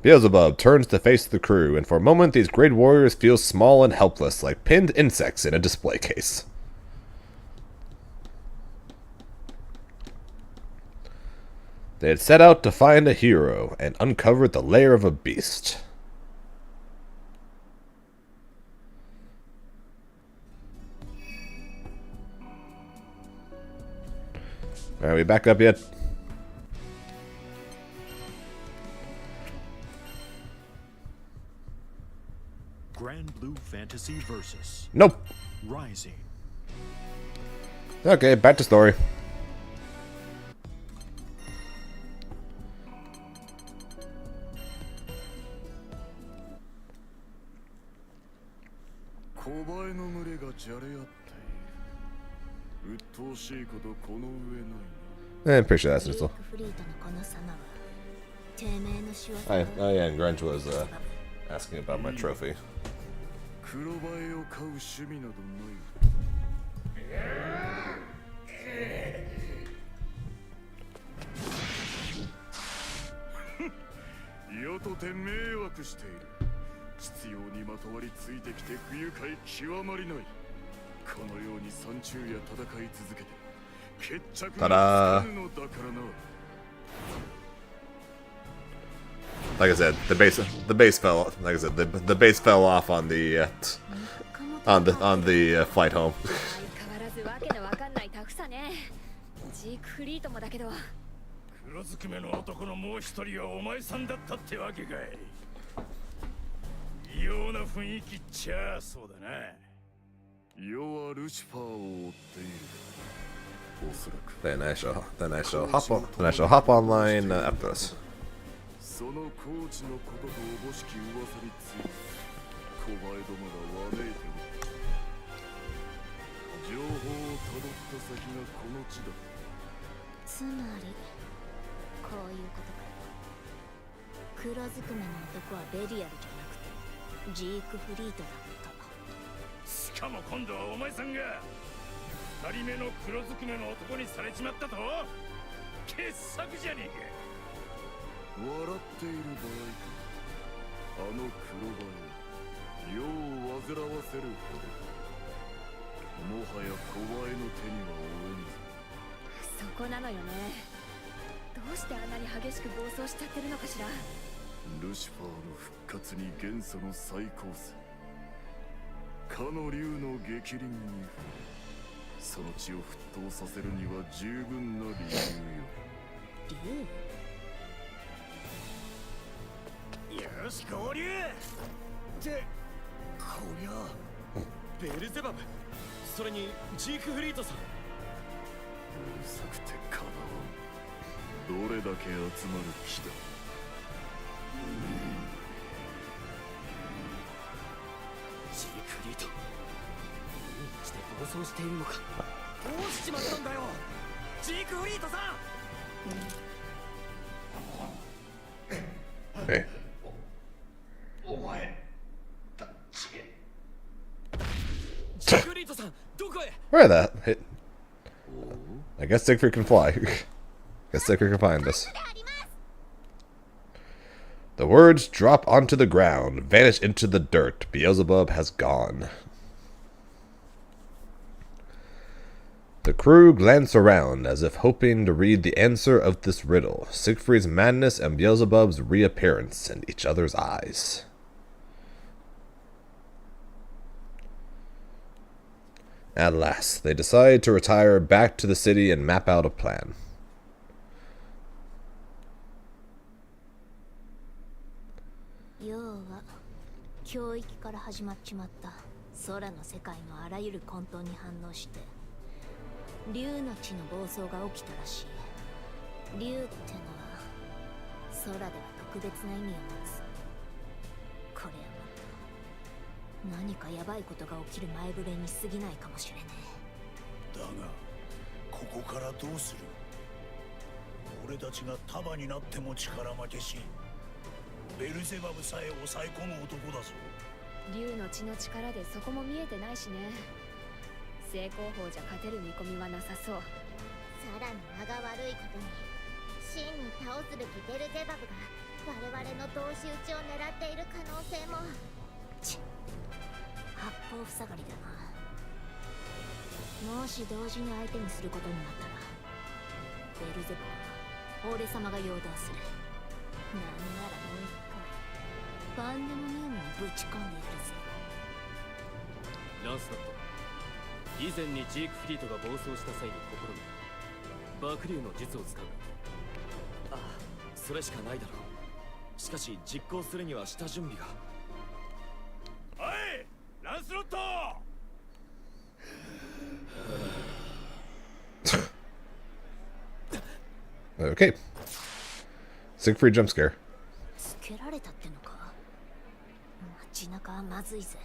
Beelzebub turns to face the crew, and for a moment these great warriors feel small and helpless, like pinned insects in a display case. They had set out to find a hero and uncovered the lair of a beast. Are we back up yet? Grand Blue Fantasy Versus Nope. Rising. Okay, back to story. I'm pretty sure that's Nissel. Oh yeah, and Grunge was asking about my trophy. 黒バエを飼う趣味などない世とて迷惑している必要にまとわりついてきて不愉快極まりないこのように山中や戦い続けて決着がつかぬのだからな Like I said, the base fell. Like I said, the base fell off on the flight home. 黒ずくめの男のもう一人はお前さんだったってわけかい異様な雰囲気っちゃそうだな世はルシファーを追っているおそらく Then I shall hop online after this. そのコーチのこととおぼしき噂について小林どもがわめいておる情報をたどった先がこの地だつまりこういうことか黒ずくめの男はベリアルじゃなくてジークフリートだったしかも今度はお前さんが二人目の黒ずくめの男にされちまったと傑作じゃねえか笑っている場合かあの黒バエ世を煩わせるほどもはや小バエの手には負えんぞそこなのよねどうしてあんなに激しく暴走しちゃってるのかしらルシファーの復活に元素の再構成かの竜の逆鱗にその血を沸騰させるには十分な理由よ竜よし合流ってこりゃベルゼバブそれにジークフリートさんうるさくてかなわんどれだけ集まる気だジークフリート何して暴走しているのかどうしちまったんだよジークフリートさん Hey. Where that? Hit. I guess Siegfried can fly. Guess Siegfried can find us. The words drop onto the ground, vanish into the dirt. Beelzebub has gone. The crew glance around as if hoping to read the answer of this riddle. Siegfried's madness and Beelzebub's reappearance in each other's eyes. At last, they decide to retire back to the city and map out a plan. 要は教育から始まっちまった空の世界のあらゆる混沌に反応して竜の血の暴走が起きたらしい竜ってのは空では特別な意味を持つこれはまた何かヤバいことが起きる前触れに過ぎないかもしれねえだがここからどうする俺たちが束になっても力負けしベルゼバブさえ抑え込む男だぞ竜の血の力でそこも見えてないしね正攻法じゃ勝てる見込みはなさそうさらに間が悪いことに真に倒すべきベルゼバブが我々の同士討ちを狙っている可能性も八方塞がりだなもし同時に相手にすることになったらベルゼバブは俺様が陽動する。なんならもう一回パンデモニウムにぶち込んでやるぜ。ランスロット、以前にジークフリートが暴走した際に試みた爆竜の術を使う。ああ、それしかないだろう。しかし実行するには下準備が。おいランスロット。Okay. Siegfried jump scare. つけられたってのか。街中はまずいぜ。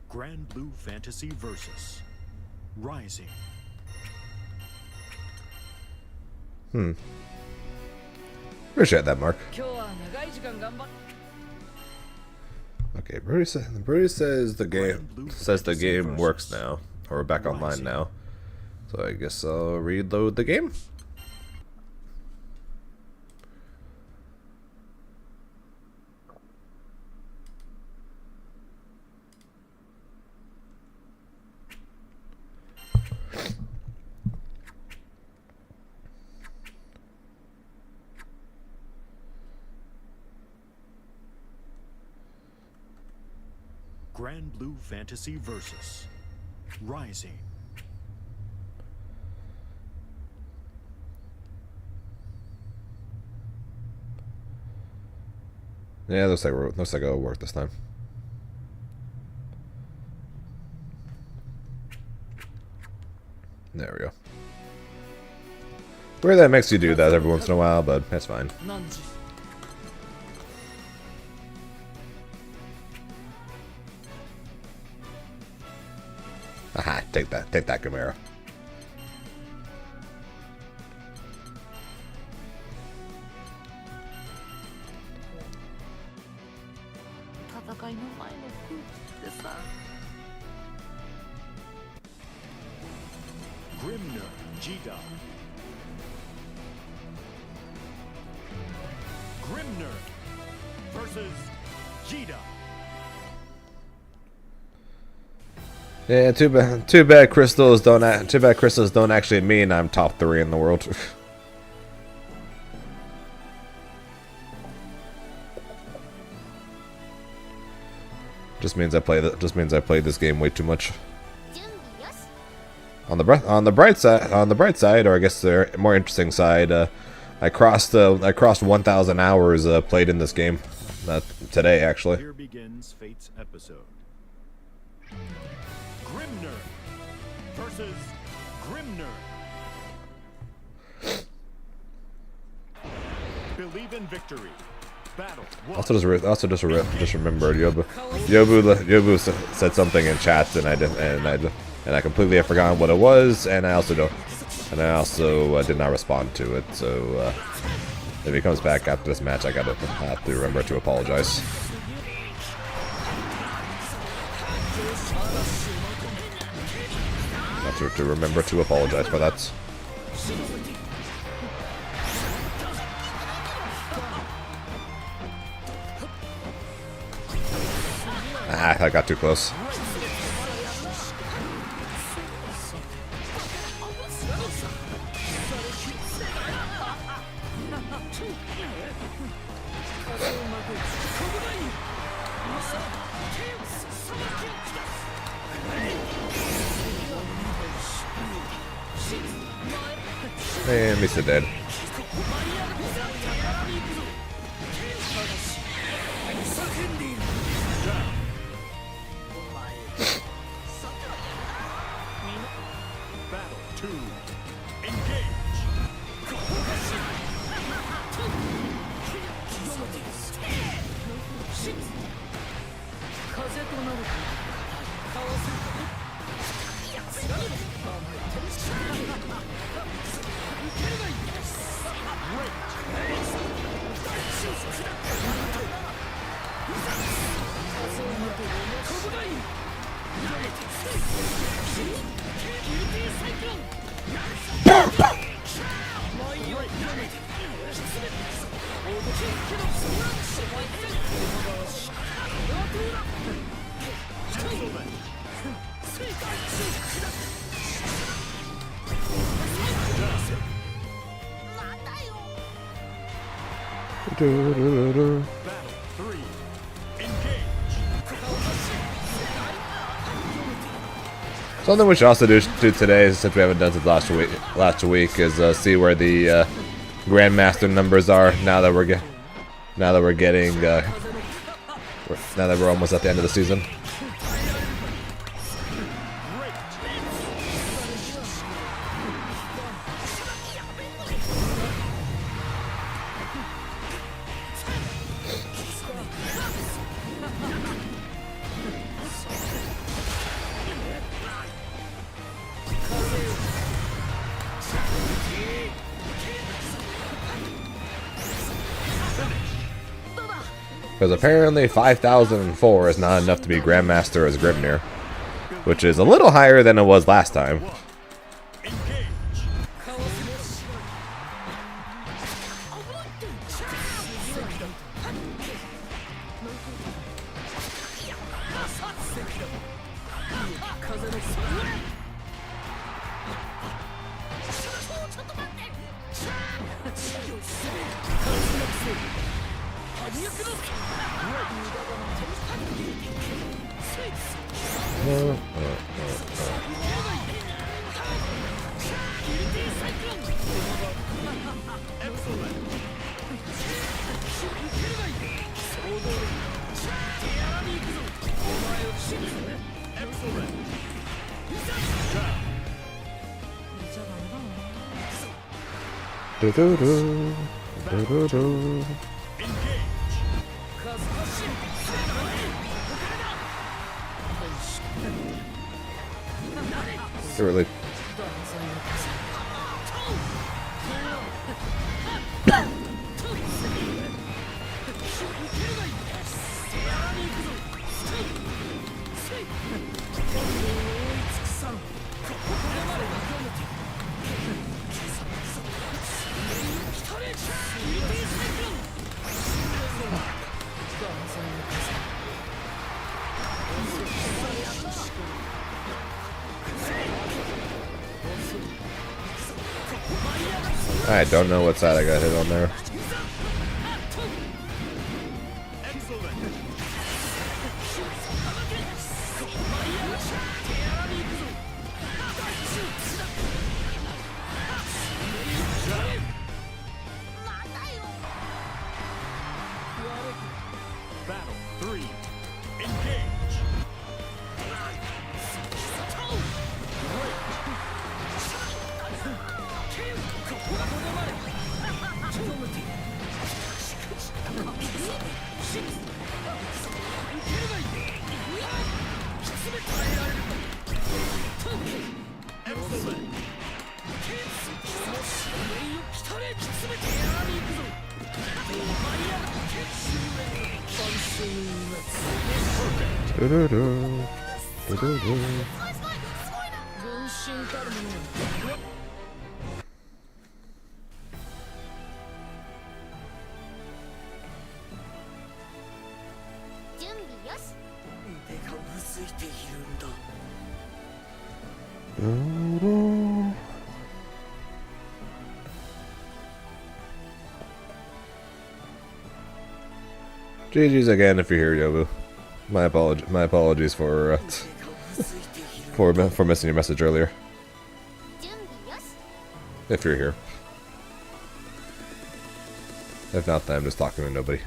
Grand Blue Fantasy Versus. Rising. Appreciate that, Mark. Okay, Brody says the game works now, or we're back online now. So I guess I'll reload the game. Grand Blue Fantasy Versus. Rising. Yeah, looks like it'll work this time. There we go. Weird that makes you do that every once in a while, but that's fine. Aha, take that, Gamera. Grimner Jida. Grimner versus Jida. Yeah, too bad crystals don't actually mean I'm top 3 in the world. Just means I play this game way too much. On the bright side, or I guess the more interesting side, I crossed 1,000 hours played in this game today, actually. Here begins Fate's episode. Grimner versus Grimner. Believe in victory. Battle. Also just remembered Yobu said something in chat and I completely have forgotten what it was, and I also did not respond to it. So if he comes back after this match, I have to remember to apologize. Not to remember to apologize for that. Ah, I got too close. And Misa dead. Battle 2. Engage. Something we should also do today, since we haven't done since last week, is see where the Grandmaster numbers are now that we're almost at the end of the season. Because apparently 5,004 is not enough to be Grandmaster as Grimnir, which is a little higher than it was last time. Really. I don't know what side I got hit on there. Battle 3. Engage. GG's again if you're here, Yobu. My apologies for for missing your message earlier. If you're here. If not, then I'm just talking to nobody.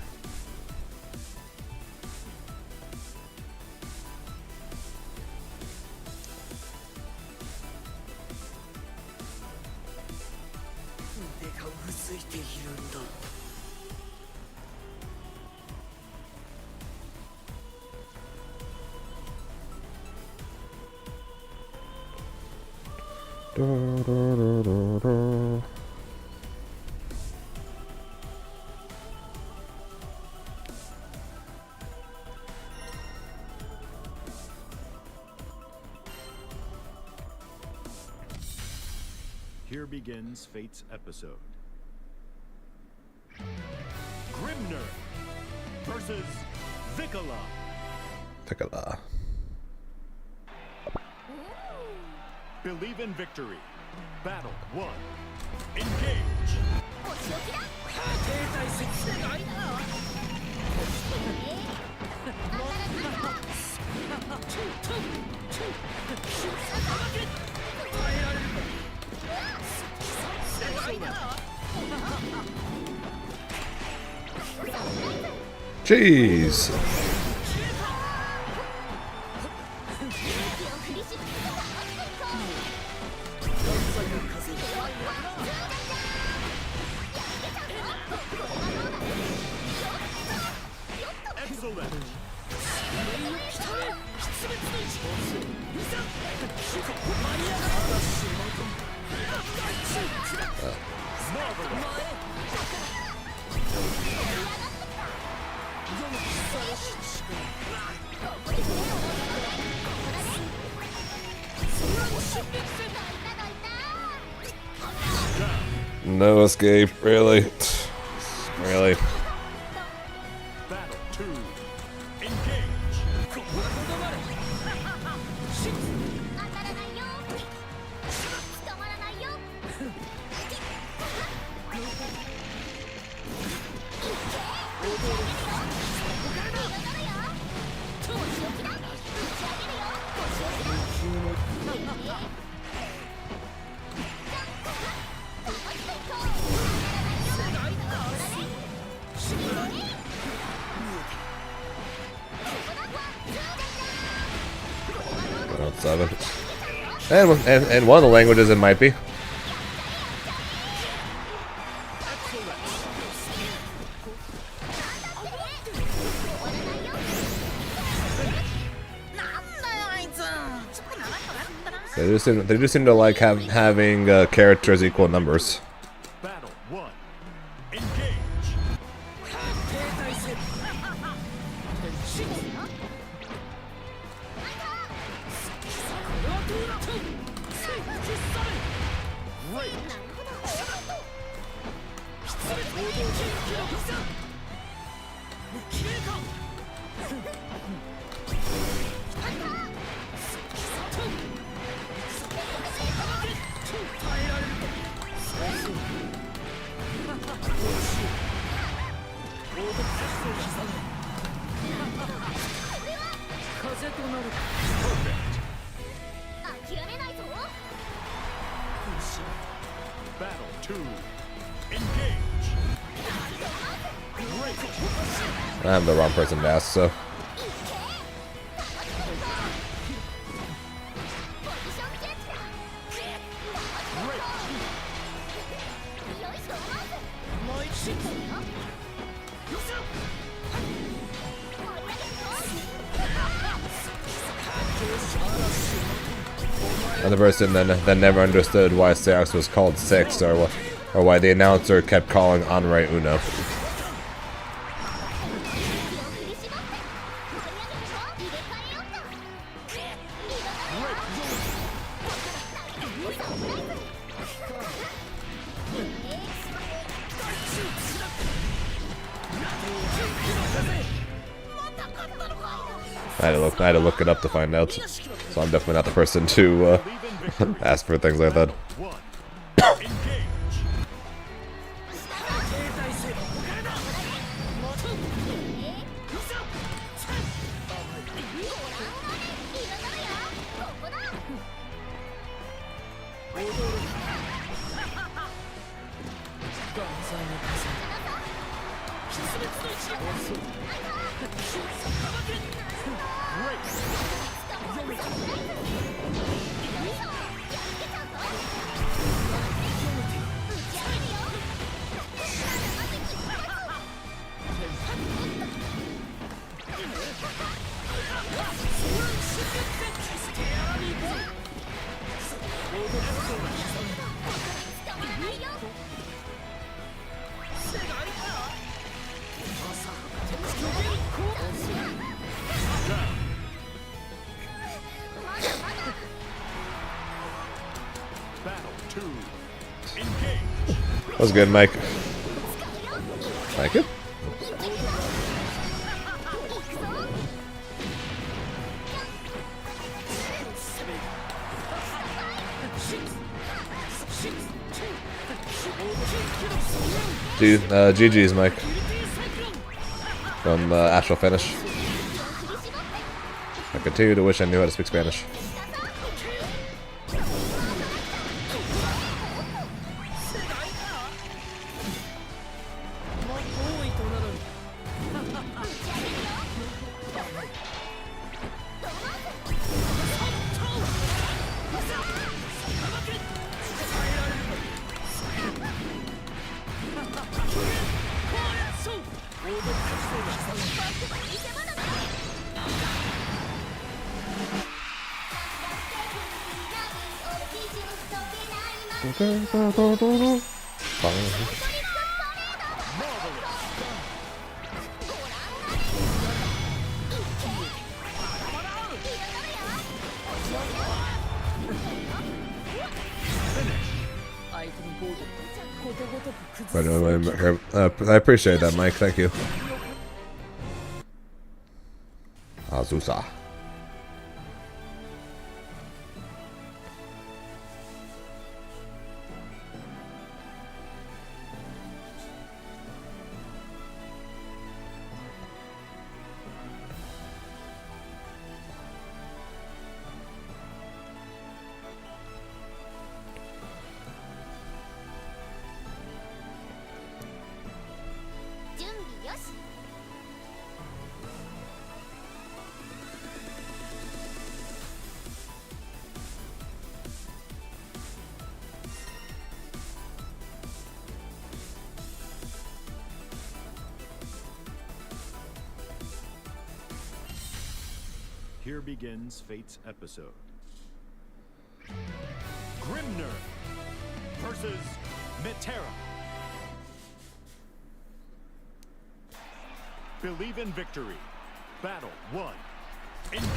Here begins Fate's episode. Grimner versus Vicola. Piccolo. Believe in victory. Battle 1. Engage. Jeez. Excellent. No escape, really. Really. Battle 2. Engage. Round 7. And one of the languages it might be. They do seem to like having characters equal numbers. Battle 1. Engage. Battle 2. Engage. I'm the wrong person to ask, so. Another person that never understood why Seax was called 6 or why the announcer kept calling Anrei Uno. I had to look it up to find out, so I'm definitely not the person to ask for things like that. 1. Engage. What's good, Mike? Thank you. GG's, Mike. From Astral Finish. I continue to wish I knew how to speak Spanish. I appreciate that, Mike. Thank you. Azusa. Here begins Fate's episode. Grimner versus Metera. Believe in victory. Battle 1. Engage.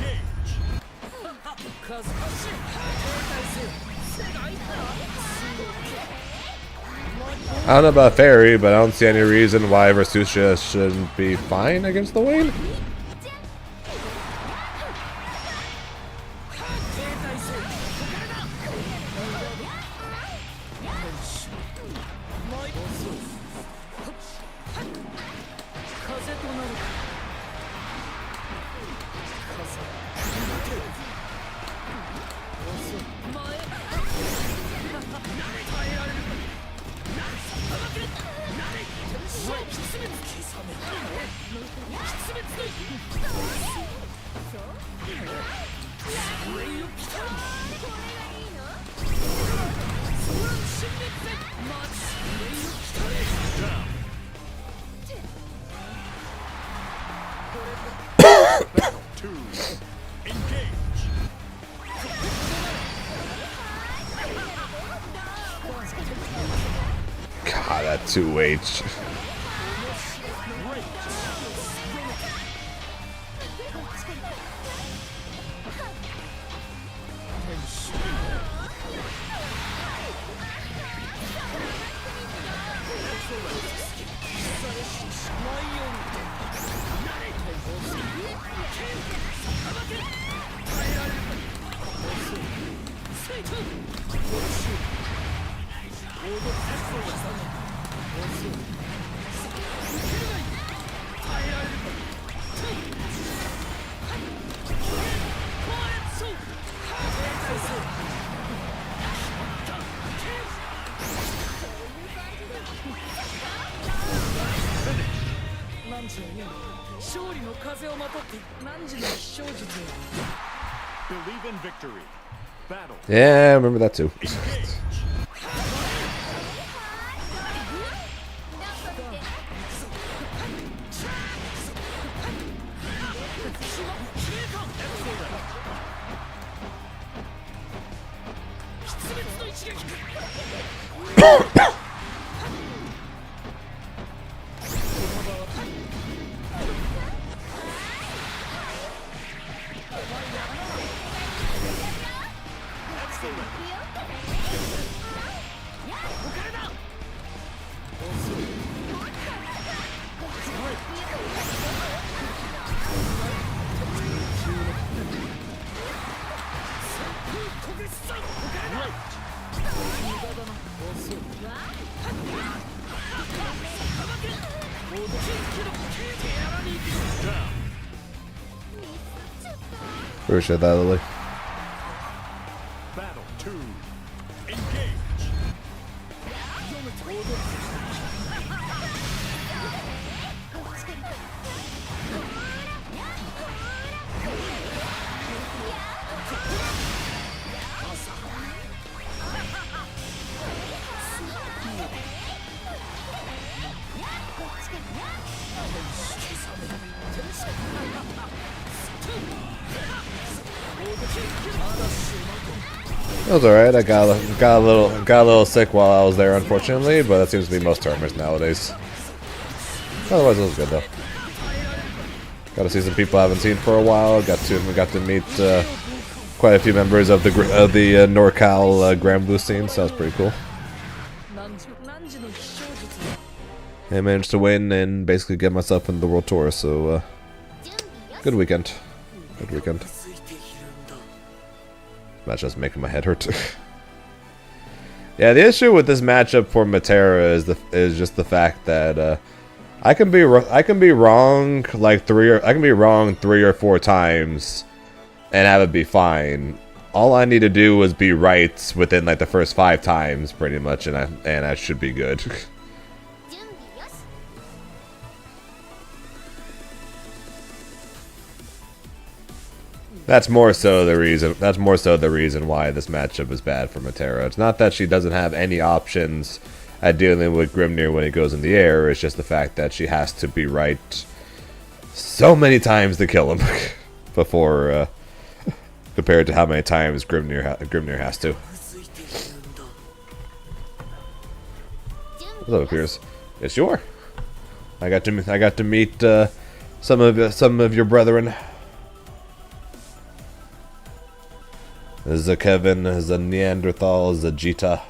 I don't know about Fairy, but I don't see any reason why Versucia shouldn't be fine against the Wayne. God, that 2H. Believe in victory. Battle. Yeah, I remember that too. Appreciate that, Lily. Battle 2. Engage. It was alright. I got a little sick while I was there, unfortunately, but that seems to be most tournaments nowadays. Otherwise, it was good though. Got to see some people I haven't seen for a while. Got to meet quite a few members of the NorCal Grand Blue scene. So that was pretty cool. I managed to win and basically get myself into the World Tour. So good weekend. Good weekend. Match just making my head hurt. Yeah, the issue with this matchup for Matera is just the fact that I can be wrong like three or four times and have it be fine. All I need to do is be right within like the first 5 times, pretty much, and I should be good. That's more so the reason why this matchup is bad for Matera. It's not that she doesn't have any options at dealing with Grimnir when he goes in the air. It's just the fact that she has to be right so many times to kill him before compared to how many times Grimnir has to. What's up, Piers? Yes, you are. I got to meet some of your brethren. There's a Kevin, there's a Neanderthal, there's a Jita.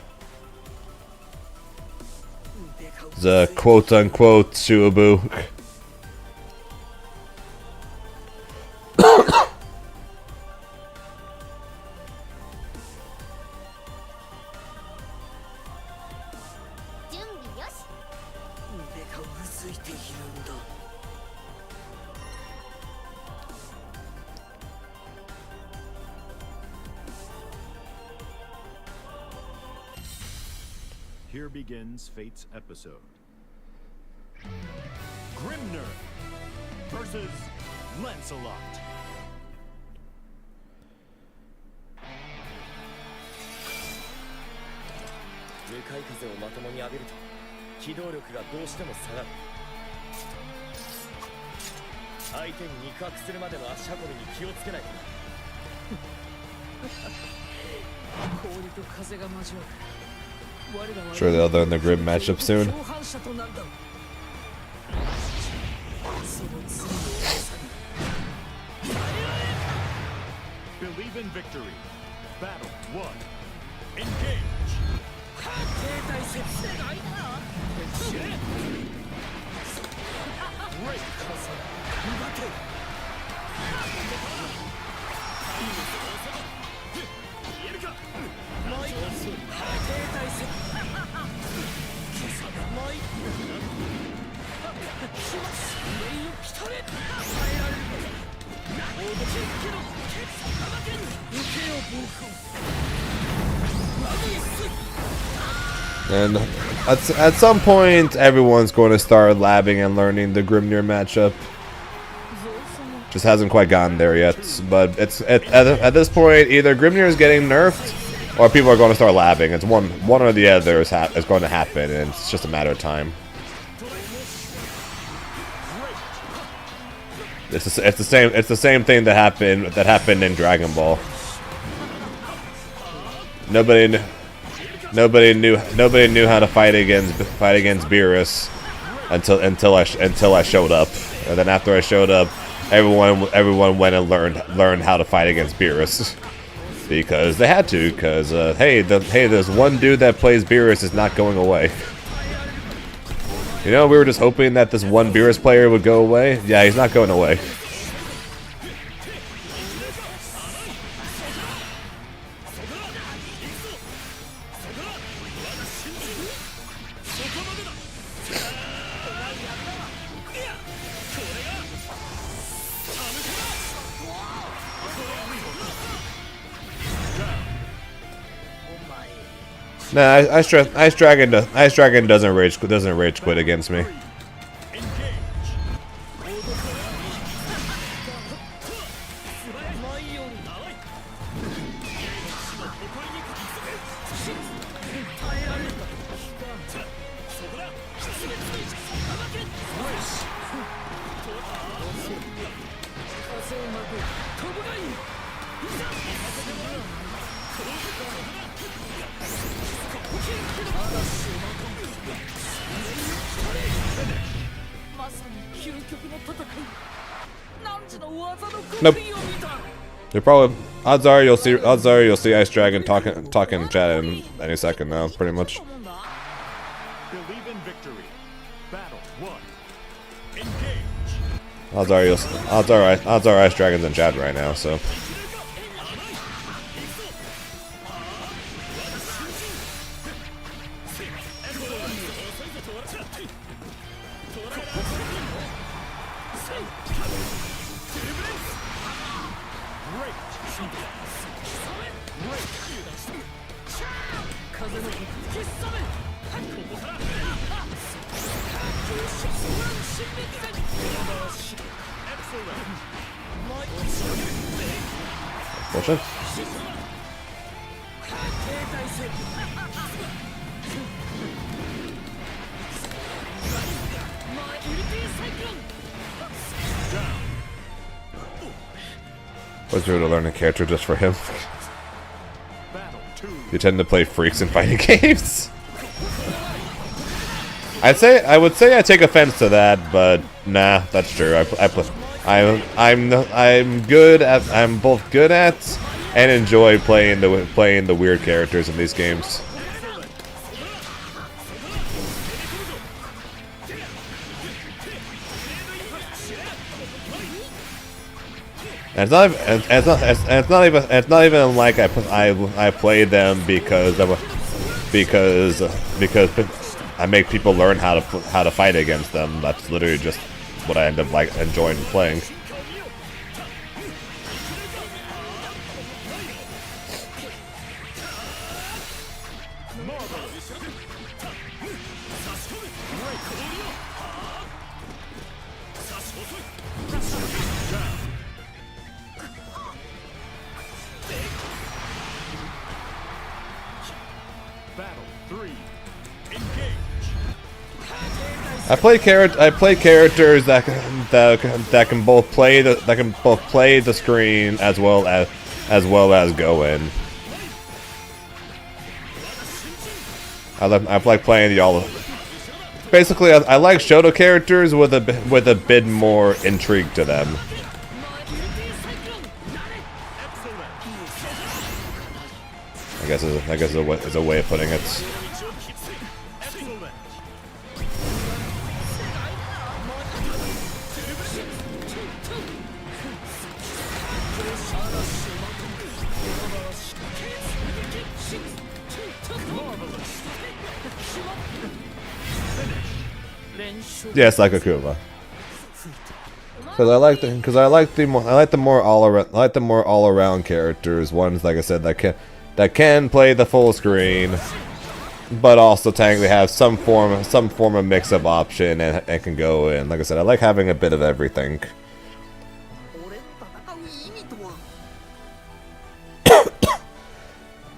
There's a quote-unquote Suabu. Here begins Fate's episode. Grimnir versus Lancelot. Sure they'll learn the Grim matchup soon. Believe in victory. Battle 1. Engage. Great. And at some point, everyone's going to start labbing and learning the Grimnir matchup. Just hasn't quite gotten there yet. But it's at this point, either Grimnir is getting nerfed, or people are going to start labbing. It's one or the other is going to happen, and it's just a matter of time. It's the same thing that happened in Dragon Ball. Nobody knew how to fight against Beerus until I showed up, and then after I showed up, everyone went and learned how to fight against Beerus because they had to. Because hey, there's one dude that plays Beerus is not going away. You know, we were just hoping that this one Beerus player would go away. Yeah, he's not going away. Nah, Ice Dragon doesn't rage quit against me. Nope. You're probably odds are you'll see Ice Dragon talking chat in any second now, pretty much. Believe in victory. Battle 1. Engage. Odds are Ice Dragon's in chat right now, so. Bullshit. Was there to learn a character just for him? You tend to play freaks in fighting games. I would say I take offense to that, but nah, that's true. I'm both good at and enjoy playing the weird characters in these games. And it's not even like I play them because I make people learn how to fight against them. That's literally just what I end up enjoying playing. I play characters that can both play the screen as well as go in. I like playing the all. Basically, I like Shoto characters with a bit more intrigue to them. I guess is a way of putting it. Yes, like Akuma. Because I like the more all around characters. Ones, like I said, that can play the full screen, but also technically have some form of mix-up option and can go in. Like I said, I like having a bit of everything.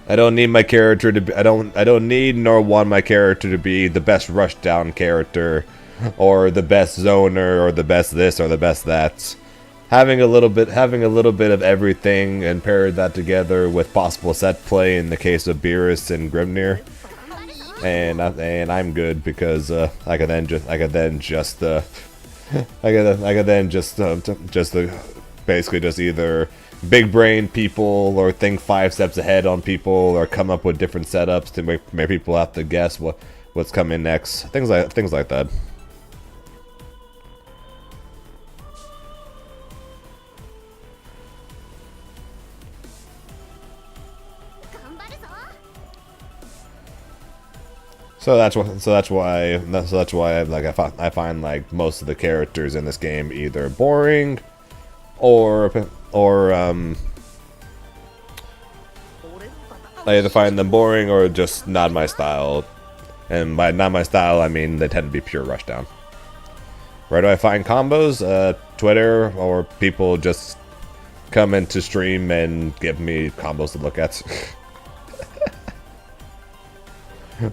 I don't need my character to be. I don't need nor want my character to be the best rushdown character, or the best zoner, or the best this, or the best that. Having a little bit of everything and paired that together with possible set play in the case of Beerus and Grimnir, and I'm good because I could then basically just either big brain people or think 5 steps ahead on people or come up with different setups to make people have to guess what's coming next. Things like that. So that's why like I find like most of the characters in this game either boring or I either find them boring or just not my style. And by not my style, I mean they tend to be pure rushdown. Where do I find combos? Twitter, or people just come into stream and give me combos to look at.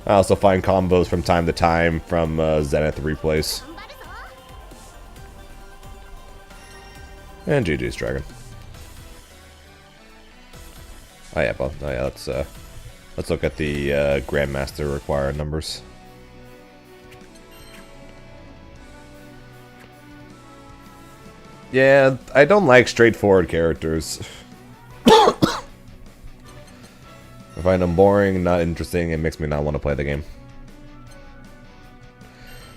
I also find combos from time to time from Zenith replays. And GG's Dragon. Oh yeah, well, oh yeah. Let's look at the Grandmaster required numbers. Yeah, I don't like straightforward characters. I find them boring, not interesting, and makes me not want to play the game.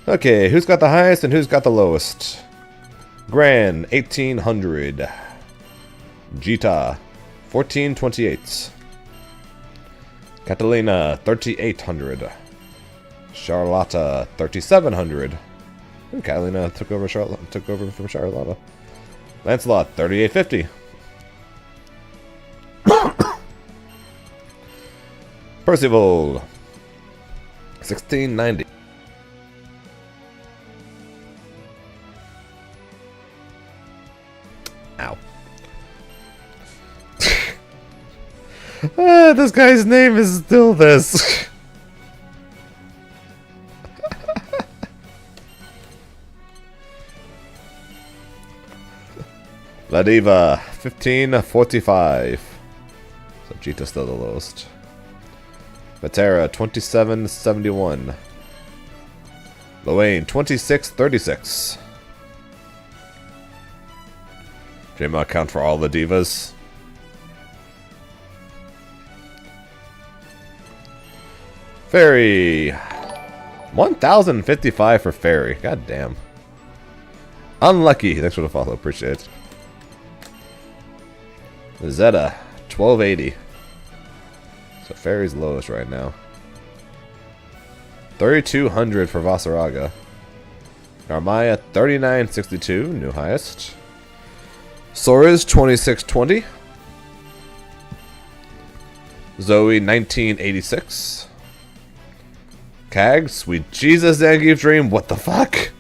Okay, who's got the highest and who's got the lowest? Gran, 1800. Jita, 1428. Catalina, 3800. Charlotta, 3700. Ooh, Catalina took over from Charlotta. Lancelot, 3850. Percival, 1690. Ow. This guy's name is still this. La Diva, 1545. So Jita's still the lowest. Vatera, 2771. Luane, 2636. J-Mod count for all the divas. Fairy, 1055 for Fairy. God damn. Unlucky. Thanks for the follow. Appreciate it. Zeta, 1280. So Fairy's lowest right now. 3200 for Vasaraga. Narmaya, 3962, new highest. Sora's, 2620. Zoe, 1986. Kag, sweet Jesus, Zangief Dream, what the fuck?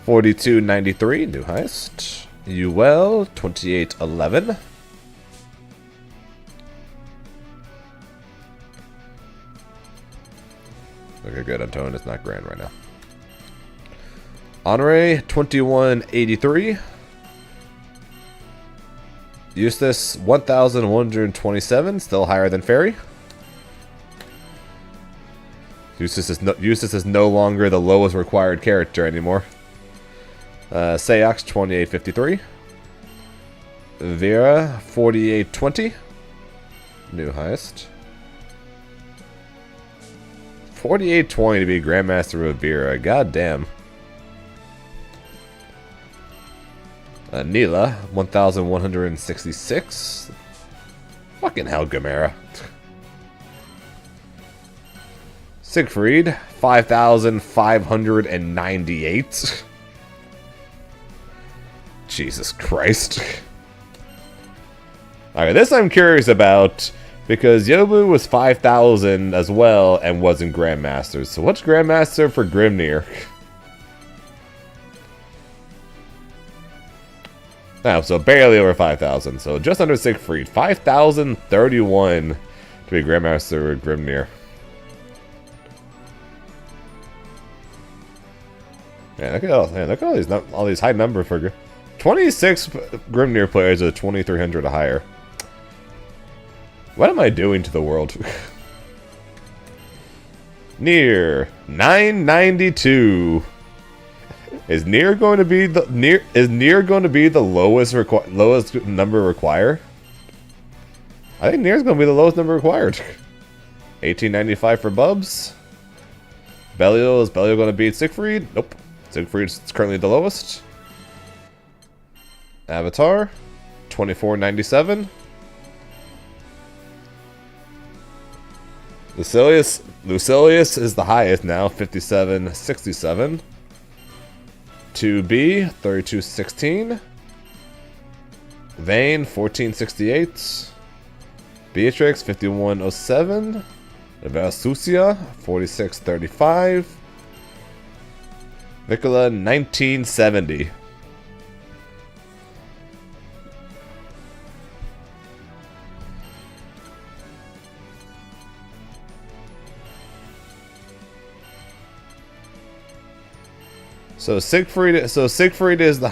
4293, new highest. Uel, 2811. Okay, good. Antone is not grand right now. Honore, 2183. Eustace, 1127, still higher than Fairy. Eustace is no longer the lowest required character anymore. Seox, 2853. Vera, 4820. New highest. 4820 to be Grandmaster of Vera. God damn. Neela, 1166. Fucking hell, Gamera. Siegfried, 5598. Jesus Christ. Alright, this I'm curious about, because Yobu was 5,000 as well and wasn't Grandmaster. So what's Grandmaster for Grimnir? Now, so barely over 5,000. So just under Siegfried. 5,031 to be Grandmaster of Grimnir. Yeah, look at all these high numbers for 26 Grimnir players with 2,300 or higher. What am I doing to the world? Nier, 992. Is Nier going to be the lowest number required? I think Nier's going to be the lowest number required. 1895 for Bubs. Belial, is Belial going to beat Siegfried? Nope. Siegfried's currently the lowest. Avatar, 2497. Lucilius is the highest now, 57.67. 2B, 32.16. Vayne, 14.68. Beatrix, 51.07. Vasucia, 46.35. Nicola, 19.70. So Siegfried is the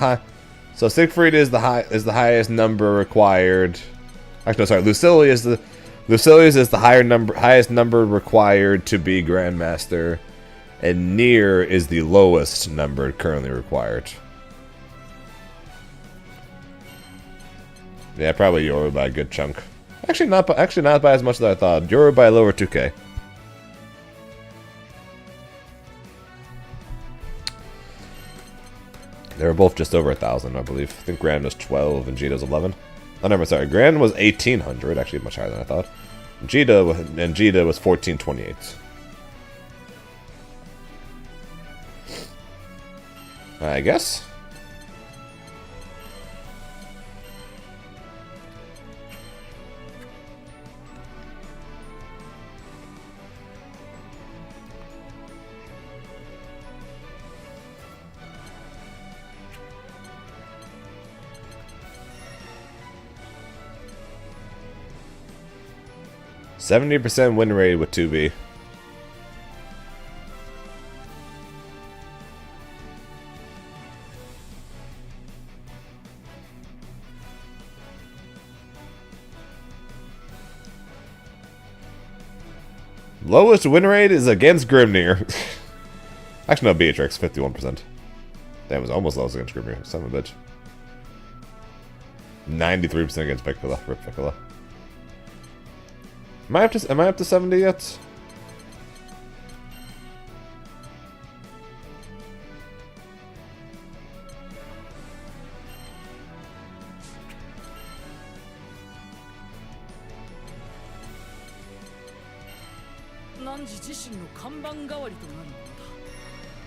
highest number required. Actually, no, sorry. Lucilius is the highest number required to be Grandmaster, and Nier is the lowest number currently required. Yeah, probably Yoru by a good chunk. Actually, not by as much as I thought. Yoru by a lower 2K. They were both just over 1,000, I believe. I think Grand was 12 and Jita was 11. Oh, no, sorry. Grand was 1,800, actually much higher than I thought. Jita was 1,428. I guess. %70 win rate with 2B. Lowest win rate is against Grimnir. Actually, no, Beatrix, 51%. That was almost lowest against Grimnir. Son of a bitch. 93% against Piccola. Rip Piccola. Am I up to 70 yet?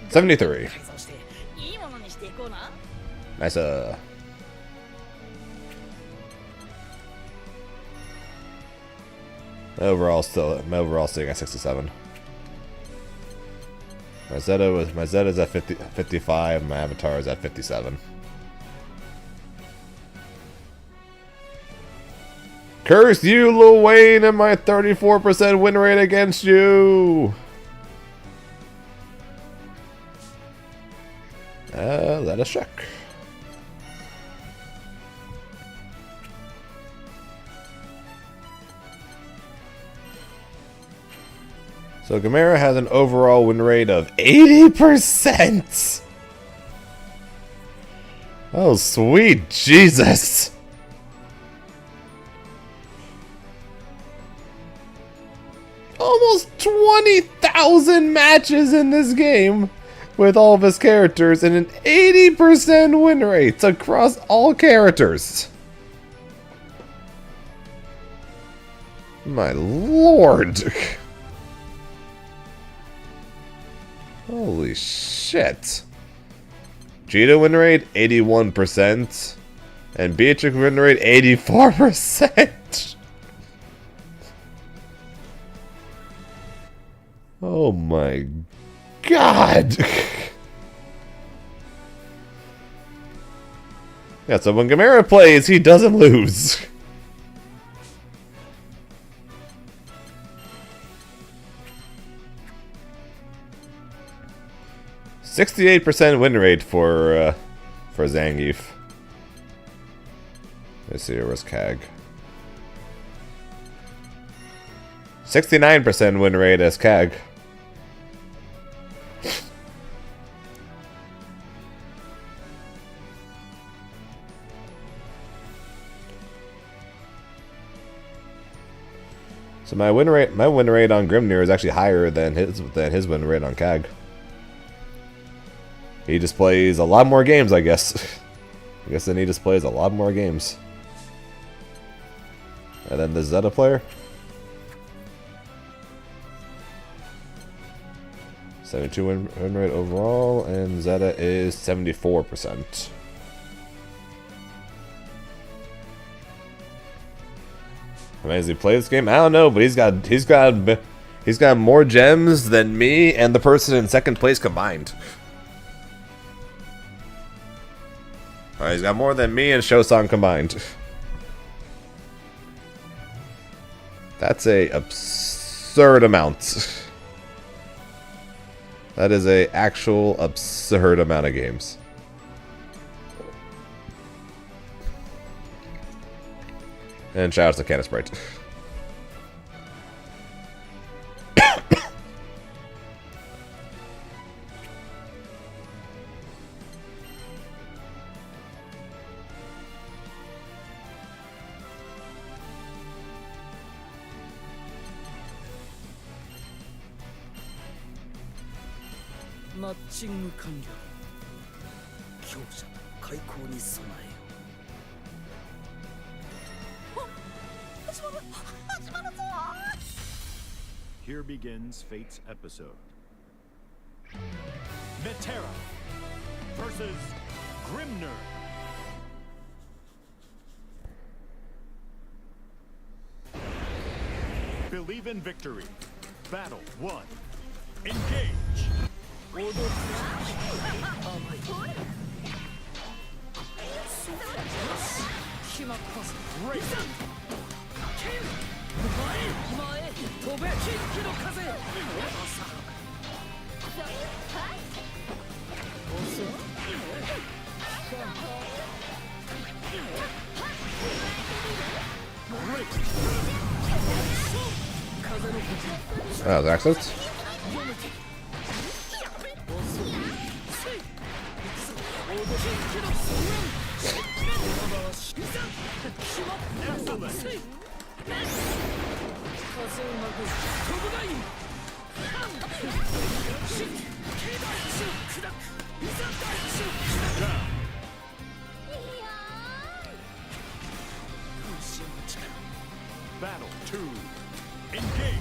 $73. Nice. Overall sitting at 67. My Zeta's at 55. My Avatar is at 57. Curse you, Lil Wayne, and my 34% win rate against you. Let us check. So Gamera has an overall win rate of 80%! Oh, sweet Jesus! Almost 20,000 matches in this game with all of his characters and an 80% win rate across all characters. My lord! Holy shit. Jita win rate, 81%. And Beatrix win rate, 84%. Oh my god. Yeah, so when Gamera plays, he doesn't lose. %68 win rate for Zangief. Let's see, where's Kag? 69% win rate as Kag. So my win rate on Grimnir is actually higher than his win rate on Kag. He just plays a lot more games, I guess. I guess then he just plays a lot more games. And then the Zeta player. 72 win rate overall, and Zeta is 74%. I mean, does he play this game? I don't know, but he's got more gems than me and the person in second place combined. Alright, he's got more than me and Shosang combined. That's a absurd amount. That is a actual absurd amount of games. And shout out to Canna Sprite. Here begins Fate's episode. Metera versus Grimner. Believe in victory. Battle 1. Engage. That was excellent. Battle 2. Engage.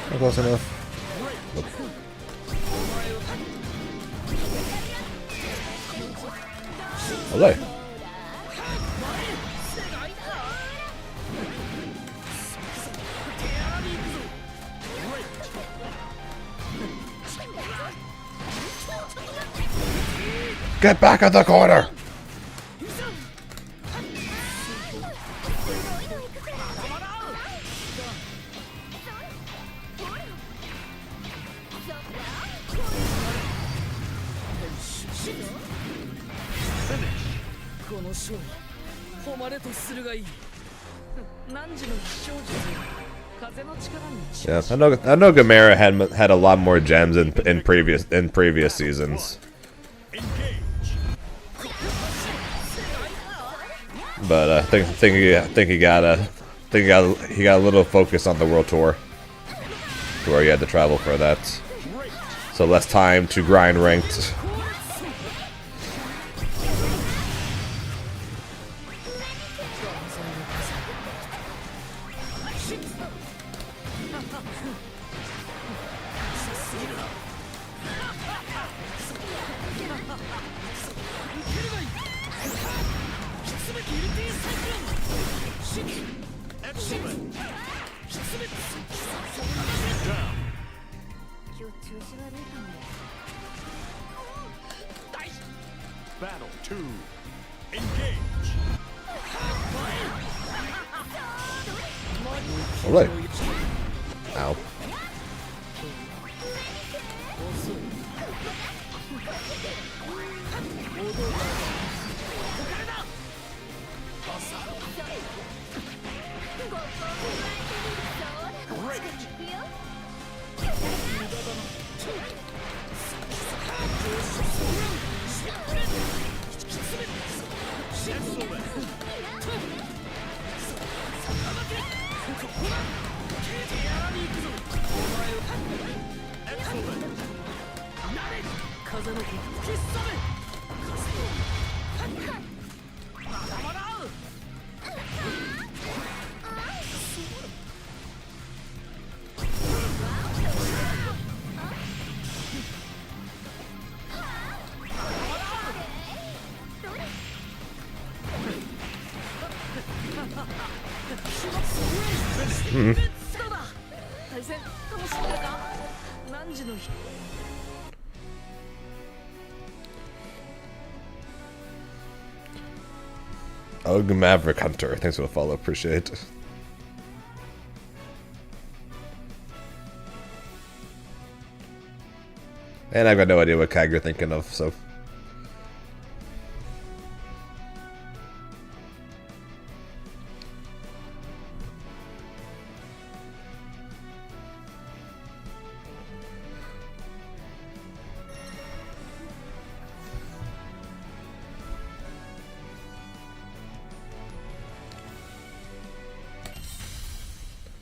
Not close enough. Nope. Hello. Get back in the corner! Yeah, I know Gamera had a lot more gems in previous seasons. But I think he got a little focus on the world tour, to where he had to travel for that, so less time to grind ranked. Battle 2. Engage. Alright. Ow. Ugh, Maverick Hunter. Thanks for the follow. Appreciate it. And I've got no idea what CAG you're thinking of, so.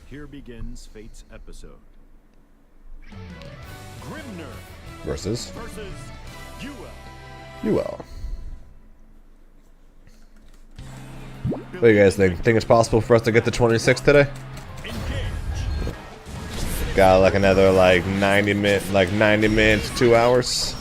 Here begins Fate's episode. Grimner Versus UL. UL. What do you guys think? Think it's possible for us to get to 26 today? Got like another like 90 minutes, 2 hours.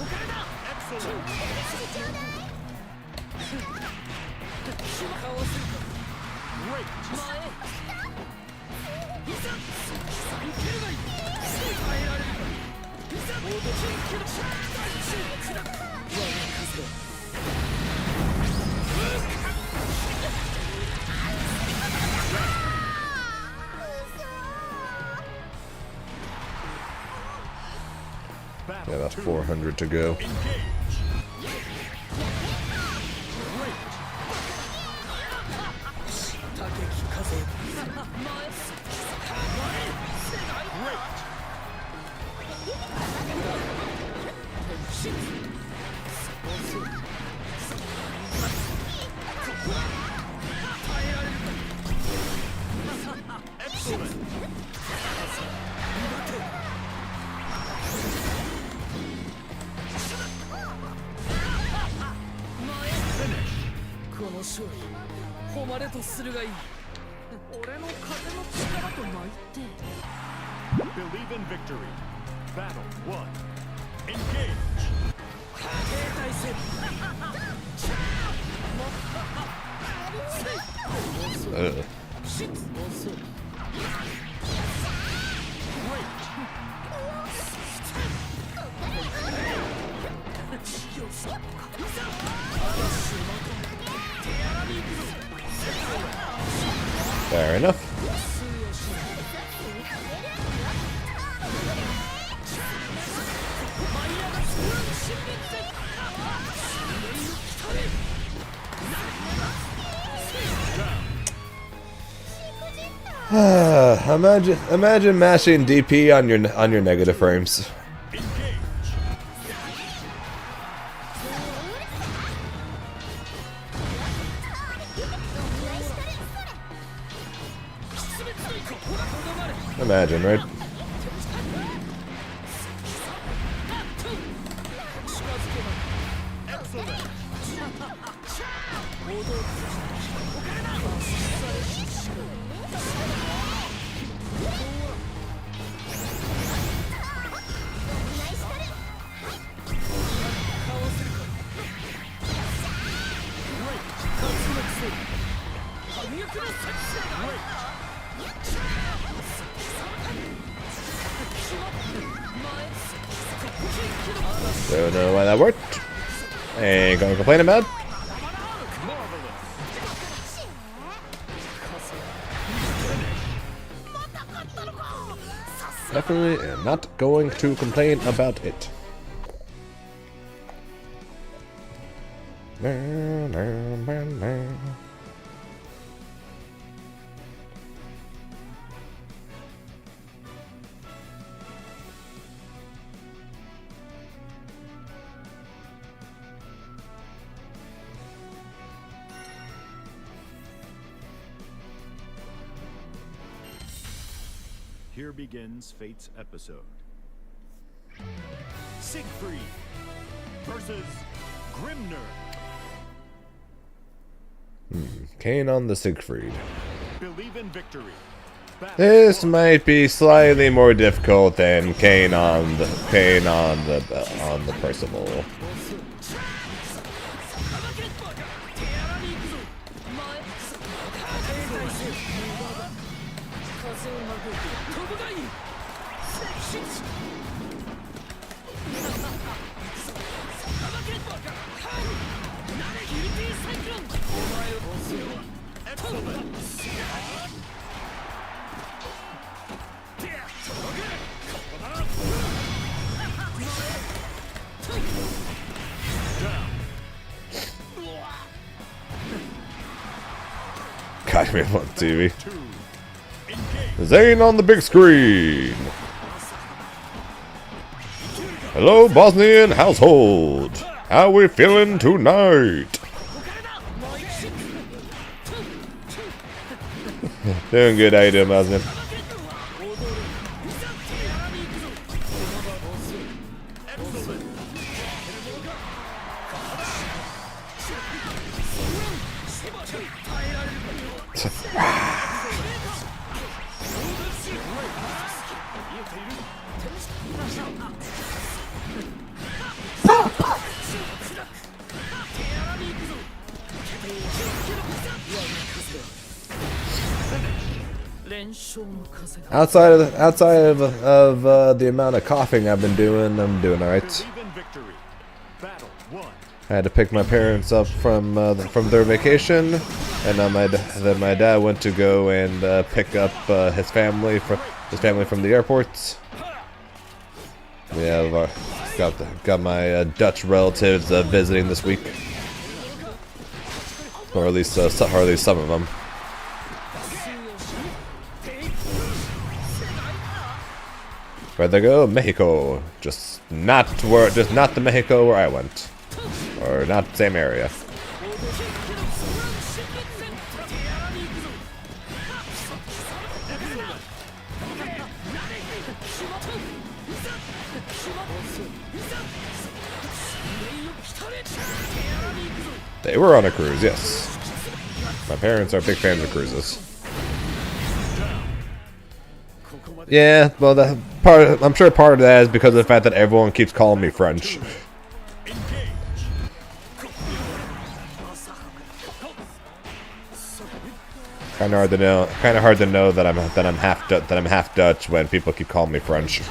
Yeah, about 400 to go. Believe in victory. Battle 1. Engage. Fair enough. Imagine mashing DP on your negative frames. Imagine, right? Don't know why that worked. Ain't gonna complain about it. Definitely am not going to complain about it. Here begins Fate's episode. Siegfried versus Grimner. Kane on the Siegfried. Believe in victory. Battle This 1. might be slightly more difficult than Kane on the Percival. God, we on TV. Zane on the big screen. Hello, Bosnian household. How we feeling tonight? Doing good, how you doing, Bosnian? Outside of the amount of coughing I've been doing, I'm doing alright. I had to pick my parents up from their vacation, and then my dad went to go and pick up his family from the airport. We have got my Dutch relatives visiting this week, or at least some of them. Where'd they go? Mexico. Just not the Mexico where I went. Or not the same area. They were on a cruise, yes. My parents are big fans of cruises. Yeah, well, I'm sure part of that is because of the fact that everyone keeps calling me French. Kind of hard to know that I'm half Dutch when people keep calling me French.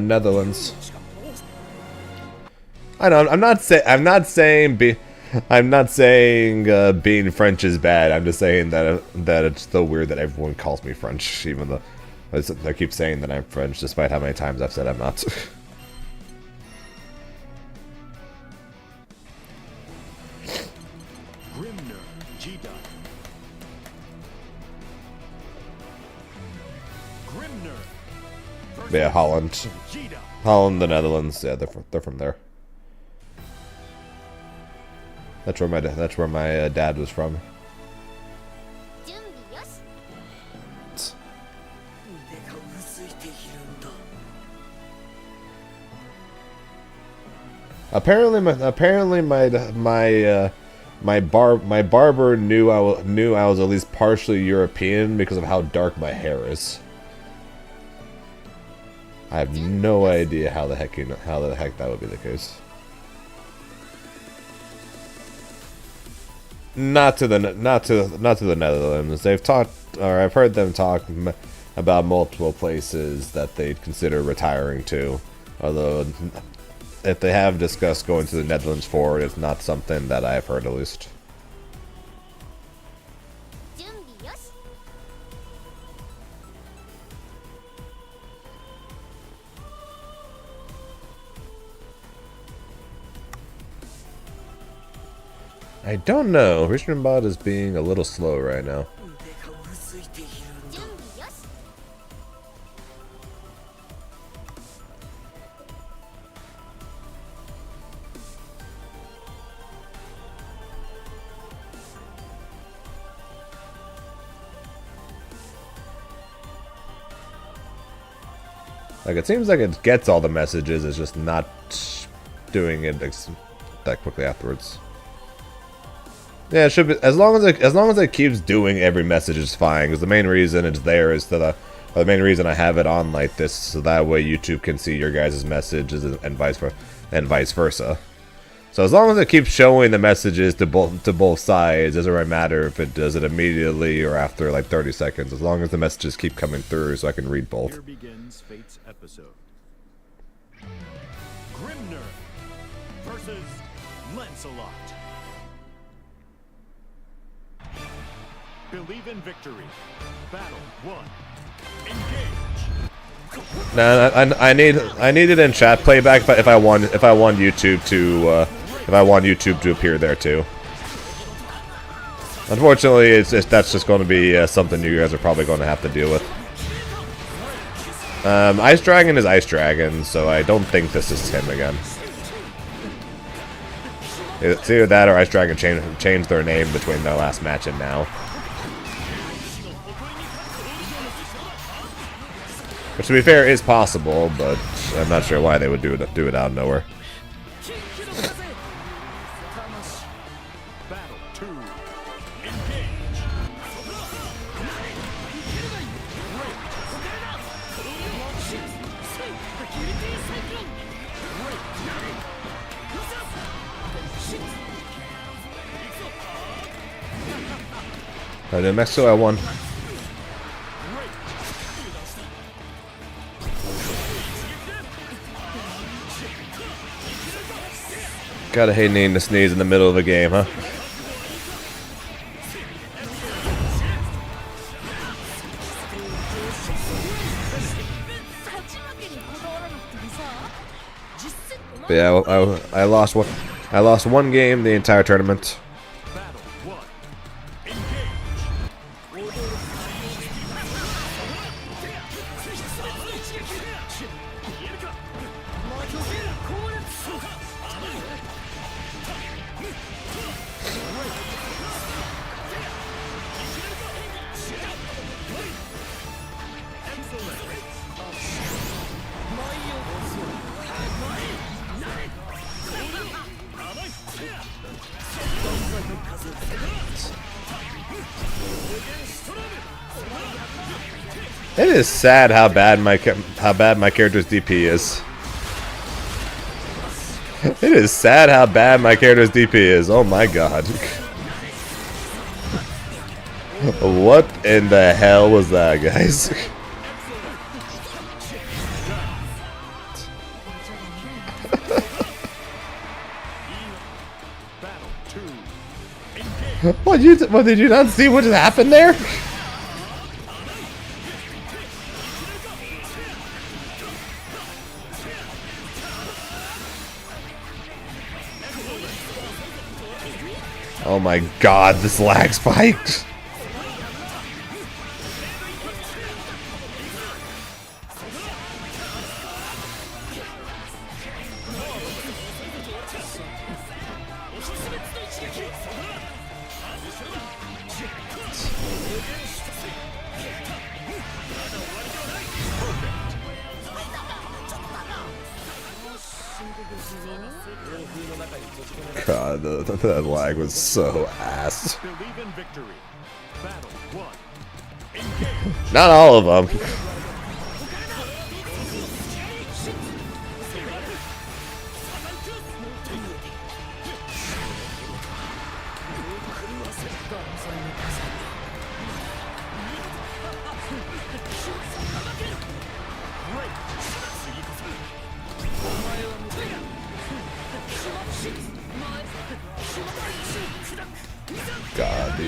Netherlands. I know. I'm not saying being French is bad. I'm just saying that it's so weird that everyone calls me French, even though I keep saying that I'm French, despite how many times I've said I'm not. Yeah, Holland, the Netherlands. Yeah, they're from there. That's where my dad was from. Apparently my barber knew I was at least partially European because of how dark my hair is. I have no idea how the heck that would be the case. Not to the Netherlands. They've talked, or I've heard them talk about multiple places that they'd consider retiring to. Although if they have discussed going to the Netherlands for it, it's not something that I've heard at least. 準備よし。 I don't know. Richmond Bot is being a little slow right now. 準備よし。 Like, it seems like it gets all the messages, it's just not doing it that quickly afterwards. Yeah, it should be, as long as it keeps doing every message is fine, because the main reason it's there is the main reason I have it on like this, so that way YouTube can see your guys' messages and vice versa. So as long as it keeps showing the messages to both sides, it doesn't really matter if it does it immediately or after like 30 seconds, as long as the messages keep coming through so I can read both. Here begins Fate's episode. Grimner versus Lancelot. Believe in victory. Battle 1. Engage. No, I need it in chat playback if I want YouTube to appear there too. Unfortunately, that's just going to be something you guys are probably going to have to deal with. Ice Dragon is Ice Dragon, so I don't think this is him again. It's either that or Ice Dragon changed their name between their last match and now. Which, to be fair, is possible, but I'm not sure why they would do it out of nowhere. Battle 2. Alright, in Mexico I won. Gotta hate needing to sneeze in the middle of a game, huh? But yeah, I lost one game the entire tournament. Battle 1. It is sad how bad my character's DP is. It is sad how bad my character's DP is. Oh my god. What in the hell was that, guys? What did you not see what just happened there? Oh my god, this lag spiked. God, that lag was so ass. Believe in victory. Battle 1. Not all of them.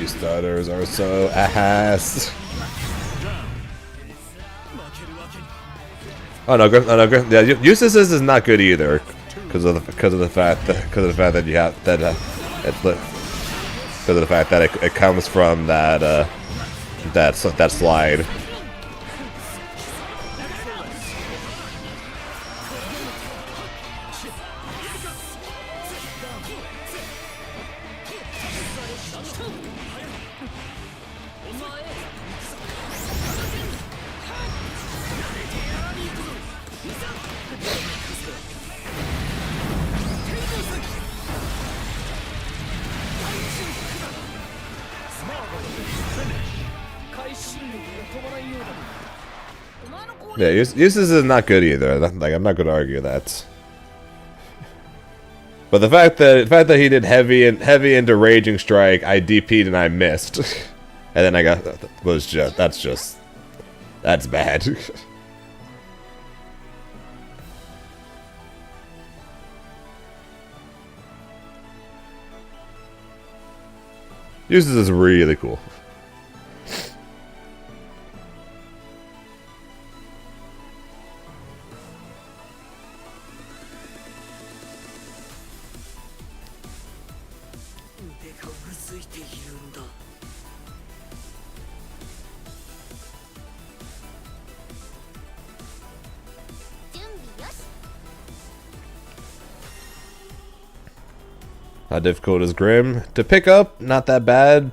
These starters are so ass. Oh no, yeah, Eustace is not good either, because of the fact that you have that because of the fact that it comes from that that slide. Yeah, Eustace is not good either. Like, I'm not going to argue that. But the fact that he did heavy into Raging Strike, I DP'd and I missed, and then I got that's bad. Eustace is really cool. How difficult is Grim? To pick up, not that bad.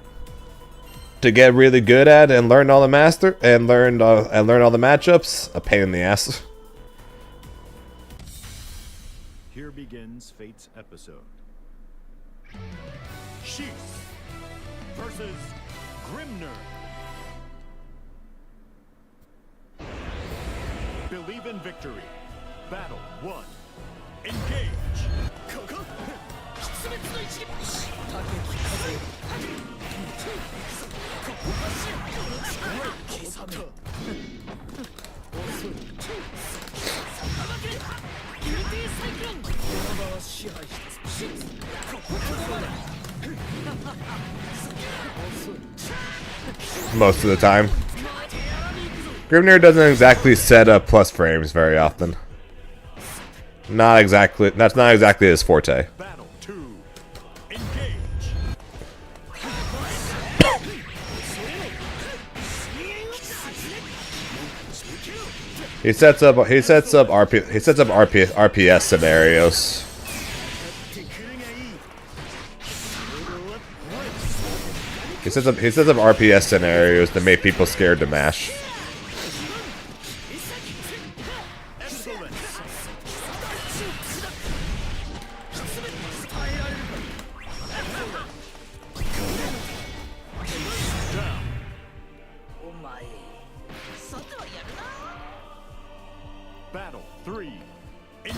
To get really good at and learn all the learn all the matchups, a pain in the ass. Here begins Fate's episode. Sheath versus Grimner. Believe in victory. Battle 1. Engage. Most of the time. Grimnir doesn't exactly set up plus frames very often. Not exactly. That's not exactly his forte. Battle 2. Engage. He sets up RPS scenarios. He sets up RPS scenarios to make people scared to mash. Battle 3. Engage.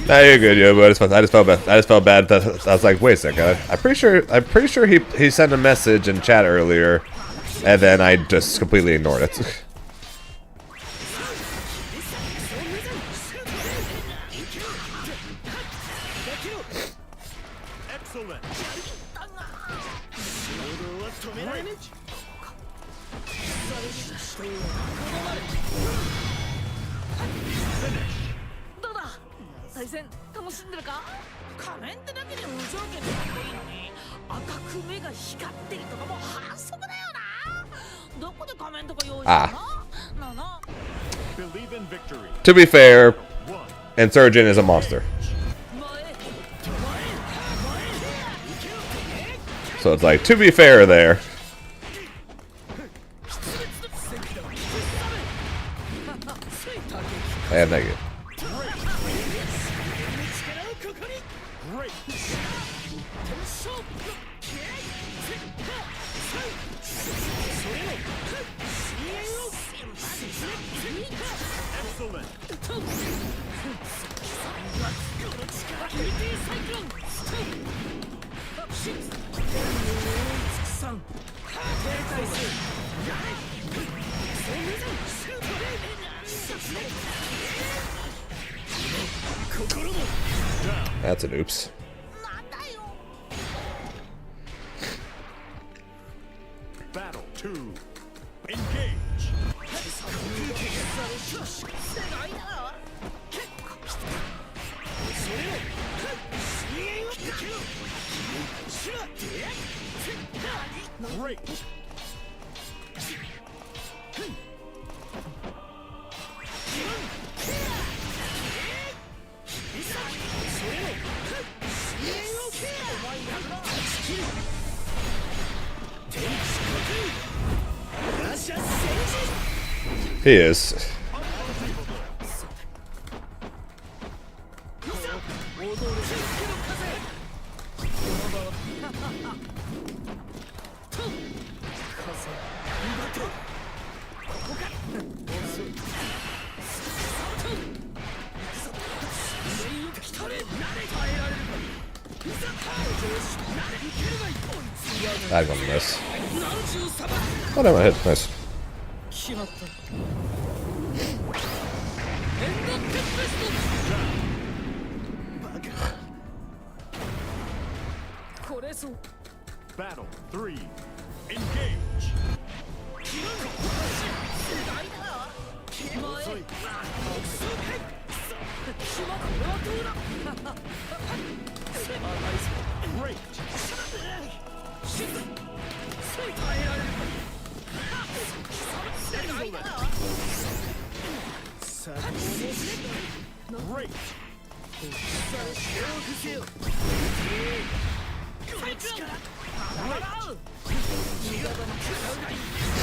Nah, you're good, yo. But I just felt bad. I was like, wait a second. I'm pretty sure he sent a message in chat earlier, and then I just completely ignored it. Excellent. Believe in victory. To be fair, Insurgent is a monster. So it's like, to be fair there. And thank you. That's an oops. Battle 2. Engage. Great. He is. I'm gonna miss. Oh no, I hit. Nice. 決まったエンドテンペストこれぞ Battle 3. Engage. 前 Great. Great.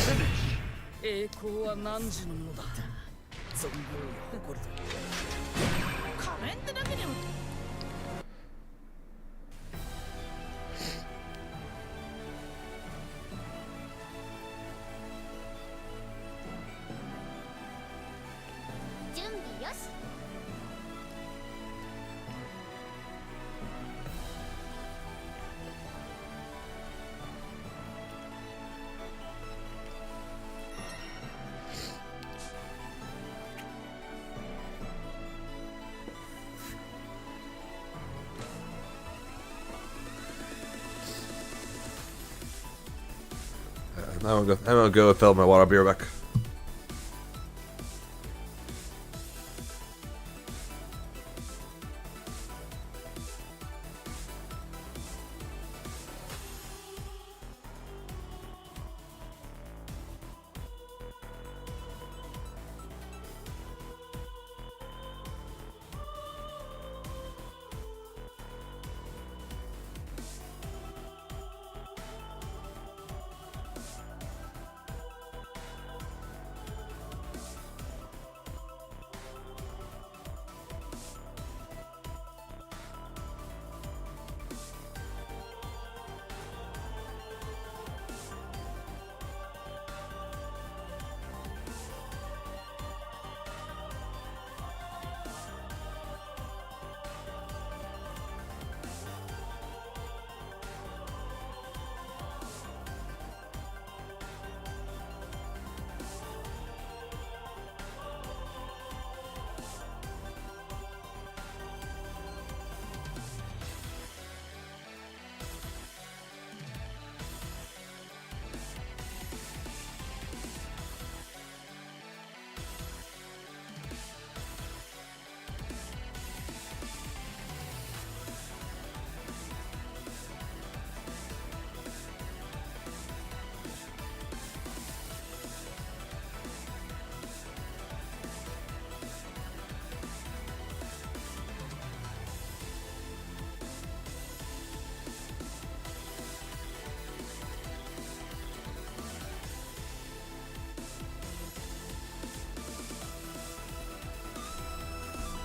Finish. 栄光は何時のものだ存分に誇る仮面ってだけでも 準備よし。 I'm gonna go fill my water beer back.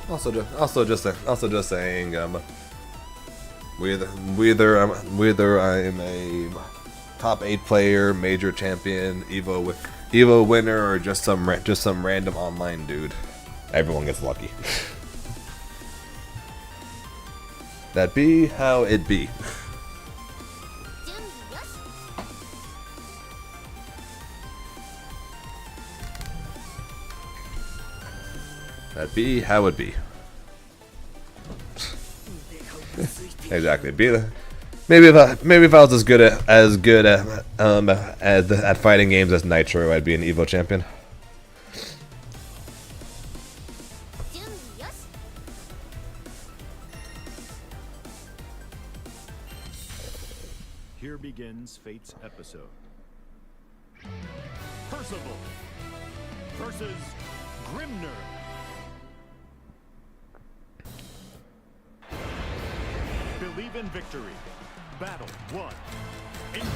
Also just saying, whether I'm a top 8 player, major champion, Evo winner, or just some random online dude, everyone gets lucky. That be how it be. That be how it be. Exactly. Maybe if I was as good at fighting games as Nitro, I'd be an Evo champion. Here begins Fate's episode. Percival versus Grimner. Believe in victory. Battle 1. Engage.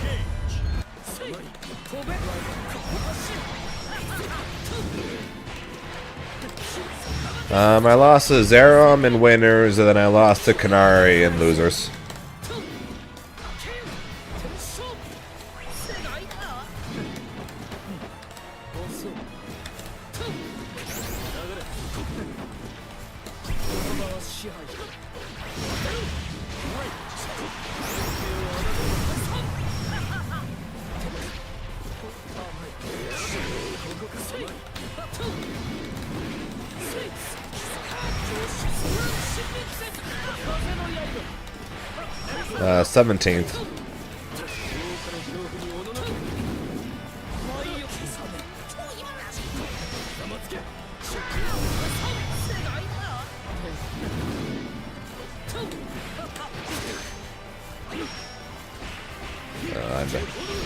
I lost to Zerom in winners, and then I lost to Kanari in losers. Uh, 17th.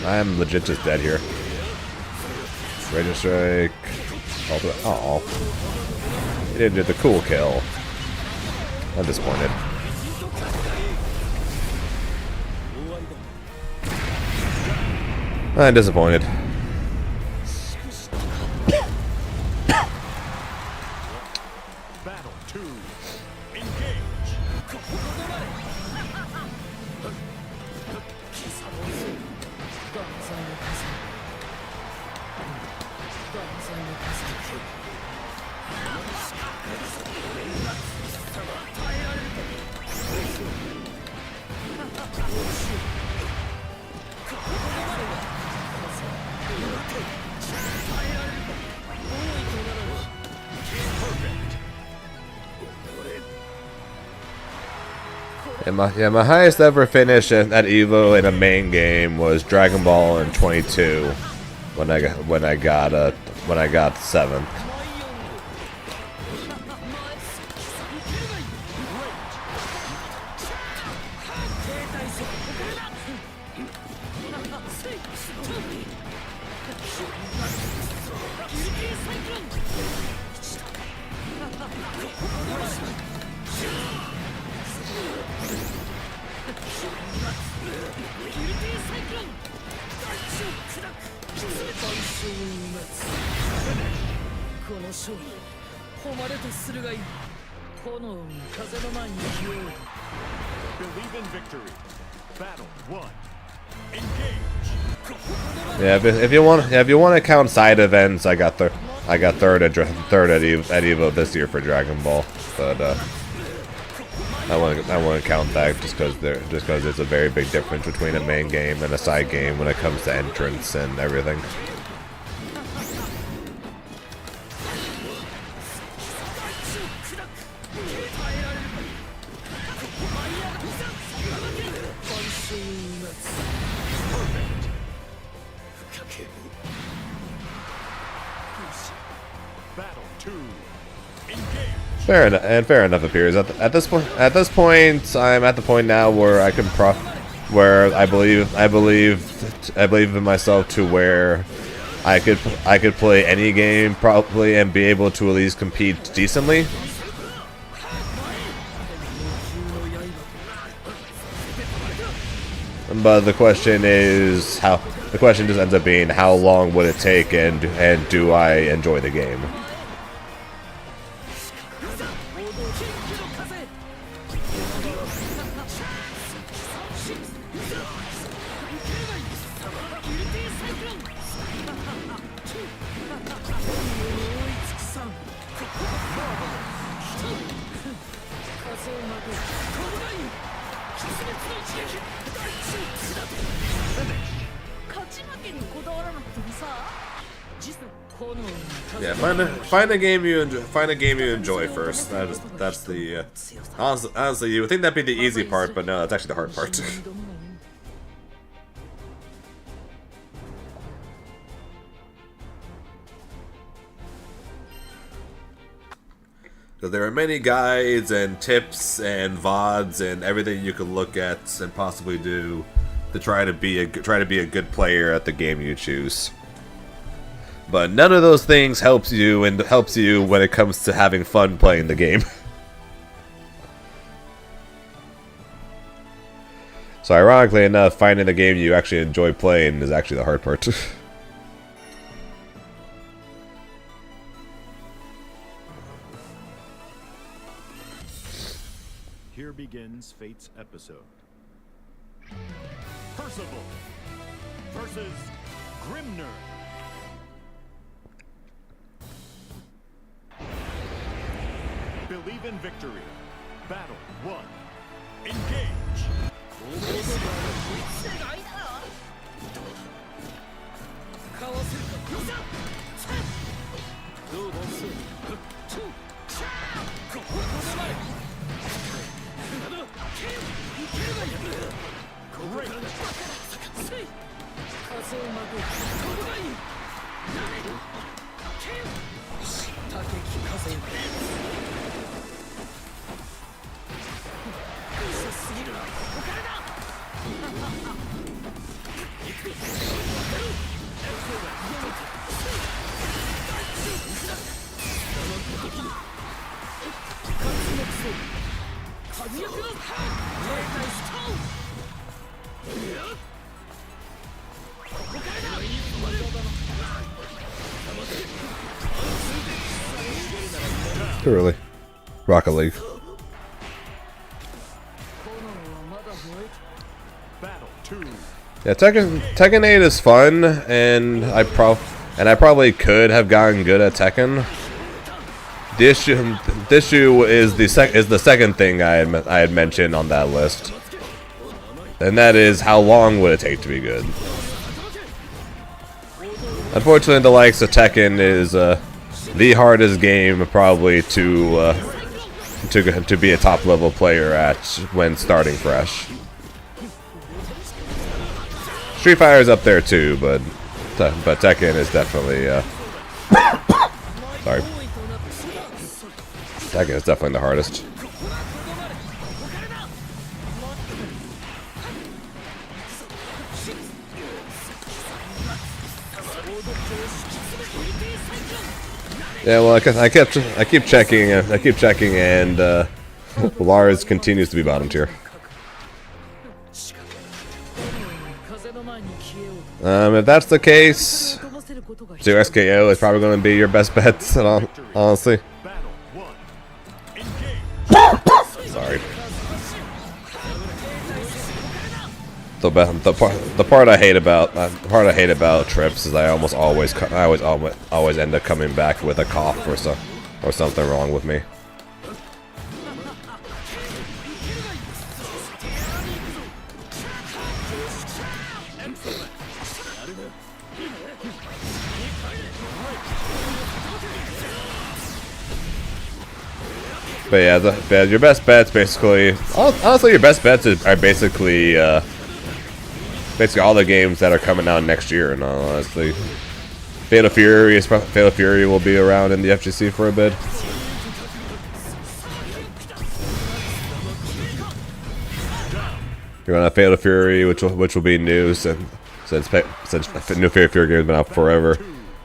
I'm legit just dead here. Raging Strike. Oh, he didn't do the cool kill. I'm disappointed. I'm disappointed. Battle 2. Engage. My highest ever finish at Evo in a main game was Dragon Ball in 22 when I got 7th. Believe in victory. Battle 1. Engage. Yeah, if you want to count side events, I got third at Evo this year for Dragon Ball, but I want to count that just because there's a very big difference between a main game and a side game when it comes to entrance and everything. Battle 2. Engage. Fair enough appears. At this point, I'm at the point now where I can where I believe in myself to where I could play any game probably and be able to at least compete decently. But the question just ends up being how long would it take and do I enjoy the game? Yeah, find a game you enjoy. Find a game you enjoy first. That's the honestly, you would think that'd be the easy part, but no, that's actually the hard part. So there are many guides and tips and VODs and everything you can look at and possibly do to try to be a good player at the game you choose. But none of those things helps you when it comes to having fun playing the game. So ironically enough, finding the game you actually enjoy playing is actually the hard part. Here begins Fate's episode. Percival versus Grimner. Believe in victory. Battle 1. Engage. Too early. Rocket League. Battle 2. Yeah, Tekken 8 is fun, and I probably could have gotten good at Tekken. The issue is the second thing I had mentioned on that list, and that is how long would it take to be good. Unfortunately, the likes of Tekken is the hardest game probably to be a top level player at when starting fresh. Street Fighter is up there too, but Tekken is definitely sorry. Tekken is definitely the hardest. Yeah, well, I keep checking, and Lars continues to be bottom tier. If that's the case, 2SKO is probably going to be your best bet, honestly. Sorry. The part I hate about trips is I always end up coming back with a cough or something wrong with me. But yeah, your best bets basically, honestly, your best bets are basically all the games that are coming out next year. And honestly, Fatal Fury will be around in the FGC for a bit. You're gonna have Fatal Fury, which will be new since new Fatal Fury game has been out forever.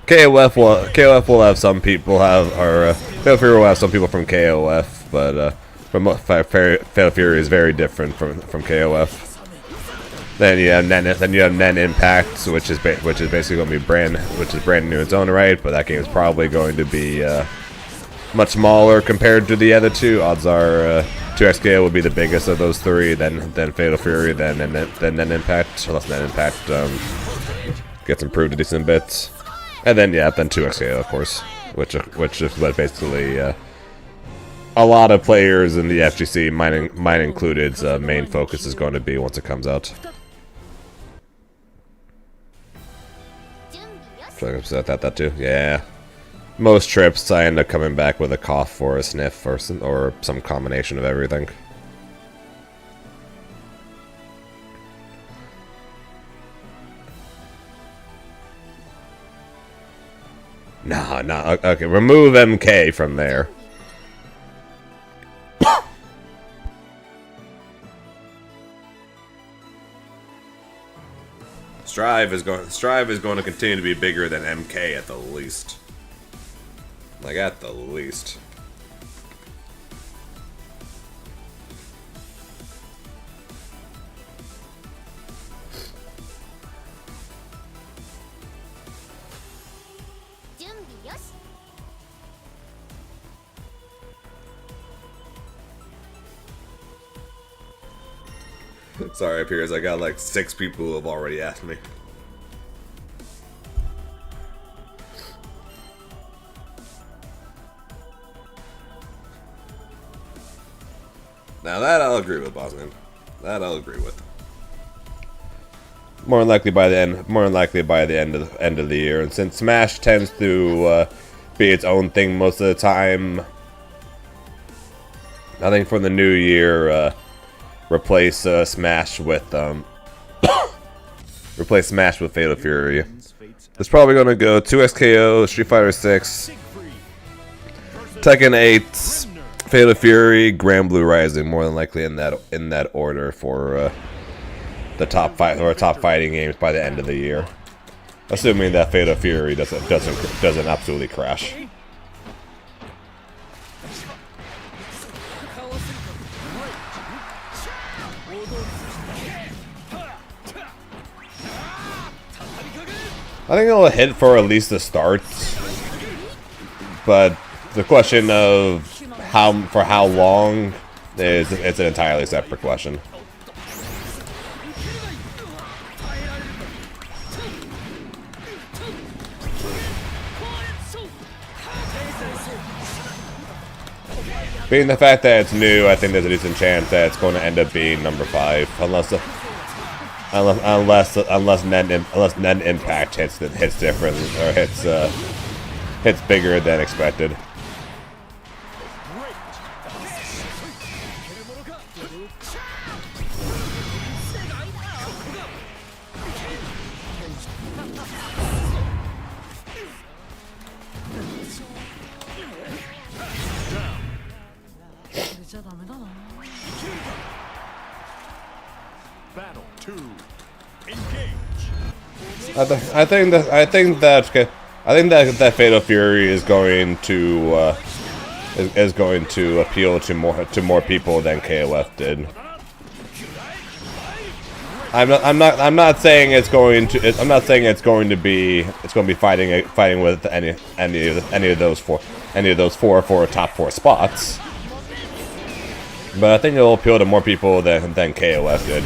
KOF will have some people Fatal Fury will have some people from KOF, but Fatal Fury is very different from KOF. Then you have Nen Impact, which is basically going to be brand new in its own right, but that game is probably going to be much smaller compared to the other two. Odds are 2XKO will be the biggest of those three, then Fatal Fury, then Nen Impact, unless Nen Impact gets improved a decent bit. And then 2XKO, of course, which is what basically a lot of players in the FGC, mine included, main focus is going to be once it comes out. Should I upset that too? Yeah. Most trips I end up coming back with a cough or a sniff or some combination of everything. Nah. Okay, remove MK from there. Strive is going to continue to be bigger than MK at the least. Like at the least. Sorry, Piers, I got like 6 people who have already asked me. Now that I'll agree with, Bosman. That I'll agree with. More than likely by the end of the year, and since Smash tends to be its own thing most of the time, I think for the new year, replace Smash with Fatal Fury. It's probably gonna go 2XKO, Street Fighter 6, Tekken 8, Fatal Fury, Grand Blue Rising, more than likely in that order for the top fighting games by the end of the year, assuming that Fatal Fury doesn't absolutely crash. I think it'll hit for at least the start, but the question of how long it's an entirely separate question. Being the fact that it's new, I think there's a decent chance that it's going to end up being number 5, unless net impact hits different or hits bigger than expected. Battle 2. Engage. I think that Fatal Fury is going to appeal to more people than KOF did. I'm not saying it's going to be fighting with any of those four for top 4 spots. But I think it'll appeal to more people than KOF did.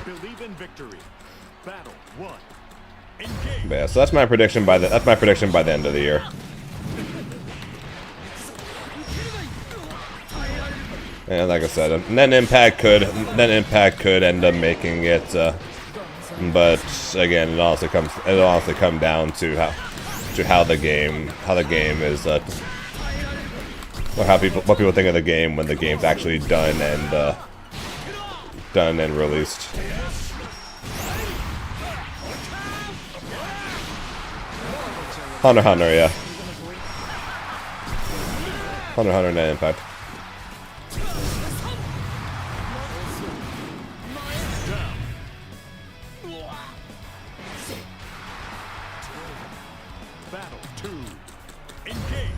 Believe in victory. Battle 1. Engage. But yeah, so that's my prediction by the end of the year. And like I said, net impact could end up making it, but again, it also come down to how the game is, or what people think of the game when the game's actually done and released. Hunter, yeah. Hunter net impact. Battle 2. Engage.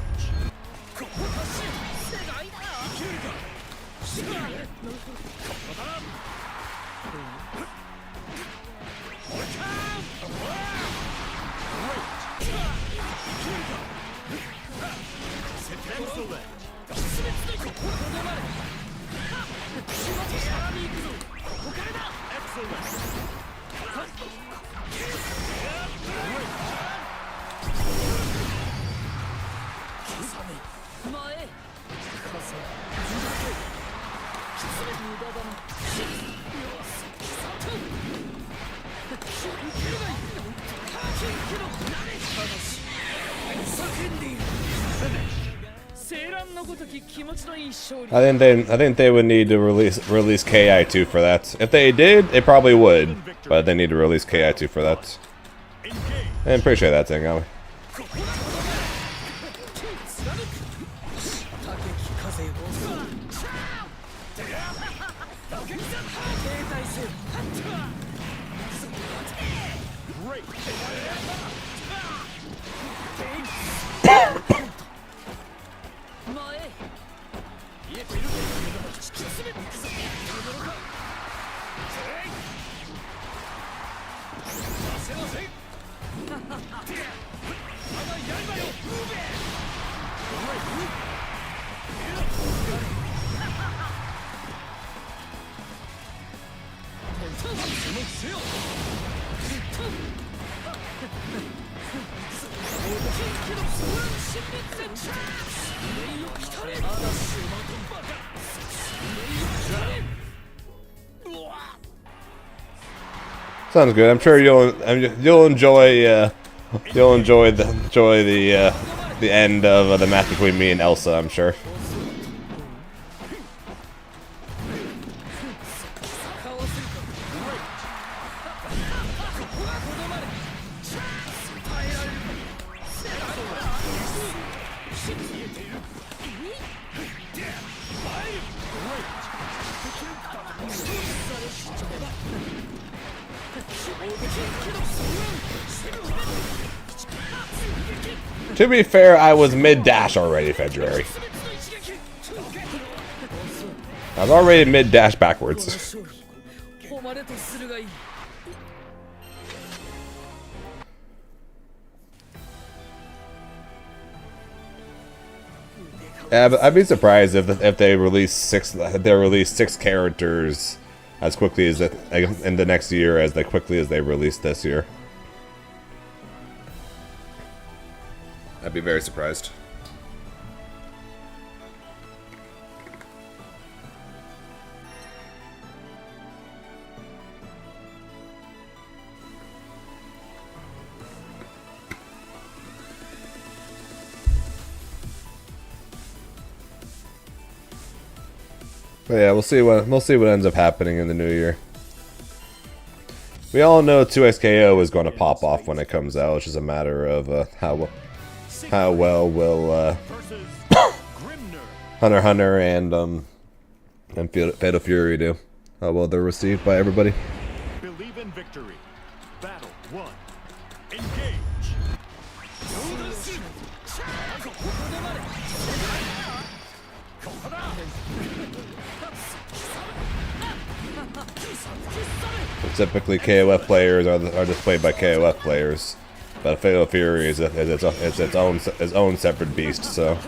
I think they would need to release KI2 for that. If they did, they probably would, but they need to release KI2 for that. And appreciate that thing, Ami. Sounds good. I'm sure you'll enjoy the end of the match between me and Elsa. I'm sure. To be fair, I was mid-dash already, February. I was already mid-dash backwards. Yeah, but I'd be surprised if they release six characters as quickly as in the next year as quickly as they released this year. I'd be very surprised. But yeah, we'll see what ends up happening in the new year. We all know 2XKO is going to pop off when it comes out. It's just a matter of how well will Hunter x Hunter and Fatal Fury do. How well they're received by everybody. Believe in victory. Battle 1. Engage. Typically, KOF players are just played by KOF players, but Fatal Fury is its own separate beast. So.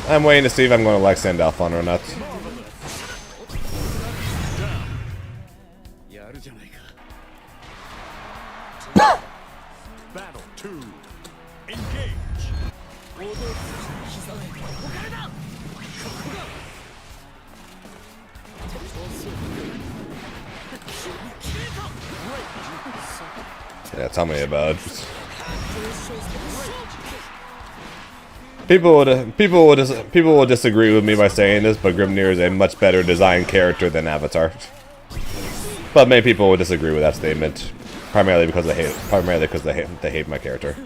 I'm waiting to see if I'm going to like Sandalph on or not. Battle 2. Engage. Yeah, tell me about it. people will disagree with me by saying this, but Grimnir is a much better designed character than Avatar. But many people will disagree with that statement, primarily because they hate my character.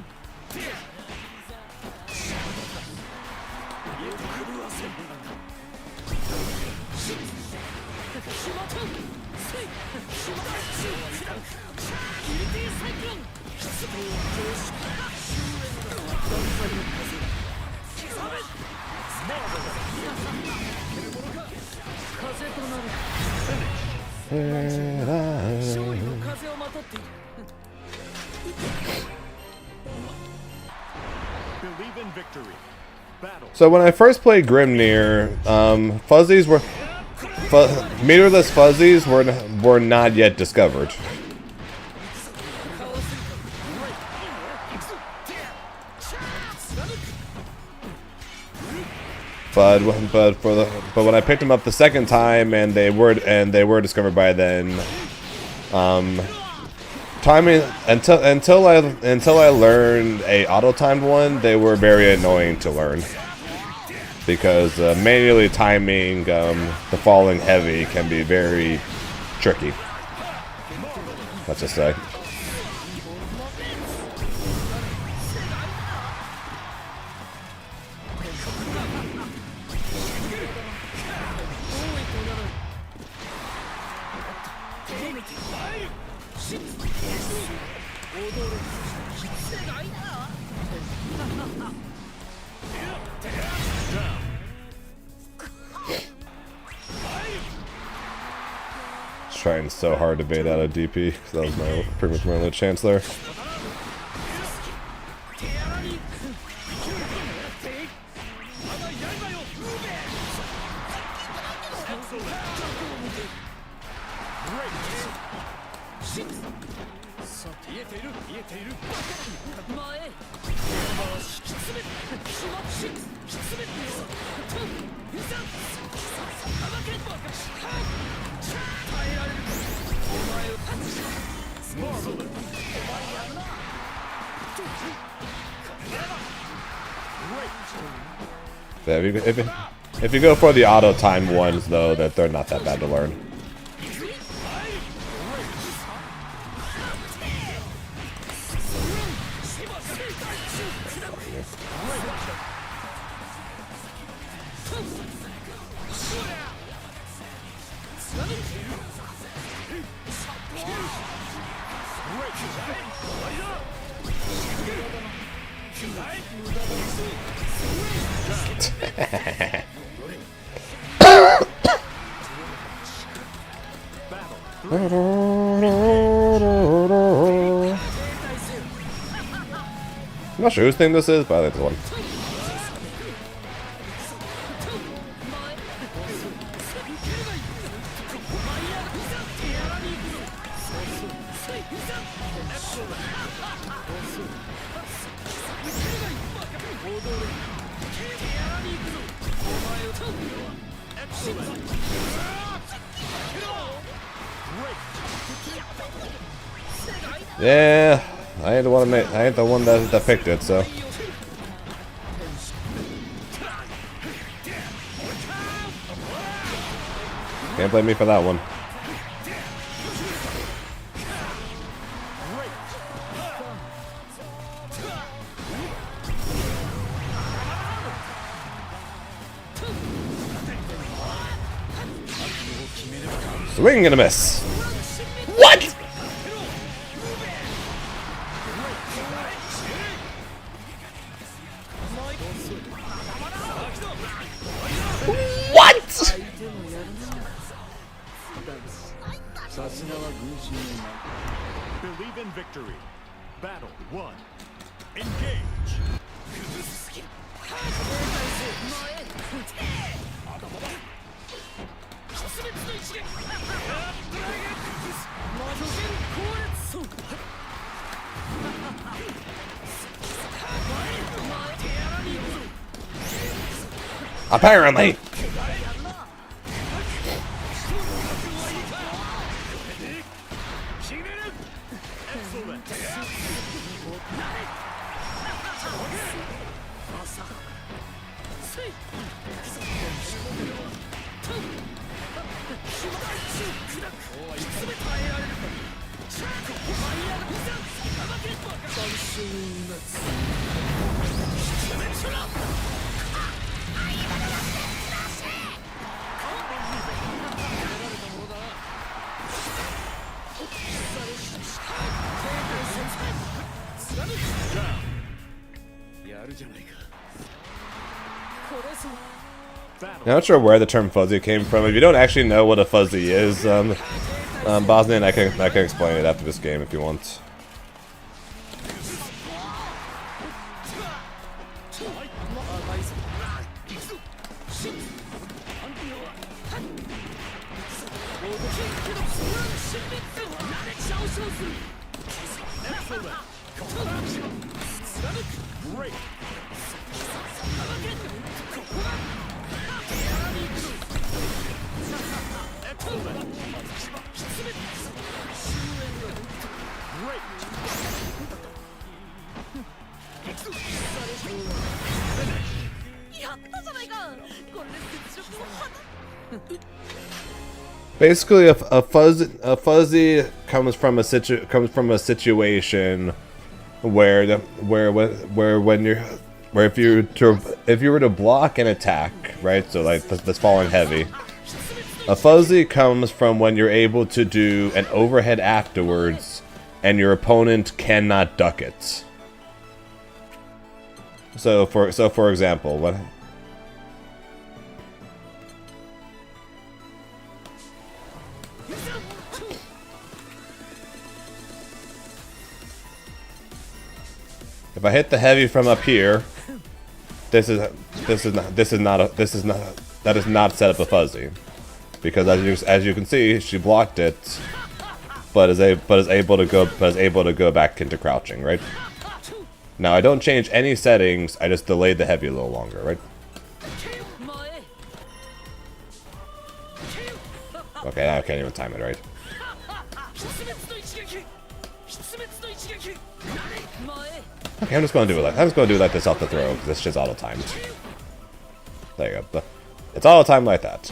Believe in victory. Battle. So when I first played Grimnir, fuzzies were meterless fuzzies were not yet discovered. But when I picked them up the second time and they were discovered by then, timing until I learned a auto-timed one, they were very annoying to learn because manually timing the falling heavy can be very tricky. Let's just say. Trying so hard to bait out a DP, because that was pretty much my only chance there. Yeah, if you go for the auto-timed ones, though, that they're not that bad to learn. I'm not sure whose thing this is, but I think this one. Yeah, I ain't the one that picked it, so. Can't blame me for that one. Swing and a miss. What? What? Believe in victory. Battle 1. Engage. Apparently. I'm not sure where the term fuzzy came from. If you don't actually know what a fuzzy is, Bosnian, I can explain it after this game if you want. Basically, a fuzzy comes from a situation where if you were to block an attack, right? So like that's falling heavy. A fuzzy comes from when you're able to do an overhead afterwards, and your opponent cannot duck it. So for example, what? If I hit the heavy from up here, that is not set up a fuzzy, because as you can see, she blocked it, but is able to go back into crouching, right? Now I don't change any settings, I just delayed the heavy a little longer, right? Okay, now I can't even time it right. Okay, I'm just gonna do it like this off the throw, because this shit's auto-timed. There you go. It's auto-timed like that.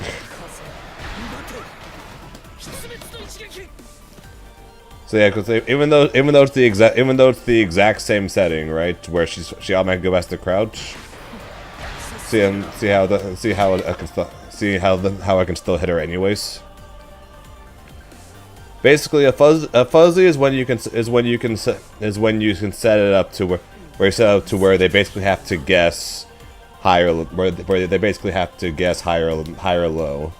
So yeah, because even though it's the exact same setting, right, where she automatically goes to crouch. How I can still hit her anyways. Basically, a fuzzy is when you can set it up to where they basically have to guess high or low.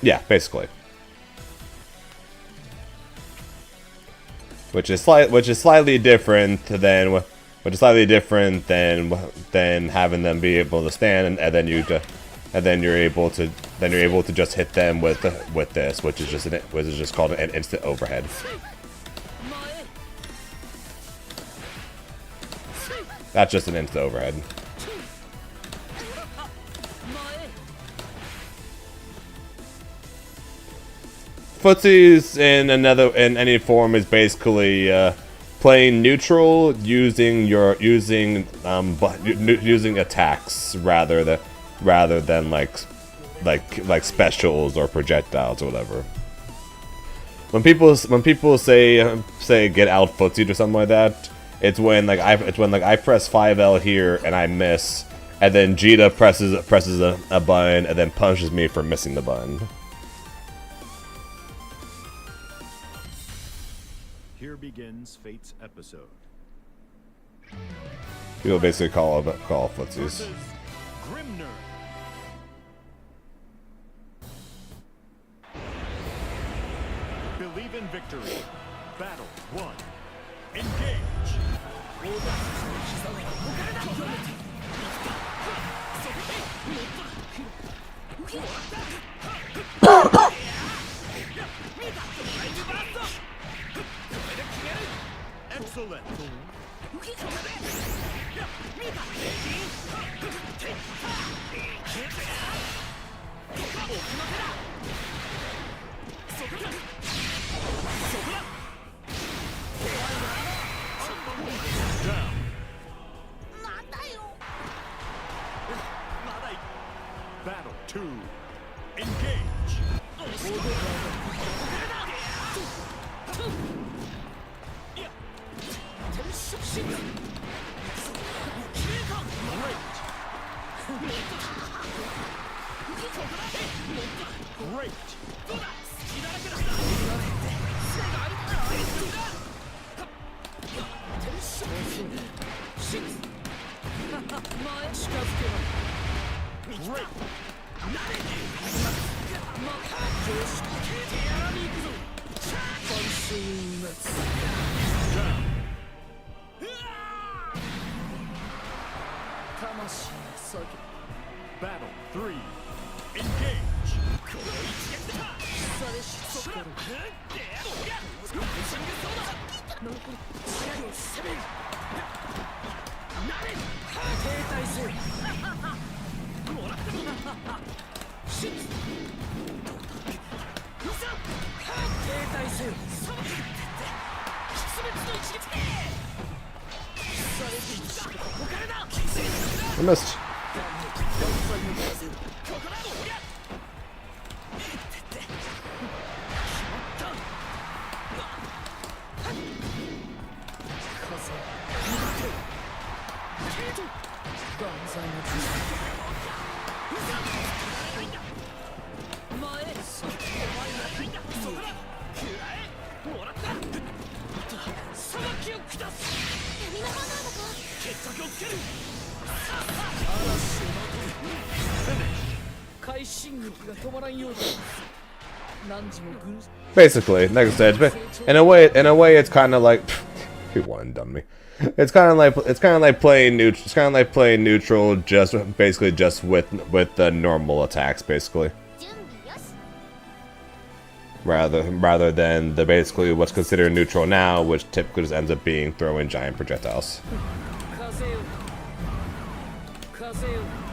Yeah, basically. Which is slightly different than having them be able to stand, and then you're able to just hit them with this, which is just called an instant overhead. That's just an instant overhead. Footsies in any form is basically playing neutral using attacks rather than like specials or projectiles or whatever. When people say get out footsied or something like that, it's when I press 5L here and I miss, and then Jita presses a button and then punches me for missing the button. Here begins Fate's episode. People basically call footsies. Grimner. Believe in victory. Battle 1. Engage. Excellent. Battle 2. Engage. Great. Battle 3. Engage. I missed. Basically, like I said, but in a way, it's kind of like he one done me. It's kind of like playing neutral. It's kind of like playing neutral, just basically just with the normal attacks, basically. Rather than the basically what's considered neutral now, which typically just ends up being throwing giant projectiles.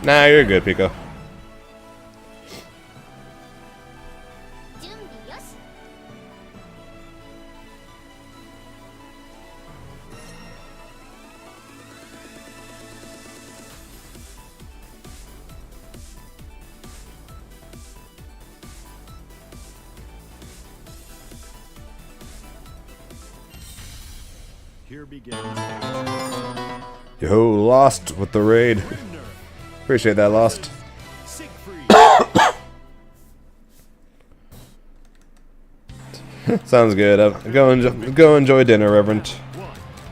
Nah, you're good, Pico. Here begins. Yo, Lost with the raid. Appreciate that, Lost. Sounds good. Go enjoy dinner, Reverend.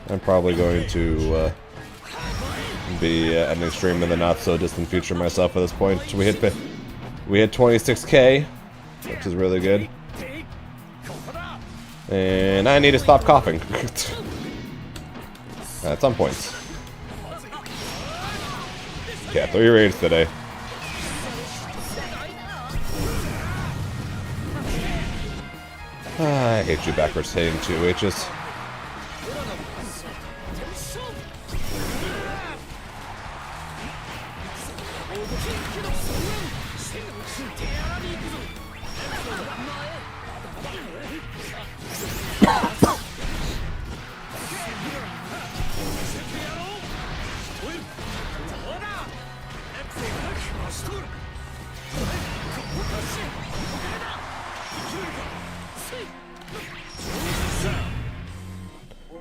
I'm probably going to be ending stream in the not so distant future myself at this point. We hit 26K, which is really good. And I need to stop coughing at some point. Yeah, 3 raids today. I hate you backwards hitting 2 H's.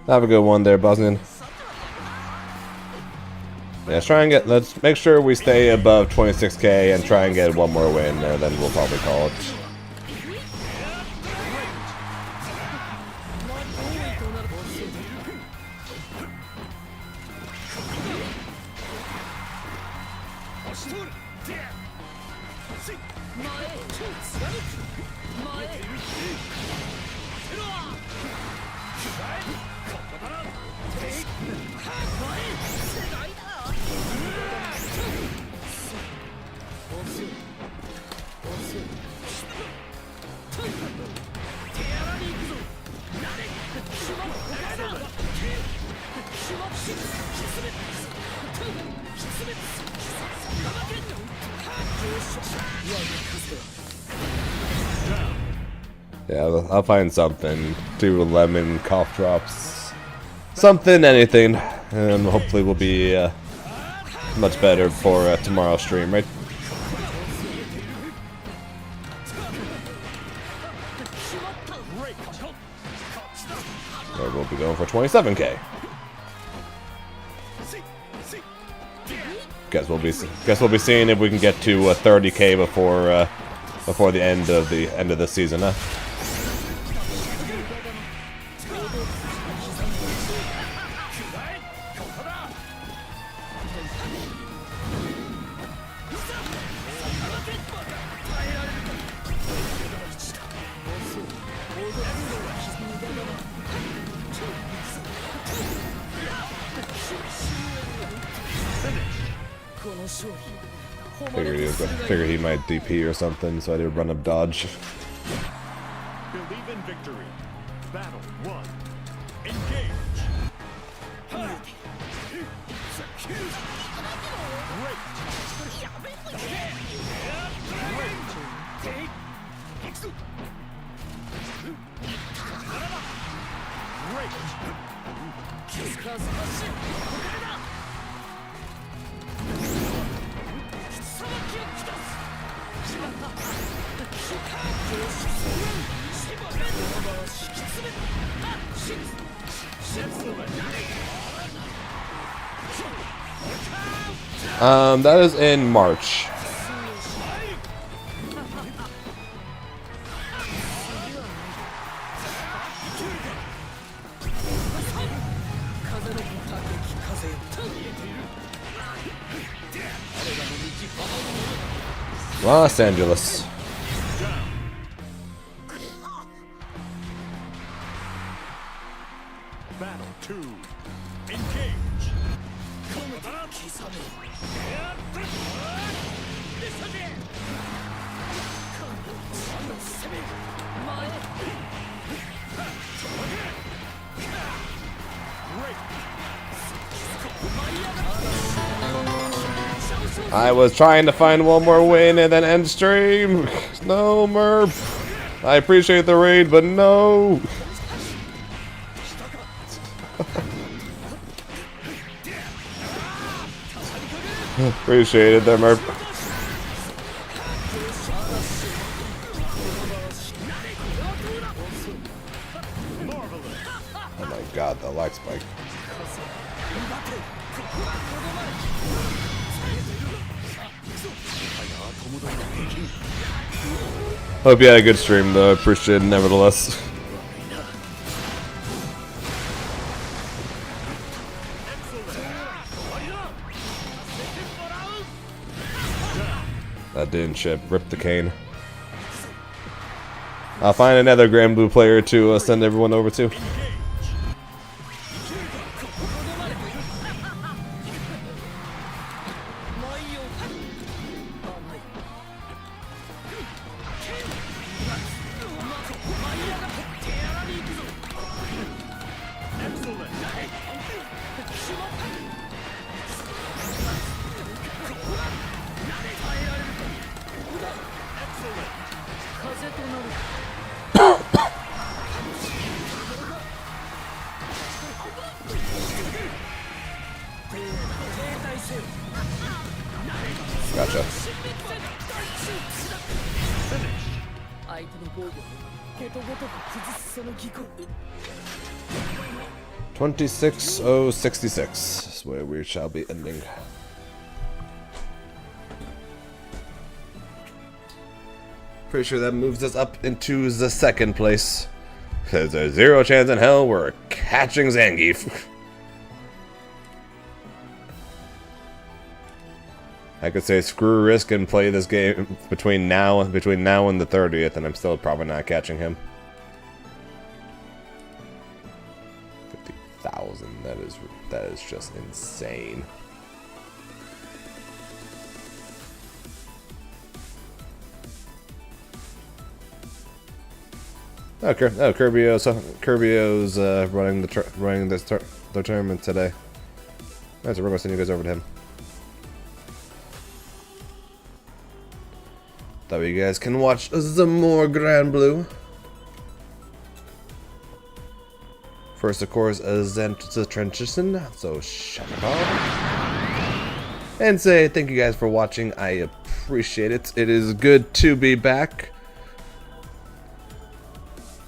Have a good one there, Bosnian. Yeah, let's make sure we stay above 26K and try and get one more win, and then we'll probably call it. Yeah, I'll find something. 2 lemon cough drops. Something, anything. And hopefully we'll be much better for tomorrow's stream, right? Or we'll be going for 27K. Guess we'll be seeing if we can get to 30K before the end of the season, huh? Figured he might DP or something, so I did run up dodge. Believe in victory. Battle 1. Engage. That is in March. Los Angeles. Battle 2. Engage. I was trying to find one more win and then end stream. No, Merp. I appreciate the raid, but no. Appreciate it there, Merp. Oh my god, the lag spike. Hope you had a good stream though, I appreciate it nevertheless. That didn't ship. Rip the cane. I'll find another Grand Blue player to send everyone over to. Gotcha. 26:066 is where we shall be ending. Pretty sure that moves us up into the second place. There's a 0 chance in hell we're catching Zangief. I could say screw risk and play this game between now and the 30th, and I'm still probably not catching him. 50,000. That is just insane. Oh, Kirby's running the tournament today. That's a rumor. Sending you guys over to him. That way you guys can watch some more Grand Blue. First, of course, Zent the transition. So shut up. And say thank you guys for watching. I appreciate it. It is good to be back.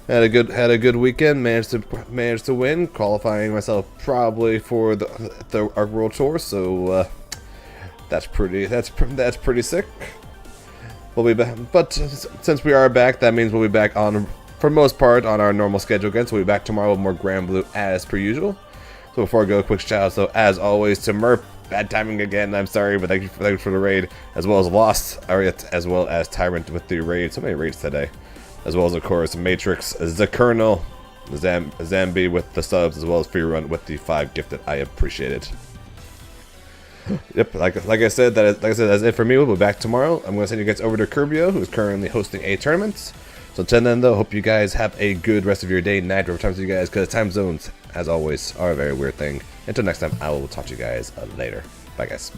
Had a good weekend. Managed to win, qualifying myself probably for the Arc World Tour. So that's pretty sick. We'll be back, but since we are back, that means we'll be back on, for most part, on our normal schedule again. So we'll be back tomorrow with more Grand Blue as per usual. So before I go, a quick shout out, so as always, to Merp. Bad timing again. I'm sorry, but thank you for the raid, as well as Lost, as well as Tyrant with the raid. So many raids today, as well as of course Matrix, the Colonel, Zambi with the subs, as well as Free Run with the 5 gifted. I appreciate it. Yep, like I said, that's it for me. We'll be back tomorrow. I'm going to send you guys over to Curbio, who's currently hosting a tournament. So until then, though, hope you guys have a good rest of your day, night, whatever times you guys, because time zones, as always, are a very weird thing. Until next time, I will talk to you guys later. Bye, guys.